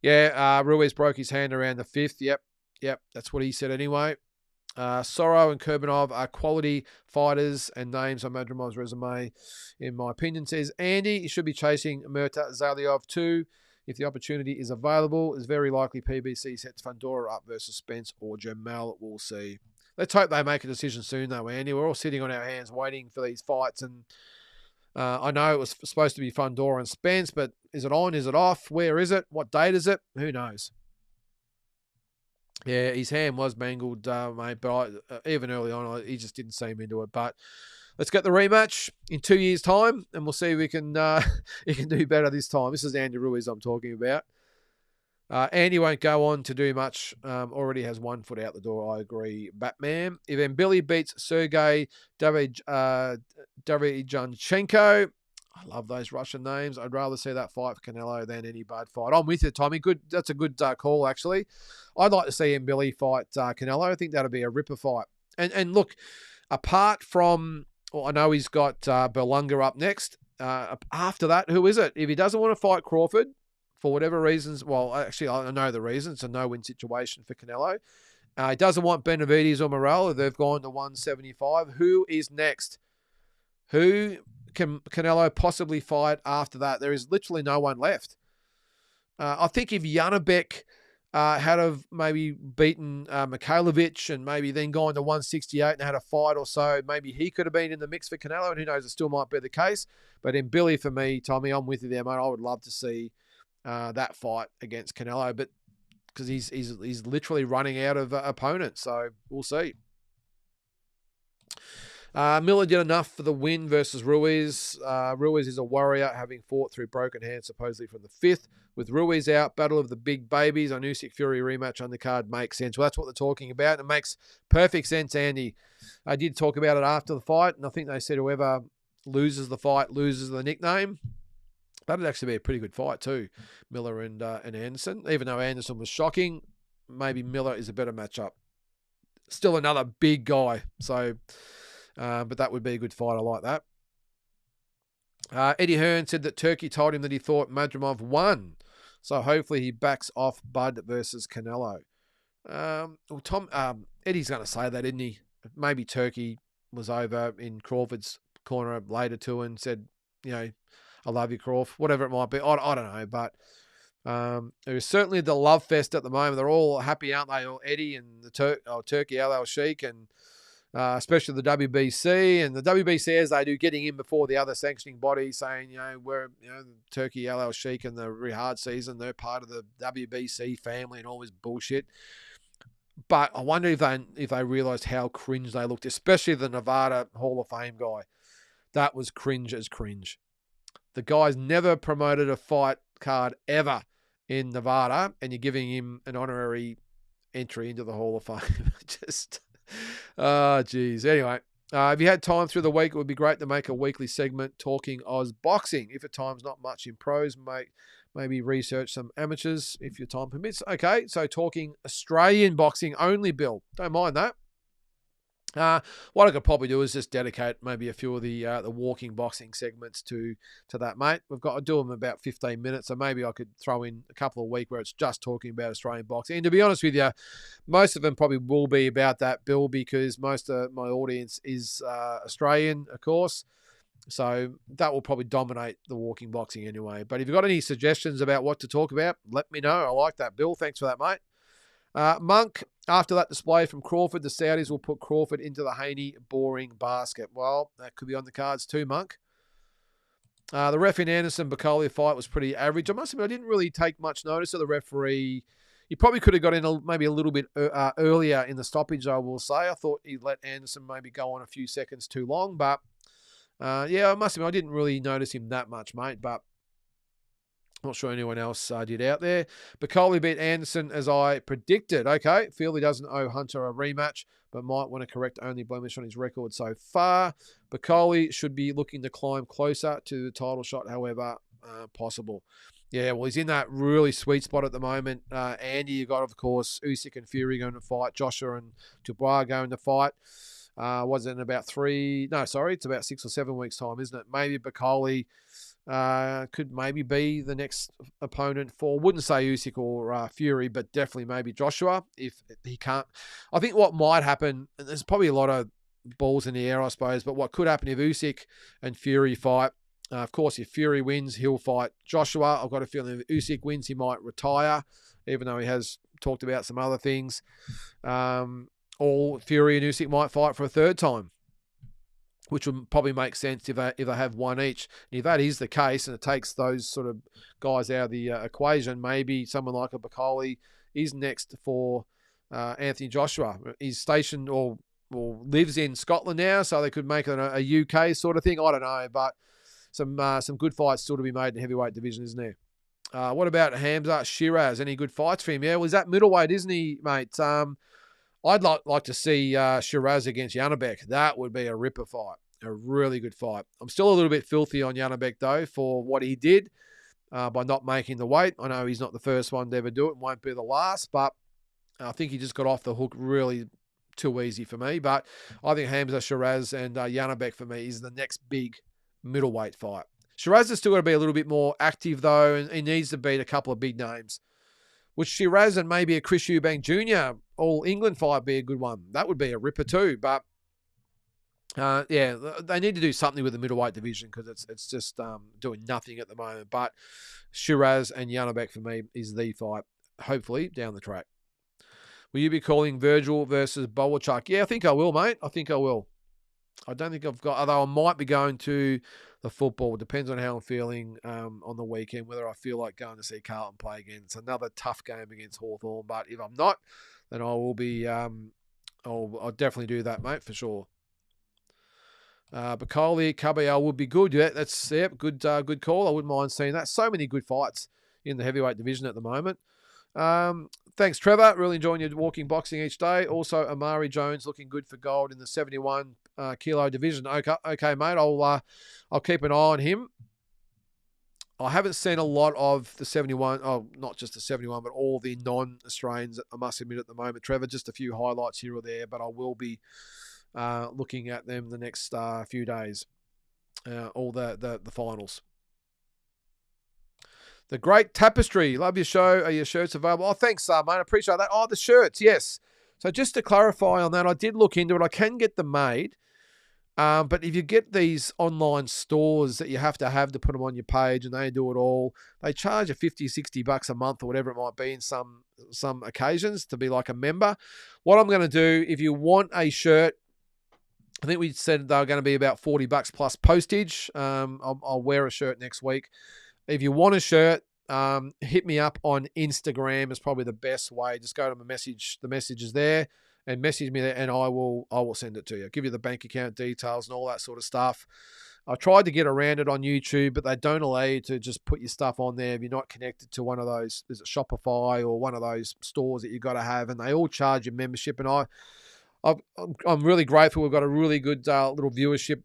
Speaker 2: Yeah, Ruiz broke his hand around the 5th. Yep, that's what he said anyway. Sorrow and Kurbanov are quality fighters and names on Madramov's resume, in my opinion. Says Andy, he should be chasing Murta Zaliov too. If the opportunity is available, it's very likely PBC sets Fundora up versus Spence or Jamal. We'll see. Let's hope they make a decision soon, though, Andy. We're all sitting on our hands waiting for these fights. And I know it was supposed to be Fundora and Spence, but is it on? Is it off? Where is it? What date is it? Who knows? Yeah, his hand was mangled, mate, but even early on, he just didn't seem into it. But let's get the rematch in 2 years' time, and we'll see if we can he can do better this time. This is Andy Ruiz I'm talking about. Andy won't go on to do much. Already has 1 foot out the door. I agree, Batman. If Billy beats Sergey Davijanchenko, I love those Russian names. I'd rather see that fight for Canelo than any Bud fight. I'm with you, Tommy. Good. That's a good call, actually. I'd like to see Billy fight Canelo. I think that'd be a ripper fight. And look, apart from, I know he's got Berlanga up next. After that, who is it? If he doesn't want to fight Crawford, for whatever reasons, well, actually, I know the reasons. It's a no-win situation for Canelo. He doesn't want Benavidez or Morel. They've gone to 175. Who is next? Who can Canelo possibly fight after that? There is literally no one left. I think if Janabek had have maybe beaten Mikhailovich and maybe then gone to 168 and had a fight or so, maybe he could have been in the mix for Canelo, and who knows, it still might be the case. But in Billy, for me, Tommy, I'm with you there, mate. I would love to see that fight against Canelo, but because he's literally running out of opponents, so we'll see. Miller did enough for the win versus Ruiz. Ruiz is a warrior, having fought through broken hands supposedly from the 5th. With Ruiz out, battle of the big babies, on Usyk Fury rematch undercard makes sense. Well, that's what they're talking about. It makes perfect sense, Andy. I did talk about it after the fight, and I think they said whoever loses the fight loses the nickname. That'd actually be a pretty good fight too, Miller and Anderson. Even though Anderson was shocking, maybe Miller is a better matchup. Still another big guy, so... but that would be a good fight. I like that. Eddie Hearn said that Turkey told him that he thought Madrimov won. So hopefully he backs off Bud versus Canelo. Eddie's going to say that, isn't he? Maybe Turkey was over in Crawford's corner later too and said, I love you, Crawford. Whatever it might be. I don't know. But there's certainly the love fest at the moment. They're all happy, aren't they? All Eddie and the Turkey Al Sheikh and especially the WBC and the WBC, as they do, getting in before the other sanctioning body, saying, we're, Turkey, LL Sheikh and the Riyadh season, they're part of the WBC family and all this bullshit. But I wonder if they realised how cringe they looked, especially the Nevada Hall of Fame guy. That was cringe as cringe. The guy's never promoted a fight card ever in Nevada, and you're giving him an honorary entry into the Hall of Fame. Just... Oh, geez. Anyway, if you had time through the week, it would be great to make a weekly segment talking Oz boxing. If at times not much in pros, maybe research some amateurs if your time permits. Okay, so talking Australian boxing only, Bill. Don't mind that. What I could probably do is just dedicate maybe a few of the walking boxing segments to that, mate. We've got to do them about 15 minutes, so maybe I could throw in a couple of weeks where it's just talking about Australian boxing. And to be honest with you, most of them probably will be about that, Bill, because most of my audience is Australian, of course. So that will probably dominate the walking boxing anyway. But if you've got any suggestions about what to talk about, let me know. I like that, Bill. Thanks for that, mate. Monk, after that display from Crawford, the Saudis will put Crawford into the Haney boring basket. Well, that could be on the cards too, Monk. The ref in Anderson-Bacoli fight was pretty average. I must admit, I didn't really take much notice of the referee. He probably could have got in maybe a little bit earlier in the stoppage, I will say. I thought he let Anderson maybe go on a few seconds too long. But, yeah, I must admit, I didn't really notice him that much, mate. But not sure anyone else did out there. Bacoli beat Anderson as I predicted. Okay, feel he doesn't owe Hunter a rematch, but might want to correct only blemish on his record so far. Bacoli should be looking to climb closer to the title shot, however possible. Yeah, well, he's in that really sweet spot at the moment. Andy, you got, of course, Usyk and Fury going to fight. Joshua and Dubois going to fight. Was it in about it's about 6 or 7 weeks' time, isn't it? Maybe Bacoli could maybe be the next opponent for, wouldn't say Usyk or Fury, but definitely maybe Joshua if he can't. I think what might happen, and there's probably a lot of balls in the air, I suppose, but what could happen if Usyk and Fury fight, of course, if Fury wins, he'll fight Joshua. I've got a feeling if Usyk wins, he might retire, even though he has talked about some other things. Or Fury and Usyk might fight for a third time, which would probably make sense if they have one each. And if that is the case and it takes those sort of guys out of the equation, maybe someone like a Bacoli is next for Anthony Joshua. He's stationed or lives in Scotland now, so they could make it a UK sort of thing. I don't know, but some good fights still to be made in the heavyweight division, isn't there? What about Hamza Shiraz? Any good fights for him? Yeah, well, he's at middleweight, isn't he, mate? I'd like to see Shiraz against Janabek. That would be a ripper fight, a really good fight. I'm still a little bit filthy on Janabek, though, for what he did by not making the weight. I know he's not the first one to ever do it and won't be the last, but I think he just got off the hook really too easy for me. But I think Hamza Shiraz and Janabek, for me, is the next big middleweight fight. Shiraz has still got to be a little bit more active, though, and he needs to beat a couple of big names. Would Shiraz and maybe a Chris Eubank Jr. All-England fight be a good one? That would be a ripper too. But, yeah, they need to do something with the middleweight division because it's just doing nothing at the moment. But Shiraz and Janabek, for me, is the fight, hopefully, down the track. Will you be calling Virgil versus Bowerchuk? Yeah, I think I will, mate. I think I will. I don't think I've got, although I might be going to the football. It depends on how I'm feeling on the weekend, whether I feel like going to see Carlton play again. It's another tough game against Hawthorn, but if I'm not, then I will be, I'll definitely do that, mate, for sure. Bacoli, Caballero would be good. Yeah, that's good call. I wouldn't mind seeing that. So many good fights in the heavyweight division at the moment. Thanks, Trevor. Really enjoying your walking boxing each day. Also, Amari Jones looking good for gold in the 71 kilo division. Okay, mate. I'll keep an eye on him. I haven't seen a lot of the 71. Oh, not just the 71, but all the non-Australians. I must admit at the moment, Trevor. Just a few highlights here or there, but I will be looking at them the next few days. All the finals. The Great Tapestry. Love your show. Are your shirts available? Oh, thanks, mate. I appreciate that. Oh, the shirts, yes. So just to clarify on that, I did look into it. I can get them made. But if you get these online stores that you have to put them on your page and they do it all, they charge you $50, $60 a month or whatever it might be in some occasions to be like a member. What I'm going to do, if you want a shirt, I think we said they were going to be about $40 plus postage. I'll wear a shirt next week. If you want a shirt, hit me up on Instagram. Is probably the best way. Just go to my message. The message is there, and message me there, and I will send it to you. I'll give you the bank account details and all that sort of stuff. I tried to get around it on YouTube, but they don't allow you to just put your stuff on there if you're not connected to one of those. Is it Shopify or one of those stores that you got to have, and they all charge you membership. And I'm really grateful. We've got a really good little viewership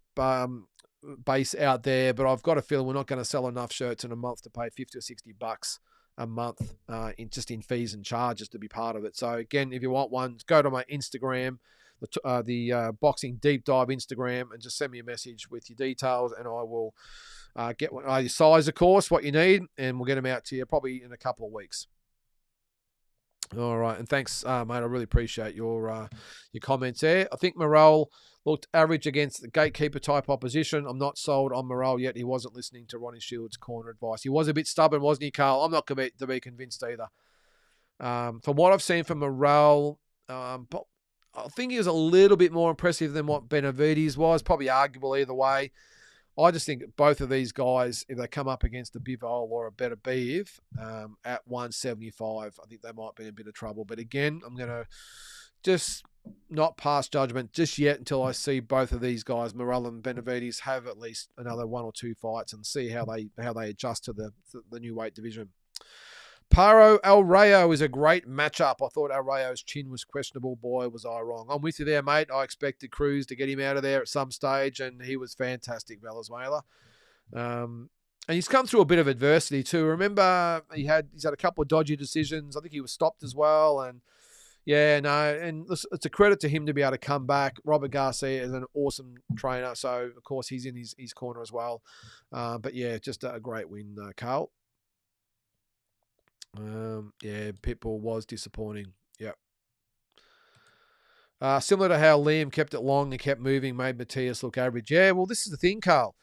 Speaker 2: base out there, but I've got a feeling we're not going to sell enough shirts in a month to pay $50 or $60 a month in fees and charges to be part of it. So again, if you want one, go to my Instagram. the Boxing Deep Dive Instagram and just send me a message with your details, and I will get your size, of course, what you need, and we'll get them out to you probably in a couple of weeks. All right, and thanks, mate. I really appreciate your comments there. I think Morel looked average against the gatekeeper type opposition. I'm not sold on Morel yet. He wasn't listening to Ronnie Shields' corner advice. He was a bit stubborn, wasn't he, Carl? I'm not going to be convinced either. From what I've seen from Morel, but I think he was a little bit more impressive than what Benavides was. Probably arguable either way. I just think both of these guys, if they come up against a Bivol or a Better Beav at 175, I think they might be in a bit of trouble. But again, I'm going to just not pass judgment just yet until I see both of these guys, Morel and Benavides, have at least another 1 or 2 fights and see how they adjust to the new weight division. Paro El Rayo is a great matchup. I thought El Rayo's chin was questionable. Boy, was I wrong. I'm with you there, mate. I expected Cruz to get him out of there at some stage, and he was fantastic, Valenzuela. And he's come through a bit of adversity too. Remember, he's had a couple of dodgy decisions. I think he was stopped as well. And yeah, no, and it's a credit to him to be able to come back. Robert Garcia is an awesome trainer, so of course he's in his corner as well. But yeah, just a great win, Carl. Yeah, Pitbull was disappointing. Yep. Similar to how Liam kept it long and kept moving, made Matthias look average. Yeah, well, this is the thing, Carl.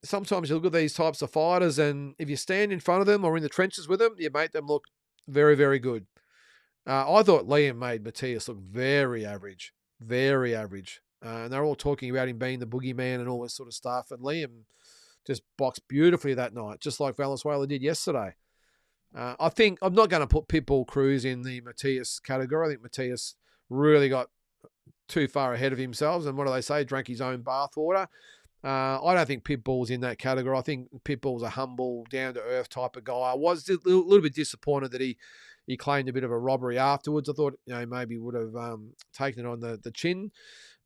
Speaker 2: Sometimes you look at these types of fighters, and if you stand in front of them or in the trenches with them, you make them look very, very good. I thought Liam made Matthias look very average. Very average. And they're all talking about him being the boogeyman and all this sort of stuff. And Liam just boxed beautifully that night, just like Valenzuela did yesterday. I think I'm not going to put Pitbull Cruz in the Matthias category. I think Matthias really got too far ahead of himself. And what do they say? Drank his own bathwater. I don't think Pitbull's in that category. I think Pitbull's a humble, down-to-earth type of guy. I was a little bit disappointed that he claimed a bit of a robbery afterwards. I thought maybe would have taken it on the chin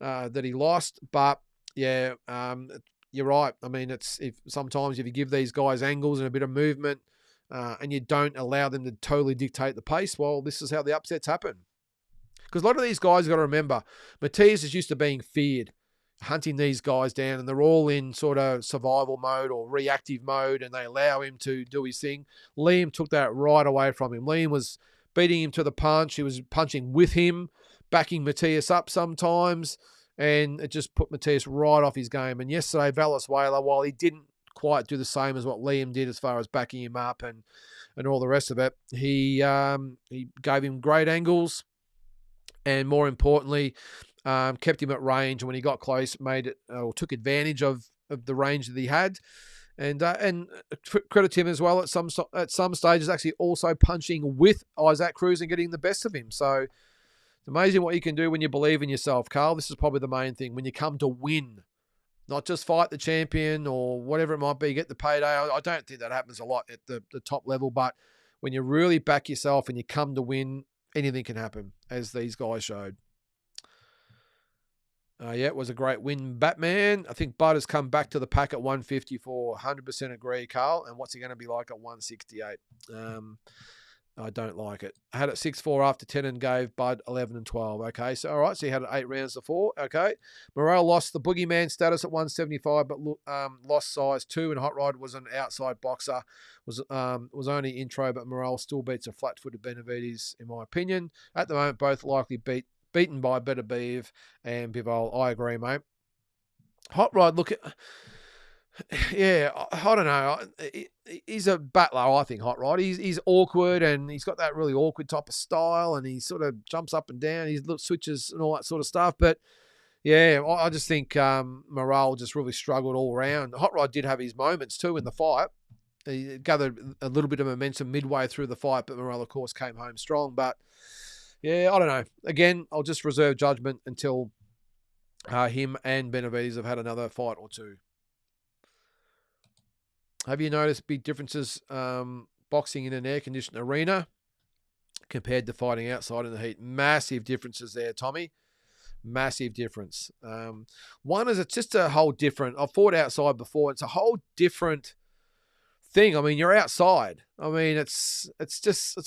Speaker 2: that he lost. But, yeah, you're right. I mean, sometimes if you give these guys angles and a bit of movement, and you don't allow them to totally dictate the pace, well, this is how the upsets happen. Because a lot of these guys, got to remember, Matthias is used to being feared, hunting these guys down, and they're all in sort of survival mode or reactive mode, and they allow him to do his thing. Liam took that right away from him. Liam was beating him to the punch. He was punching with him, backing Matthias up sometimes, and it just put Matthias right off his game. And yesterday, Valenzuela, while he didn't quite do the same as what Liam did as far as backing him up and all the rest of it, he gave him great angles, and more importantly, kept him at range. When he got close, took advantage of the range that he had, and credit to him as well at some stages, actually also punching with Isaac Cruz and getting the best of him. So it's amazing what you can do when you believe in yourself, Carl. This is probably the main thing when you come to win. Not just fight the champion or whatever it might be, get the payday. I don't think that happens a lot at the top level, but when you really back yourself and you come to win, anything can happen, as these guys showed. Yeah, it was a great win, Batman. I think Bud has come back to the pack at 154. 100% agree, Carl. And what's he going to be like at 168? I don't like it. I had it 6-4 after 10 and gave Bud 11 and 12. Okay, so all right, so he had it 8 rounds to 4. Okay, Morel lost the boogeyman status at 175, but lost size 2. And Hot Rod was an outside boxer. Was only intro, but Morel still beats a flat-footed Benavides, in my opinion. At the moment, both likely beaten by Better Beav and Bivol. I agree, mate. Hot Rod, look at. Yeah, I don't know. He's a battler, I think, Hot Rod. He's awkward, and he's got that really awkward type of style, and he sort of jumps up and down. He switches and all that sort of stuff. But, yeah, I just think Morel just really struggled all around. Hot Rod did have his moments, too, in the fight. He gathered a little bit of momentum midway through the fight, but Morel, of course, came home strong. But, yeah, I don't know. Again, I'll just reserve judgment until him and Benavides have had another fight or two. Have you noticed big differences boxing in an air-conditioned arena compared to fighting outside in the heat? Massive differences there, Tommy. Massive difference. One is it's just a whole different... I've fought outside before. It's a whole different thing. I mean, you're outside. I mean, it's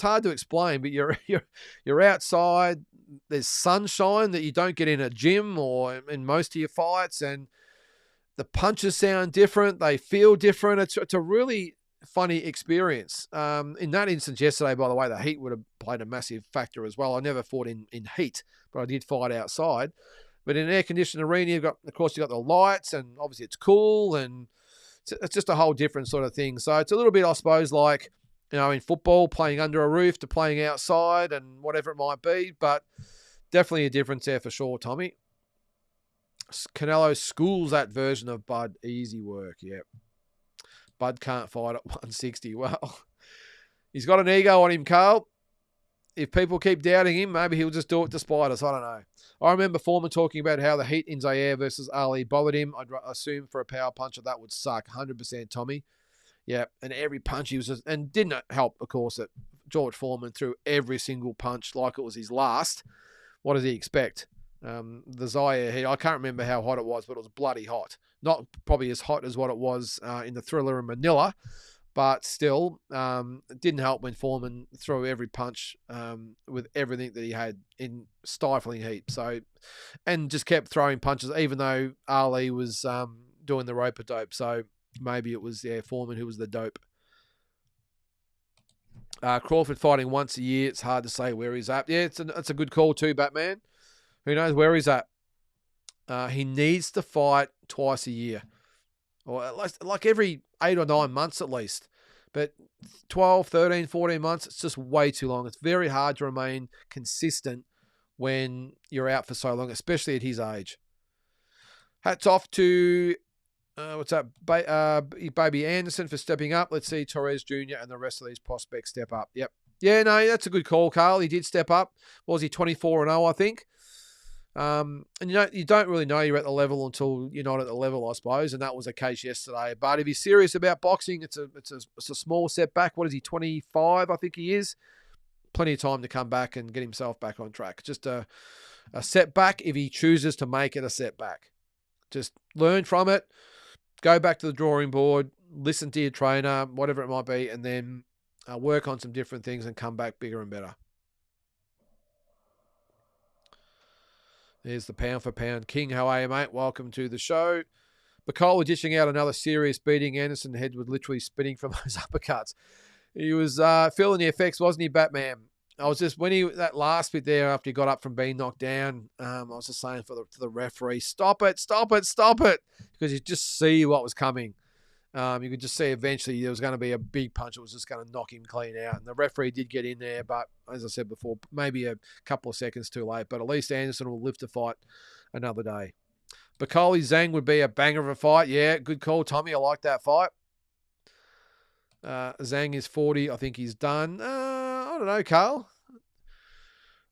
Speaker 2: hard to explain, but you're outside. There's sunshine that you don't get in a gym or in most of your fights, and the punches sound different. They feel different. It's a really funny experience. In that instance yesterday, by the way, the heat would have played a massive factor as well. I never fought in heat, but I did fight outside. But in an air-conditioned arena, you've got the lights, and obviously it's cool, and it's just a whole different sort of thing. So it's a little bit, I suppose, like, in football, playing under a roof to playing outside and whatever it might be. But definitely a difference there for sure, Tommy. Canelo schools that version of Bud. Easy work, yep. Bud can't fight at 160. Well, he's got an ego on him, Carl. If people keep doubting him, maybe he'll just do it despite us. I don't know. I remember Foreman talking about how the heat in Zaire versus Ali bothered him. I'd assume for a power puncher that would suck. 100%, Tommy. Yeah, and every punch he was just... And didn't help, of course, that George Foreman threw every single punch like it was his last. What does he expect? The Zaire heat, I can't remember how hot it was, but it was bloody hot. Not probably as hot as what it was in the Thriller in Manila, but still, it didn't help when Foreman threw every punch with everything that he had in stifling heat. So, and just kept throwing punches, even though Ali was doing the rope-a-dope. So maybe it was Foreman who was the dope. Crawford fighting once a year. It's hard to say where he's at. Yeah, it's a good call too, Batman. Who knows where he's at? He needs to fight twice a year. Or like every 8 or 9 months at least. But 12, 13, 14 months, it's just way too long. It's very hard to remain consistent when you're out for so long, especially at his age. Hats off to, Baby Anderson for stepping up. Let's see Torres Jr. and the rest of these prospects step up. Yep. Yeah, no, that's a good call, Carl. He did step up. What was he, 24-0, I think? And you don't really know you're at the level until you're not at the level, I suppose, and that was the case yesterday. But if he's serious about boxing, it's a small setback. What is he, 25? I think he is. Plenty of time to come back and get himself back on track. Just a setback if he chooses to make it a setback. Just learn from it, go back to the drawing board, listen to your trainer, whatever it might be, and then work on some different things and come back bigger and better. There's the pound for pound king. How are you, mate? Welcome to the show. Bacola dishing out another serious beating. Anderson head was literally spinning from those uppercuts. He was feeling the effects, wasn't he, Batman? I was just, that last bit there after he got up from being knocked down, I was just saying to the referee, stop it. Because you just see what was coming. You could just see eventually there was going to be a big punch that was just going to knock him clean out. And the referee did get in there, but as I said before, maybe a couple of seconds too late. But at least Anderson will live to fight another day. Bakoli Zhang would be a banger of a fight. Yeah, good call, Tommy. I like that fight. Zhang is 40. I think he's done. I don't know, Carl.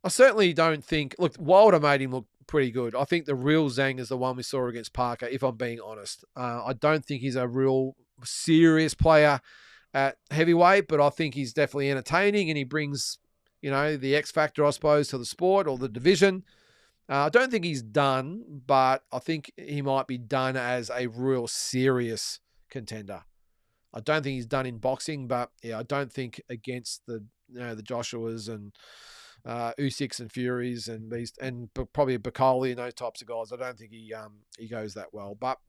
Speaker 2: I certainly don't think... Look, Wilder made him look pretty good. I think the real Zhang is the one we saw against Parker, if I'm being honest. I don't think he's a real serious player at heavyweight, but I think he's definitely entertaining and he brings, the X factor, I suppose, to the sport or the division. I don't think he's done, but I think he might be done as a real serious contender. I don't think he's done in boxing, but yeah, I don't think against the Joshuas and Usyks and Furies and probably Bakoli and those types of guys. I don't think he goes that well, but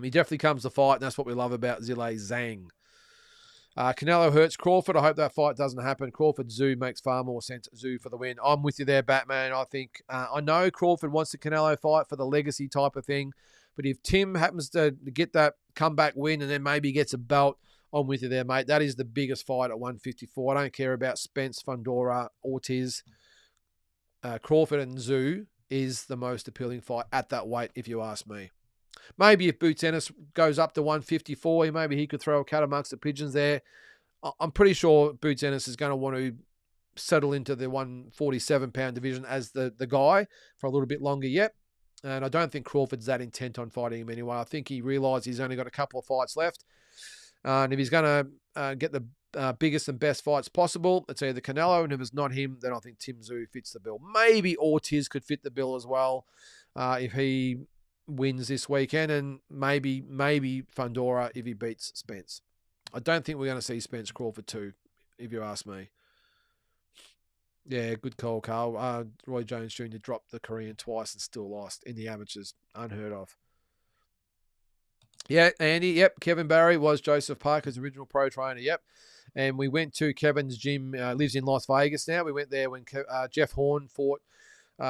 Speaker 2: he definitely comes to fight, and that's what we love about Zhilei Zhang. Canelo hurts Crawford. I hope that fight doesn't happen. Crawford Zoo makes far more sense. Zoo for the win. I'm with you there, Batman. I think I know Crawford wants the Canelo fight for the legacy type of thing, but if Tim happens to get that comeback win and then maybe gets a belt, I'm with you there, mate. That is the biggest fight at 154. I don't care about Spence, Fundora, Ortiz. Crawford and Zoo is the most appealing fight at that weight, if you ask me. Maybe if Boots Ennis goes up to 154, maybe he could throw a cat amongst the pigeons there. I'm pretty sure Boots Ennis is going to want to settle into the 147-pound division as the guy for a little bit longer yet. And I don't think Crawford's that intent on fighting him anyway. I think he realised he's only got a couple of fights left. And if he's going to get the biggest and best fights possible, it's either Canelo, and if it's not him, then I think Tim Tszyu fits the bill. Maybe Ortiz could fit the bill as well if he wins this weekend, and maybe Fundora if he beats Spence. I don't think we're going to see Spence Crawford too, if you ask me. Yeah, good call, Carl. Roy Jones Jr. dropped the Korean twice and still lost in the amateurs. Unheard of. Yeah, Andy. Yep, Kevin Barry was Joseph Parker's original pro trainer. Yep. And we went to Kevin's gym. Lives in Las Vegas now. We went there when Jeff Horn fought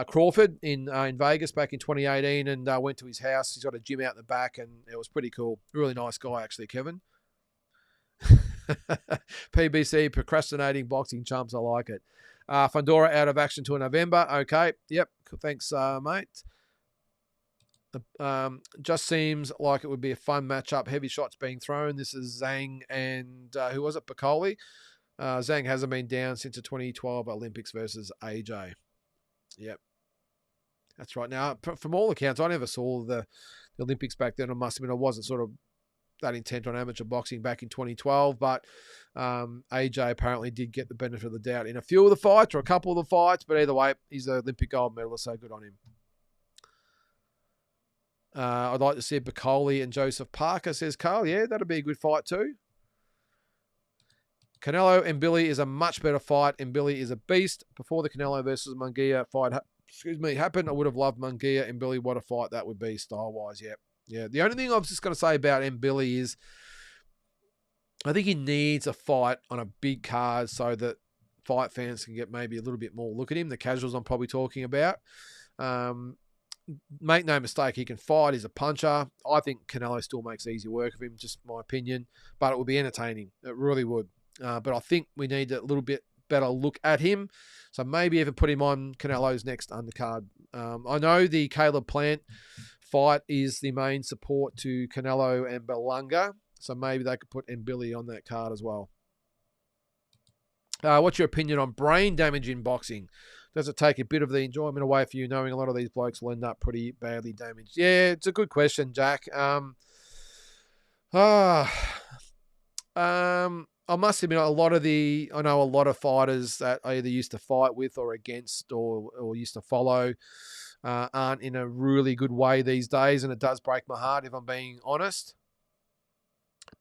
Speaker 2: Crawford in Vegas back in 2018, and went to his house. He's got a gym out the back, and it was pretty cool. Really nice guy, actually, Kevin. PBC, procrastinating boxing chumps. I like it. Fundora out of action till November. Okay. Yep. Thanks, mate. Just seems like it would be a fun matchup. Heavy shots being thrown. This is Zhang and who was it? Bacoli. Zhang hasn't been down since the 2012 Olympics versus AJ. Yep. That's right. Now, from all accounts, I never saw the Olympics back then. I wasn't sort of that intent on amateur boxing back in 2012, but AJ apparently did get the benefit of the doubt in a few of the fights or a couple of the fights, but either way, he's an Olympic gold medalist, so good on him. I'd like to see Bacoli and Joseph Parker, says Carl. Yeah, that'd be a good fight too. Canelo and Billy is a much better fight, and Billy is a beast. Before the Canelo versus Munguia fight happened, I would have loved Munguia and Billy. What a fight that would be style-wise, yeah. Yeah, the only thing I was just going to say about Billy is I think he needs a fight on a big card so that fight fans can get maybe a little bit more look at him. The casuals I'm probably talking about. Make no mistake, he can fight. He's a puncher. I think Canelo still makes easy work of him, just my opinion. But it would be entertaining. It really would. But I think we need a little bit better look at him. So maybe even put him on Canelo's next undercard. I know the Caleb Plant fight is the main support to Canelo and Belunga. So maybe they could put Billy on that card as well. What's your opinion on brain damage in boxing? Does it take a bit of the enjoyment away for you, knowing a lot of these blokes will end up pretty badly damaged? Yeah, it's a good question, Jack. I must admit, I know a lot of fighters that I either used to fight with or against or used to follow aren't in a really good way these days, and it does break my heart if I'm being honest.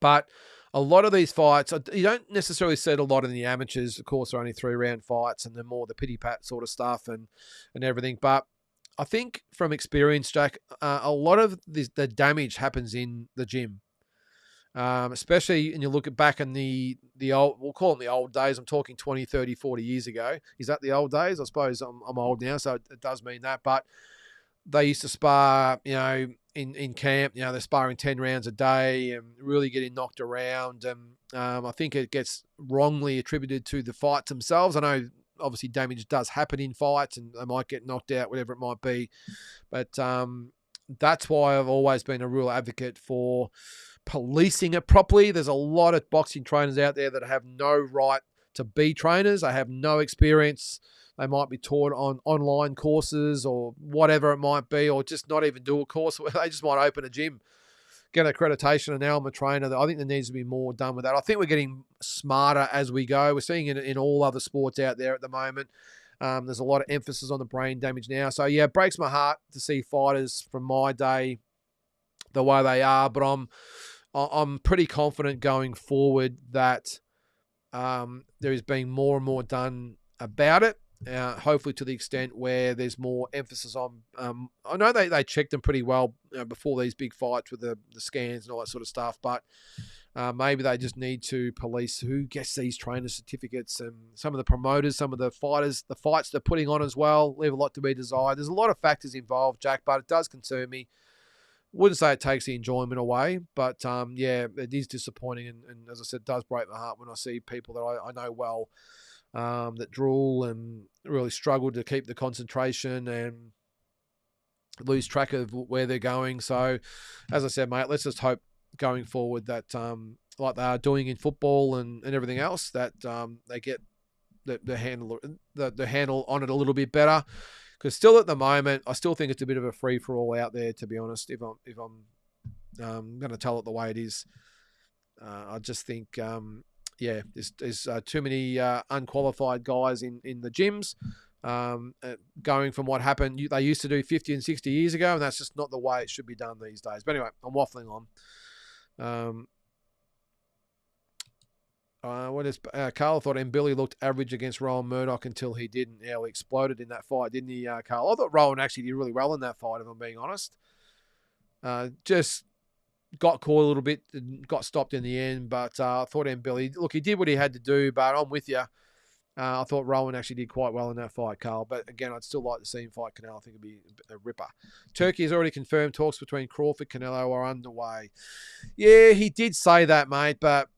Speaker 2: But a lot of these fights, you don't necessarily see it a lot in the amateurs. Of course, they're only 3-round fights, and they're more the pity-pat sort of stuff and everything. But I think from experience, Jack, a lot of the damage happens in the gym. Especially when you look back in the old, we'll call them the old days. I'm talking 20, 30, 40 years ago. Is that the old days? I suppose I'm old now, so it does mean that. But they used to spar, in camp. They're sparring 10 rounds a day and really getting knocked around. And I think it gets wrongly attributed to the fights themselves. I know obviously damage does happen in fights and they might get knocked out, whatever it might be. But that's why I've always been a real advocate for policing it properly. There's a lot of boxing trainers out there that have no right to be trainers. They have no experience. They might be taught on online courses or whatever it might be, or just not even do a course. They just might open a gym, get accreditation, and now I'm a trainer. I think there needs to be more done with that. I think we're getting smarter as we go. We're seeing it in all other sports out there at the moment. There's a lot of emphasis on the brain damage now. So, yeah, it breaks my heart to see fighters from my day the way they are, but I'm pretty confident going forward that there is being more and more done about it. Hopefully to the extent where there's more emphasis on. I know they check them pretty well before these big fights with the scans and all that sort of stuff, but maybe they just need to police who gets these trainer certificates, and some of the promoters, some of the fighters, the fights they're putting on as well leave a lot to be desired. There's a lot of factors involved, Jack, but it does concern me. Wouldn't say it takes the enjoyment away, but yeah, it is disappointing, and as I said, it does break my heart when I see people that I know well that drool and really struggle to keep the concentration and lose track of where they're going. So, as I said, mate, let's just hope going forward that, like they are doing in football and everything else, that they get the handle on it a little bit better. Because still at the moment, I still think it's a bit of a free-for-all out there, to be honest, if I'm going to tell it the way it is. I just think, there's too many unqualified guys in the gyms. Going from what happened, they used to do 50 and 60 years ago, and that's just not the way it should be done these days. But anyway, I'm waffling on. What is Carl? I thought Billy looked average against Rowan Murdoch until he didn't. Yeah, he exploded in that fight, didn't he, Carl? I thought Rowan actually did really well in that fight, if I'm being honest. Just got caught a little bit, got stopped in the end, but I thought Billy, look, he did what he had to do, but I'm with you. I thought Rowan actually did quite well in that fight, Carl. But again, I'd still like to see him fight Canelo. I think it'd be a ripper. Turkey has already confirmed talks between Crawford and Canelo are underway. Yeah, he did say that, mate, but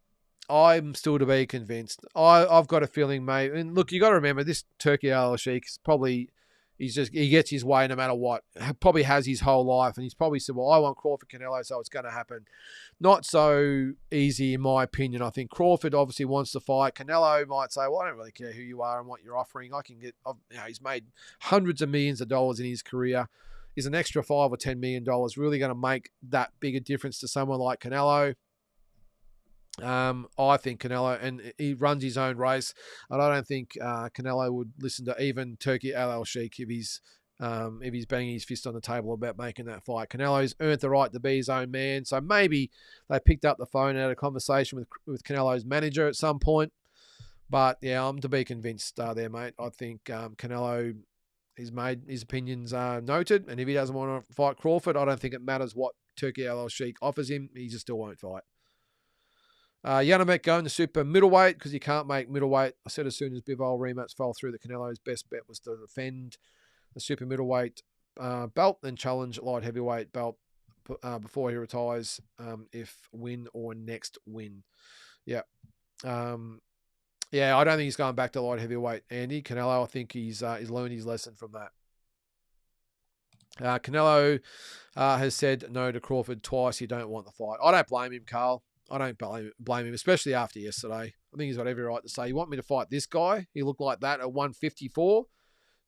Speaker 2: I'm still to be convinced. I've got a feeling, mate. And look, you got to remember this Turkey Al Sheikh is probably he gets his way no matter what. Probably has his whole life, and he's probably said, "Well, I want Crawford Canelo, so it's going to happen." Not so easy, in my opinion. I think Crawford obviously wants to fight. Canelo might say, "Well, I don't really care who you are and what you're offering. I can get." He's made hundreds of millions of dollars in his career. Is an extra $5 or $10 million really going to make that big a difference to someone like Canelo? I think Canelo, and he runs his own race, and I don't think Canelo would listen to even Turkey Al Sheikh if he's banging his fist on the table about making that fight. Canelo's earned the right to be his own man, so maybe they picked up the phone and had a conversation with Canelo's manager at some point. But yeah, I'm to be convinced there, mate. I think Canelo has made his opinions noted, and if he doesn't want to fight Crawford, I don't think it matters what Turkey Al Sheikh offers him. He just still won't fight. Yanamek going to super middleweight because you can't make middleweight. I said as soon as Bivol rematch fell through, that Canelo's best bet was to defend the super middleweight belt and challenge light heavyweight belt before he retires, if win or next win. Yeah. I don't think he's going back to light heavyweight, Andy. Canelo, I think he's learned his lesson from that. Canelo has said no to Crawford twice. He don't want the fight. I don't blame him, Carl. I don't blame him, especially after yesterday. I think he's got every right to say, you want me to fight this guy? He looked like that at 154.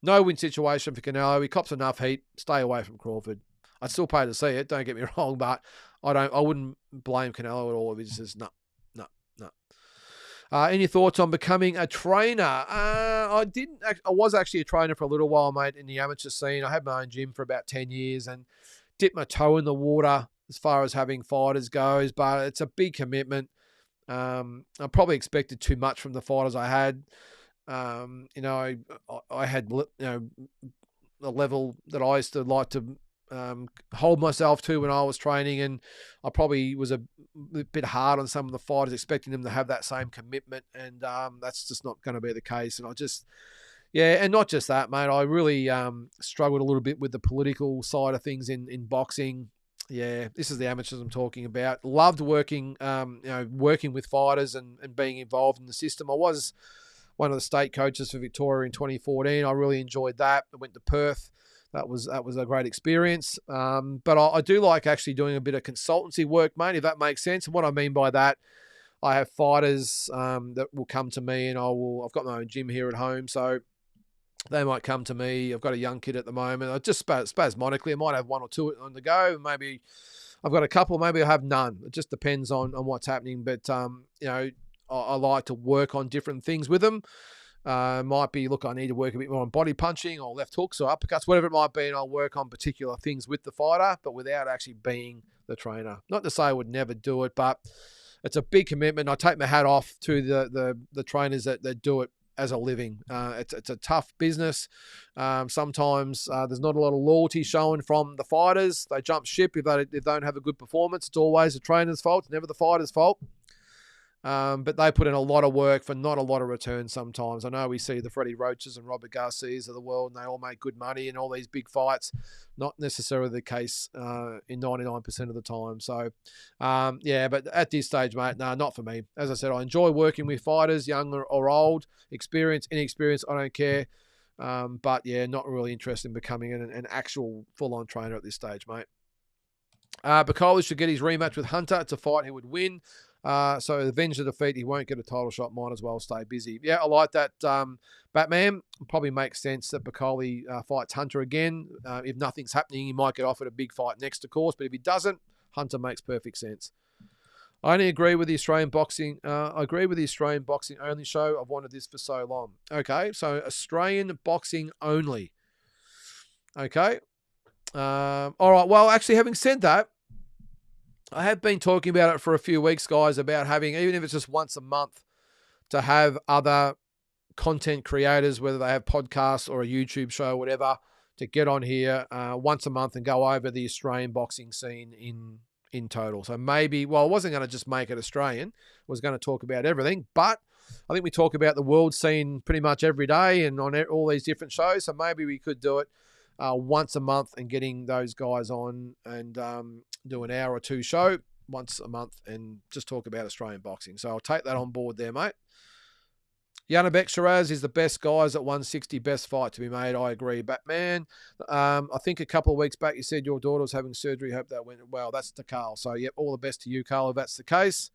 Speaker 2: No win situation for Canelo. He cops enough heat. Stay away from Crawford. I'd still pay to see it, don't get me wrong, but I wouldn't blame Canelo at all if he says no. Any thoughts on becoming a trainer? I was actually a trainer for a little while, mate, in the amateur scene. I had my own gym for about 10 years and dipped my toe in the water as far as having fighters goes, but it's a big commitment. I probably expected too much from the fighters I had. I had a level that I used to like to hold myself to when I was training, and I probably was a bit hard on some of the fighters, expecting them to have that same commitment, and that's just not going to be the case. And and not just that, mate. I really struggled a little bit with the political side of things in boxing. Yeah, this is the amateurs I'm talking about. Loved working with fighters and being involved in the system. I was one of the state coaches for Victoria in 2014. I really enjoyed that. I went to Perth. That was a great experience. But I do like actually doing a bit of consultancy work, mate, if that makes sense. And what I mean by that, I have fighters that will come to me, and I've got my own gym here at home, so they might come to me. I've got a young kid at the moment. I just spasmodically, I might have one or two on the go. Maybe I've got a couple. Maybe I have none. It just depends on what's happening. But I like to work on different things with them. Might be, look, I need to work a bit more on body punching or left hooks or uppercuts, whatever it might be, and I'll work on particular things with the fighter, but without actually being the trainer. Not to say I would never do it, but it's a big commitment. I take my hat off to the trainers that do it as a living. It's a tough business. Sometimes there's not a lot of loyalty shown from the fighters. They jump ship if they don't have a good performance. It's always the trainer's fault. It's never the fighter's fault. But they put in a lot of work for not a lot of return sometimes. I know we see the Freddie Roaches and Robert Garcias of the world, and they all make good money in all these big fights. Not necessarily the case in 99% of the time. So, but at this stage, mate, no, not for me. As I said, I enjoy working with fighters, young or old, experienced, inexperienced, I don't care. But yeah, not really interested in becoming an actual full-on trainer at this stage, mate. Bacoli should get his rematch with Hunter. It's a fight he would win. So avenge the defeat. He won't get a title shot. Might as well stay busy. Yeah, I like that. Batman probably makes sense that Bacoli fights Hunter again. If nothing's happening, he might get offered a big fight next, of course. But if he doesn't, Hunter makes perfect sense. I only agree with the Australian boxing. I agree with the Australian boxing only show. I've wanted this for so long. Okay, so Australian boxing only. Okay. All right. Well, actually, having said that, I have been talking about it for a few weeks, guys, about having, even if it's just once a month, to have other content creators, whether they have podcasts or a YouTube show or whatever, to get on here once a month and go over the Australian boxing scene in total. So maybe, well, I wasn't going to just make it Australian. I was going to talk about everything, but I think we talk about the world scene pretty much every day and on all these different shows. So maybe we could do it once a month and getting those guys on and do an hour or two show once a month and just talk about Australian boxing. So I'll take that on board there, mate. Yanabek Shiraz is the best guys at 160, best fight to be made. I agree, Batman. I think a couple of weeks back you said your daughter was having surgery. Hope that went well. That's to Carl. So, yep, all the best to you, Carl, if that's the case.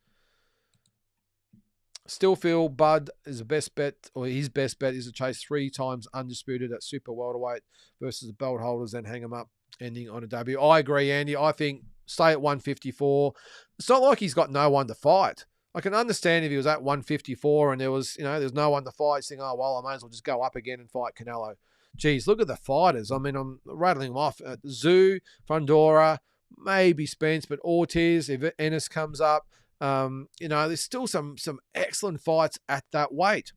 Speaker 2: Still feel Bud is the best bet, or his best bet is to chase 3 times undisputed at super welterweight versus the belt holders, then hang them up, ending on a W. I agree, Andy. I think stay at 154. It's not like he's got no one to fight. I can understand if he was at 154 and there's no one to fight. He's thinking, oh, well, I may as well just go up again and fight Canelo. Geez, look at the fighters. I mean, I'm rattling them off. Zoo, Fundora, maybe Spence, but Ortiz, if Ennis comes up, there's still some excellent fights at that weight.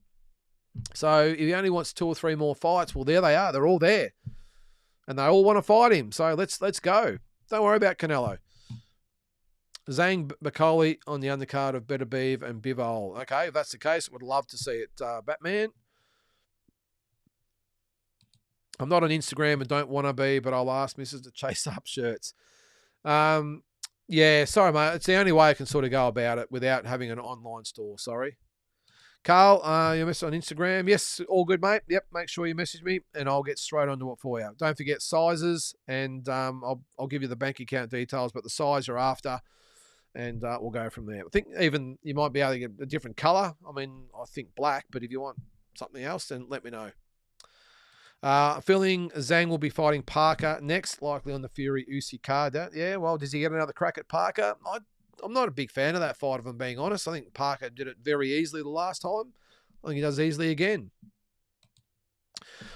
Speaker 2: So if he only wants 2 or 3 more fights, well, there they are. They're all there. And they all want to fight him. So let's go. Don't worry about Canelo. Zhang Bakoli on the undercard of Better Beeve and Bivol. Okay, if that's the case, would love to see it. Batman. I'm not on Instagram and don't want to be, but I'll ask Mrs. to chase up shirts. Yeah, sorry, mate. It's the only way I can sort of go about it without having an online store. Sorry. Carl, you message on Instagram. Yes, all good, mate. Yep, make sure you message me and I'll get straight onto it for you. Don't forget sizes and I'll give you the bank account details, but the size you're after and we'll go from there. I think even you might be able to get a different colour. I mean, I think black, but if you want something else, then let me know. Feeling Zhang will be fighting Parker next, likely on the Fury Usyk card. Yeah, well, does he get another crack at Parker? I'm not a big fan of that fight, if I'm being honest. I think Parker did it very easily the last time. I think he does easily again.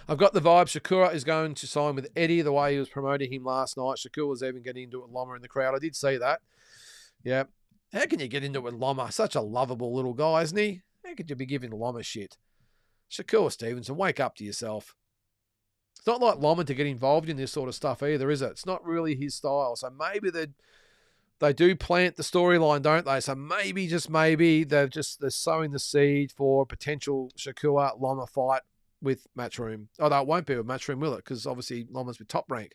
Speaker 2: I've got the vibe Shakur is going to sign with Eddie the way he was promoting him last night. Shakur was even getting into it with Loma in the crowd. I did see that. Yeah. How can you get into it with Loma? Such a lovable little guy, isn't he? How could you be giving Loma shit? Shakur Stevenson, wake up to yourself. It's not like Loma to get involved in this sort of stuff either, is it? It's not really his style. So maybe they do plant the storyline, don't they? So maybe, just maybe, they're sowing the seed for a potential Shakur Loma fight with Matchroom. Although it won't be with Matchroom, will it? Because obviously Loma's with Top Rank.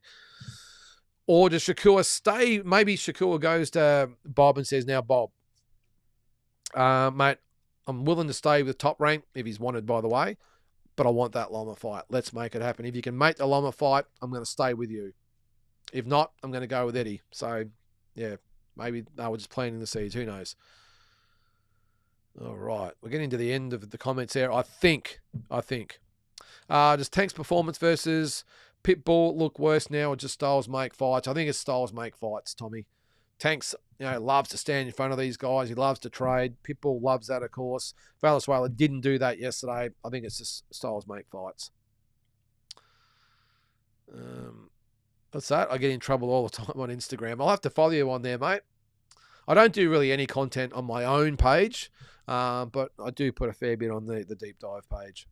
Speaker 2: Or does Shakur stay? Maybe Shakur goes to Bob and says, now, Bob, mate, I'm willing to stay with Top Rank if he's wanted, by the way, but I want that Loma fight. Let's make it happen. If you can make the Loma fight, I'm going to stay with you. If not, I'm going to go with Eddie. So, yeah, maybe they were just planting the seeds. Who knows? All right. We're getting to the end of the comments here. I think. Does Tank's performance versus Pitbull look worse now or just Styles make fights? I think it's Styles make fights, Tommy. Tank's, loves to stand in front of these guys. He loves to trade. Pitbull loves that, of course. Valenzuela didn't do that yesterday. I think it's just Styles make fights. What's that? I get in trouble all the time on Instagram. I'll have to follow you on there, mate. I don't do really any content on my own page, but I do put a fair bit on the deep dive page.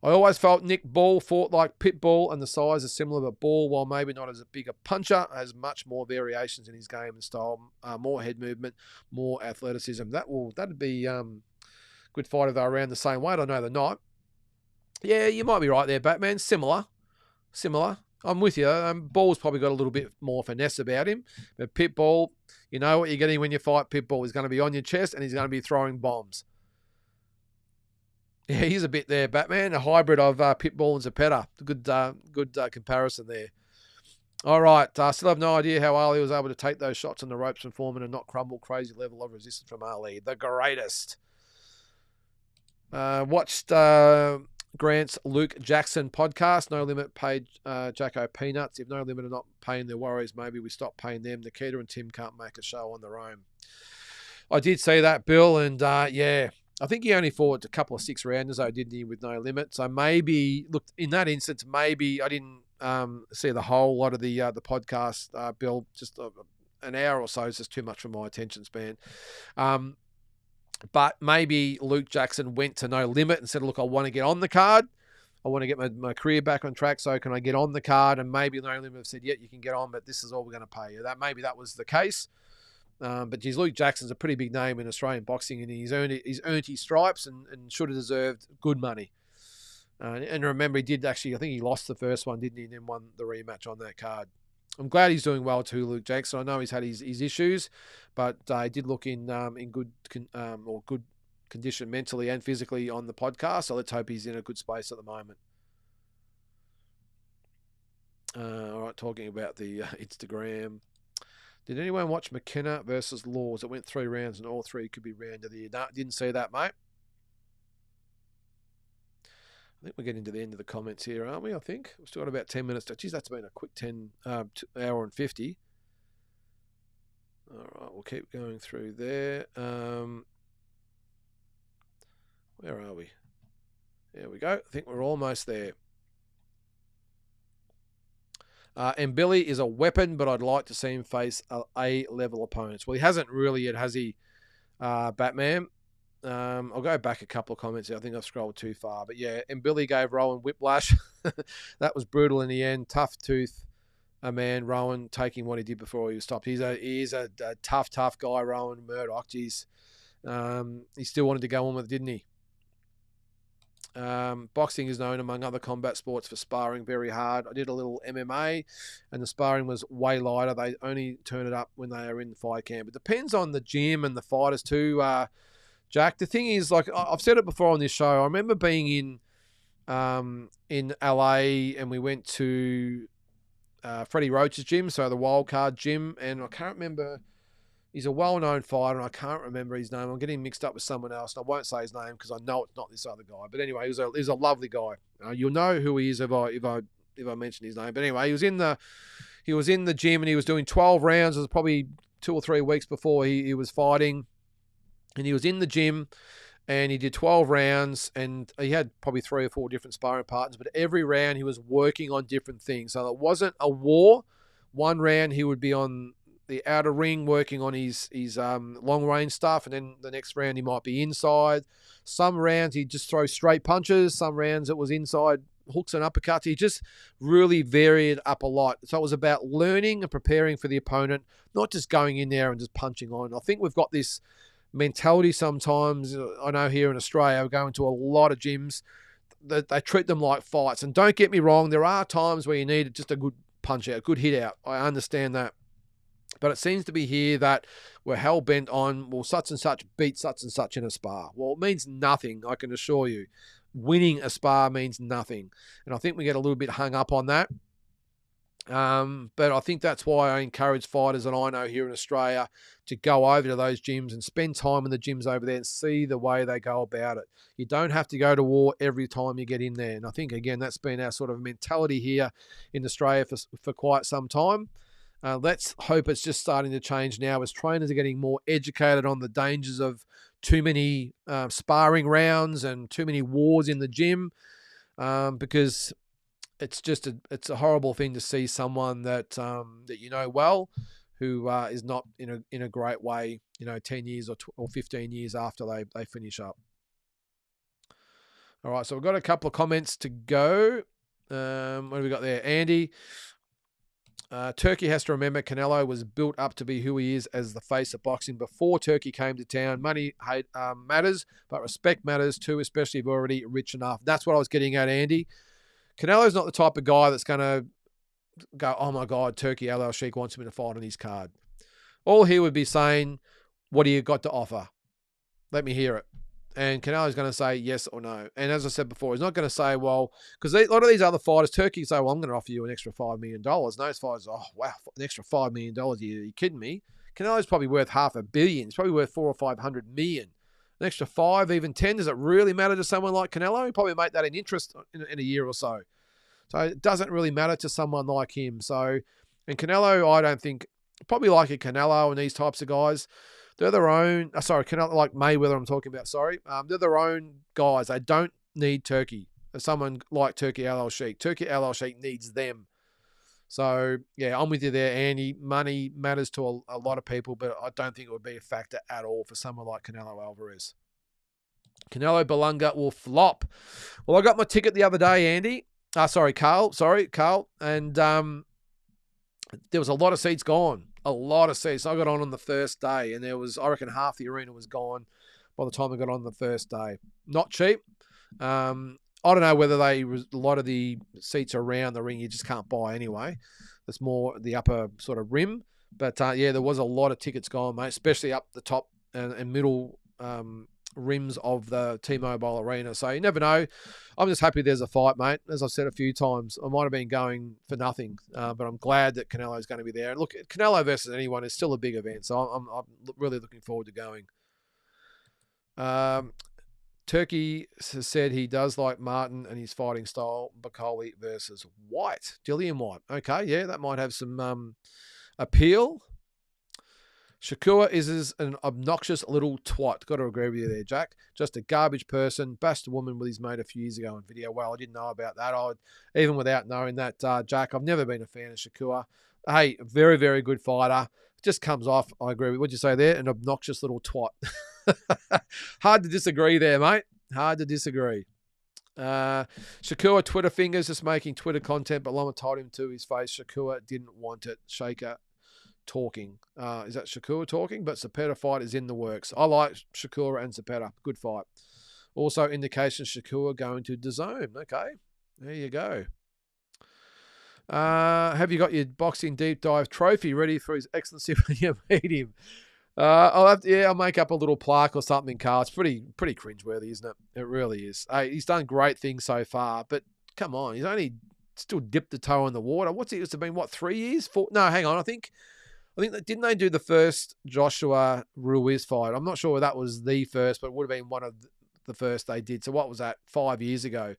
Speaker 2: I always felt Nick Ball fought like Pitbull and the size is similar, but Ball, while maybe not as a big a puncher, has much more variations in his game and style, more head movement, more athleticism. That'd be good fight if they're around the same weight. I know they're not. Yeah, you might be right there, Batman. Similar. I'm with you. Ball's probably got a little bit more finesse about him, but Pitbull, you know what you're getting when you fight Pitbull. He's going to be on your chest and he's going to be throwing bombs. Yeah, he's a bit there, Batman. A hybrid of Pitbull and Zapata. Good comparison there. All right. Still have no idea how Ali was able to take those shots on the ropes from Foreman and not crumble. Crazy level of resistance from Ali. The greatest. Watched Grant's Luke Jackson podcast. No Limit paid Jacko peanuts. If No Limit are not paying their Warriors, maybe we stop paying them. Nikita and Tim can't make a show on their own. I did see that, Bill, and yeah. I think he only fought a couple of 6-rounders, though, didn't he, with No Limit? So maybe, look, in that instance, maybe I didn't see the whole lot of the podcast, Bill. Just an hour or so is just too much for my attention span. But maybe Luke Jackson went to No Limit and said, look, I want to get on the card. I want to get my career back on track, so can I get on the card? And maybe No Limit have said, yeah, you can get on, but this is all we're going to pay you. Maybe that was the case. But geez, Luke Jackson's a pretty big name in Australian boxing, and he's earned his stripes and should have deserved good money. And remember, he did actually, I think he lost the first one, didn't he, and then won the rematch on that card. I'm glad he's doing well too, Luke Jackson. I know he's had his issues, but he did look in good good condition mentally and physically on the podcast. So let's hope he's in a good space at the moment. All right, talking about the Instagram. Did anyone watch McKenna versus Laws? It went 3 rounds and all 3 could be round of the year. No, didn't see that, mate. I think we're getting to the end of the comments here, aren't we? I think we've still got about 10 minutes. Geez, that's been a quick hour and 50. All right, we'll keep going through there. Where are we? There we go. I think we're almost there. And Billy is a weapon, but I'd like to see him face A-level opponents. Well, he hasn't really yet, has he, Batman? I'll go back a couple of comments here. I think I've scrolled too far. But yeah, and Billy gave Rowan whiplash. That was brutal in the end. Tough tooth, a man, Rowan, taking what he did before he was stopped. He is a tough guy, Rowan Murdoch. Geez. He still wanted to go on with it, didn't he? Boxing is known among other combat sports for sparring very hard. I did a little MMA and the sparring was way lighter. They only turn it up when they are in the fight camp. It depends on the gym and the fighters too, Jack. The thing is, like I've said it before on this show, I remember being in LA and we went to Freddie Roach's gym, so the Wildcard gym, and I can't remember. He's a well-known fighter, and I can't remember his name. I'm getting mixed up with someone else, and I won't say his name because I know it's not this other guy. But anyway, he's a lovely guy. You'll know who he is if I mention his name. But anyway, he was in the gym and he was doing 12 rounds. It was probably 2 or 3 weeks before he was fighting, and he was in the gym and he did 12 rounds, and he had probably 3 or 4 different sparring partners. But every round he was working on different things, so it wasn't a war. One round he would be on the outer ring working on his long range stuff, and then the next round he might be inside. Some rounds he'd just throw straight punches. Some rounds it was inside hooks and uppercuts. He just really varied up a lot. So it was about learning and preparing for the opponent, not just going in there and just punching on. I think we've got this mentality sometimes. I know here in Australia, we're going to a lot of gyms that they treat them like fights. And don't get me wrong, there are times where you need just a good punch out, a good hit out. I understand that. But it seems to be here that we're hell-bent on, well, such and such beat such and such in a spar. Well, it means nothing, I can assure you. Winning a spar means nothing. And I think we get a little bit hung up on that. But I think that's why I encourage fighters that I know here in Australia to go over to those gyms and spend time in the gyms over there and see the way they go about it. You don't have to go to war every time you get in there. And I think, again, that's been our sort of mentality here in Australia for quite some time. Let's hope it's just starting to change now as trainers are getting more educated on the dangers of too many sparring rounds and too many wars in the gym, because it's a horrible thing to see someone that that you know well who is not in a great way, 10 years or 15 years after they finish up. All right, so we've got a couple of comments to go. What have we got there? Andy. Turkey has to remember Canelo was built up to be who he is as the face of boxing before Turkey came to town. Money matters, but respect matters too, especially if you're already rich enough. That's what I was getting at, Andy. Canelo's not the type of guy that's going to go, oh my God, Turkey Al Sheikh wants me to fight on his card. All he would be saying, what do you got to offer? Let me hear it. And Canelo's going to say yes or no. And as I said before, he's not going to say, well, because a lot of these other fighters, Turkey say, well, I'm going to offer you an extra $5 million. And those fighters, oh, wow, an extra $5 million. Are you kidding me? Canelo's probably worth $500 million. He's probably worth 400 or 500 million. An extra 5, even 10, does it really matter to someone like Canelo? He probably make that in interest in a year or so. So it doesn't really matter to someone like him. So, and Canelo, I don't think, probably like a Canelo and these types of guys, they're their own, Canelo, like Mayweather I'm talking about, they're their own guys. They don't need Turkey. Someone like Turkey Al Sheikh. Turkey Al Sheikh needs them. So, yeah, I'm with you there, Andy. Money matters to a lot of people, but I don't think it would be a factor at all for someone like Canelo Alvarez. Canelo Belunga will flop. Well, I got my ticket the other day, Andy. Carl. And there was a lot of seats gone. A lot of seats. I got on the first day, and there was, I reckon, half the arena was gone by the time I got on the first day. Not cheap. I don't know whether a lot of the seats around the ring you just can't buy anyway. It's more the upper sort of rim. But, yeah, there was a lot of tickets gone, mate, especially up the top and middle rims of the T-Mobile Arena. So you never know. I'm just happy there's a fight, mate. As I've said a few times, I might have been going for nothing, but I'm glad that Canelo's going to be there. And look, Canelo versus anyone is still a big event, so I'm really looking forward to going. Turkey has said he does like Martin and his fighting style. Bacoli versus White. Dillian White. Okay, yeah, that might have some appeal. Shakur is an obnoxious little twat. Got to agree with you there, Jack. Just a garbage person. Bashed a woman with his mate a few years ago on video. Well, I didn't know about that. Even without knowing that, Jack, I've never been a fan of Shakur. Hey, very, very good fighter. Just comes off, I agree with what you say there, an obnoxious little twat. Hard to disagree there, mate. Hard to disagree. Shakur Twitter fingers, just making Twitter content, but Lama told him to his face Shakur didn't want it. Shaker talking. Is that Shakur talking? But Zapata fight is in the works. I like Shakur and Zapata. Good fight. Also indication Shakur going to DAZN. Okay. There you go. Have you got your boxing deep dive trophy ready for His Excellency when you meet him? I'll make up a little plaque or something, Carl. It's pretty cringeworthy, isn't it? It really is. Hey, he's done great things so far, but come on, he's only still dipped the toe in the water. What's it? It's been 3 years? 4? No, hang on. I think didn't they do the first Joshua Ruiz fight? I'm not sure whether that was the first, but it would have been one of the first they did. So what was that? 5 years ago,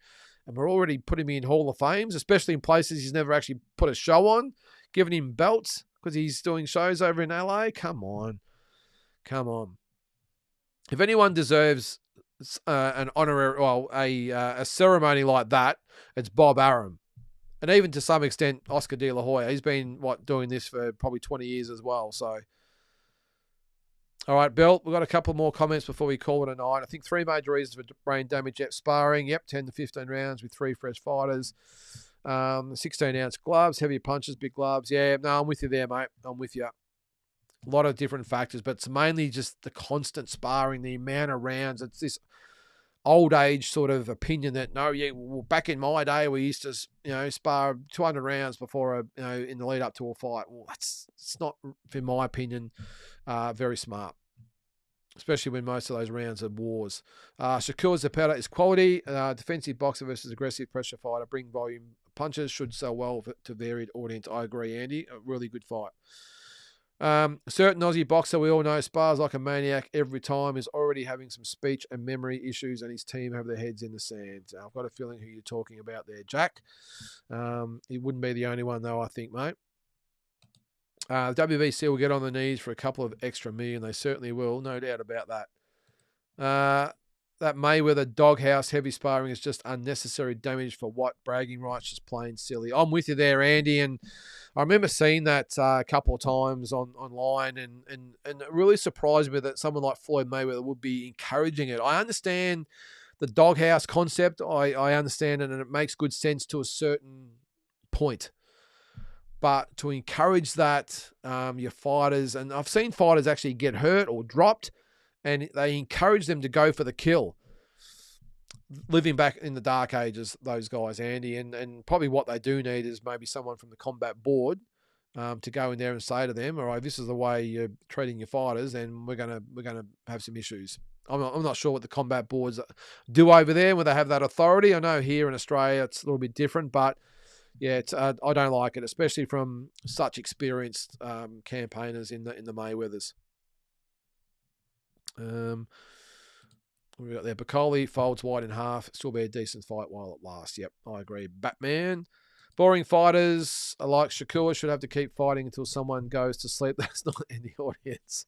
Speaker 2: and we're already putting him in Hall of Fames, especially in places he's never actually put a show on, giving him belts because he's doing shows over in LA. Come on. If anyone deserves an honorary, a ceremony like that, it's Bob Arum. And even to some extent, Oscar De La Hoya. He's been, doing this for probably 20 years as well. So, all right, Bill, we've got a couple more comments before we call it a night. I think 3 major reasons for brain damage at sparring. Yep, 10 to 15 rounds with 3 fresh fighters. 16-ounce gloves, heavy punches, big gloves. Yeah, no, I'm with you there, mate. I'm with you. A lot of different factors, but it's mainly just the constant sparring, the amount of rounds. It's this old age sort of opinion that back in my day we used to spar 200 rounds before in the lead up to a fight. Well, it's not, in my opinion, very smart, especially when most of those rounds are wars. Shakur Zapata is quality, defensive boxer versus aggressive pressure fighter. Bring volume punches, should sell well to varied audience. I agree, Andy. A really good fight. Certain Aussie boxer we all know spars like a maniac every time, is already having some speech and memory issues, and his team have their heads in the sand. I've got a feeling who you're talking about there, Jack. He wouldn't be the only one though, I think, mate. WBC will get on the knees for a couple of extra million. They certainly will, no doubt about that. That Mayweather doghouse heavy sparring is just unnecessary damage for what? Bragging rights, just plain silly. I'm with you there, Andy, and I remember seeing that a couple of times online, and it really surprised me that someone like Floyd Mayweather would be encouraging it. I understand the doghouse concept. I understand it, and it makes good sense to a certain point. But to encourage that, your fighters, and I've seen fighters actually get hurt or dropped, and they encourage them to go for the kill. Living back in the dark ages, those guys, Andy, and probably what they do need is maybe someone from the combat board to go in there and say to them, all right, this is the way you're treating your fighters, and we're gonna have some issues. I'm not sure what the combat boards do over there, where they have that authority. I know here in Australia it's a little bit different, but yeah, I don't like it, especially from such experienced campaigners in the Mayweathers. We got there. Bacoli folds White in half. Still be a decent fight while it lasts. Yep, I agree. Batman. Boring fighters like Shakur should have to keep fighting until someone goes to sleep. That's not in the audience.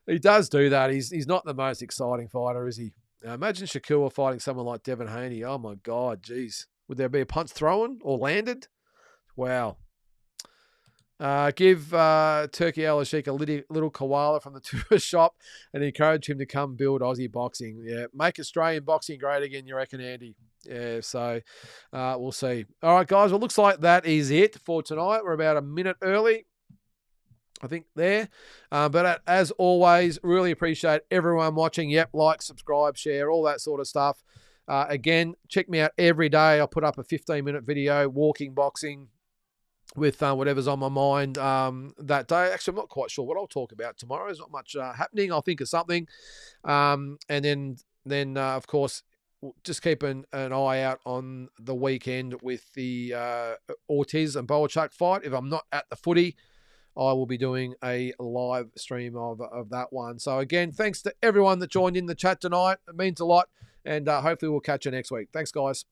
Speaker 2: He does do that. He's not the most exciting fighter, is he? Now, imagine Shakur fighting someone like Devin Haney. Oh my God, geez. Would there be a punch thrown or landed? Wow. Give Turkey Al Sheikh a little koala from the tourist shop and encourage him to come build Aussie boxing. Yeah, make Australian boxing great again, you reckon, Andy? Yeah, so we'll see. All right, guys, well, looks like that is it for tonight. We're about a minute early, I think, there. But as always, really appreciate everyone watching. Yep, like, subscribe, share, all that sort of stuff. Again, check me out every day. I'll put up a 15-minute video, walking, boxing, with whatever's on my mind that day. Actually, I'm not quite sure what I'll talk about tomorrow. There's not much happening. I'll think of something. And then of course, just keep an eye out on the weekend with the Ortiz and Boachuk fight. If I'm not at the footy, I will be doing a live stream of that one. So again, thanks to everyone that joined in the chat tonight. It means a lot. And hopefully we'll catch you next week. Thanks, guys.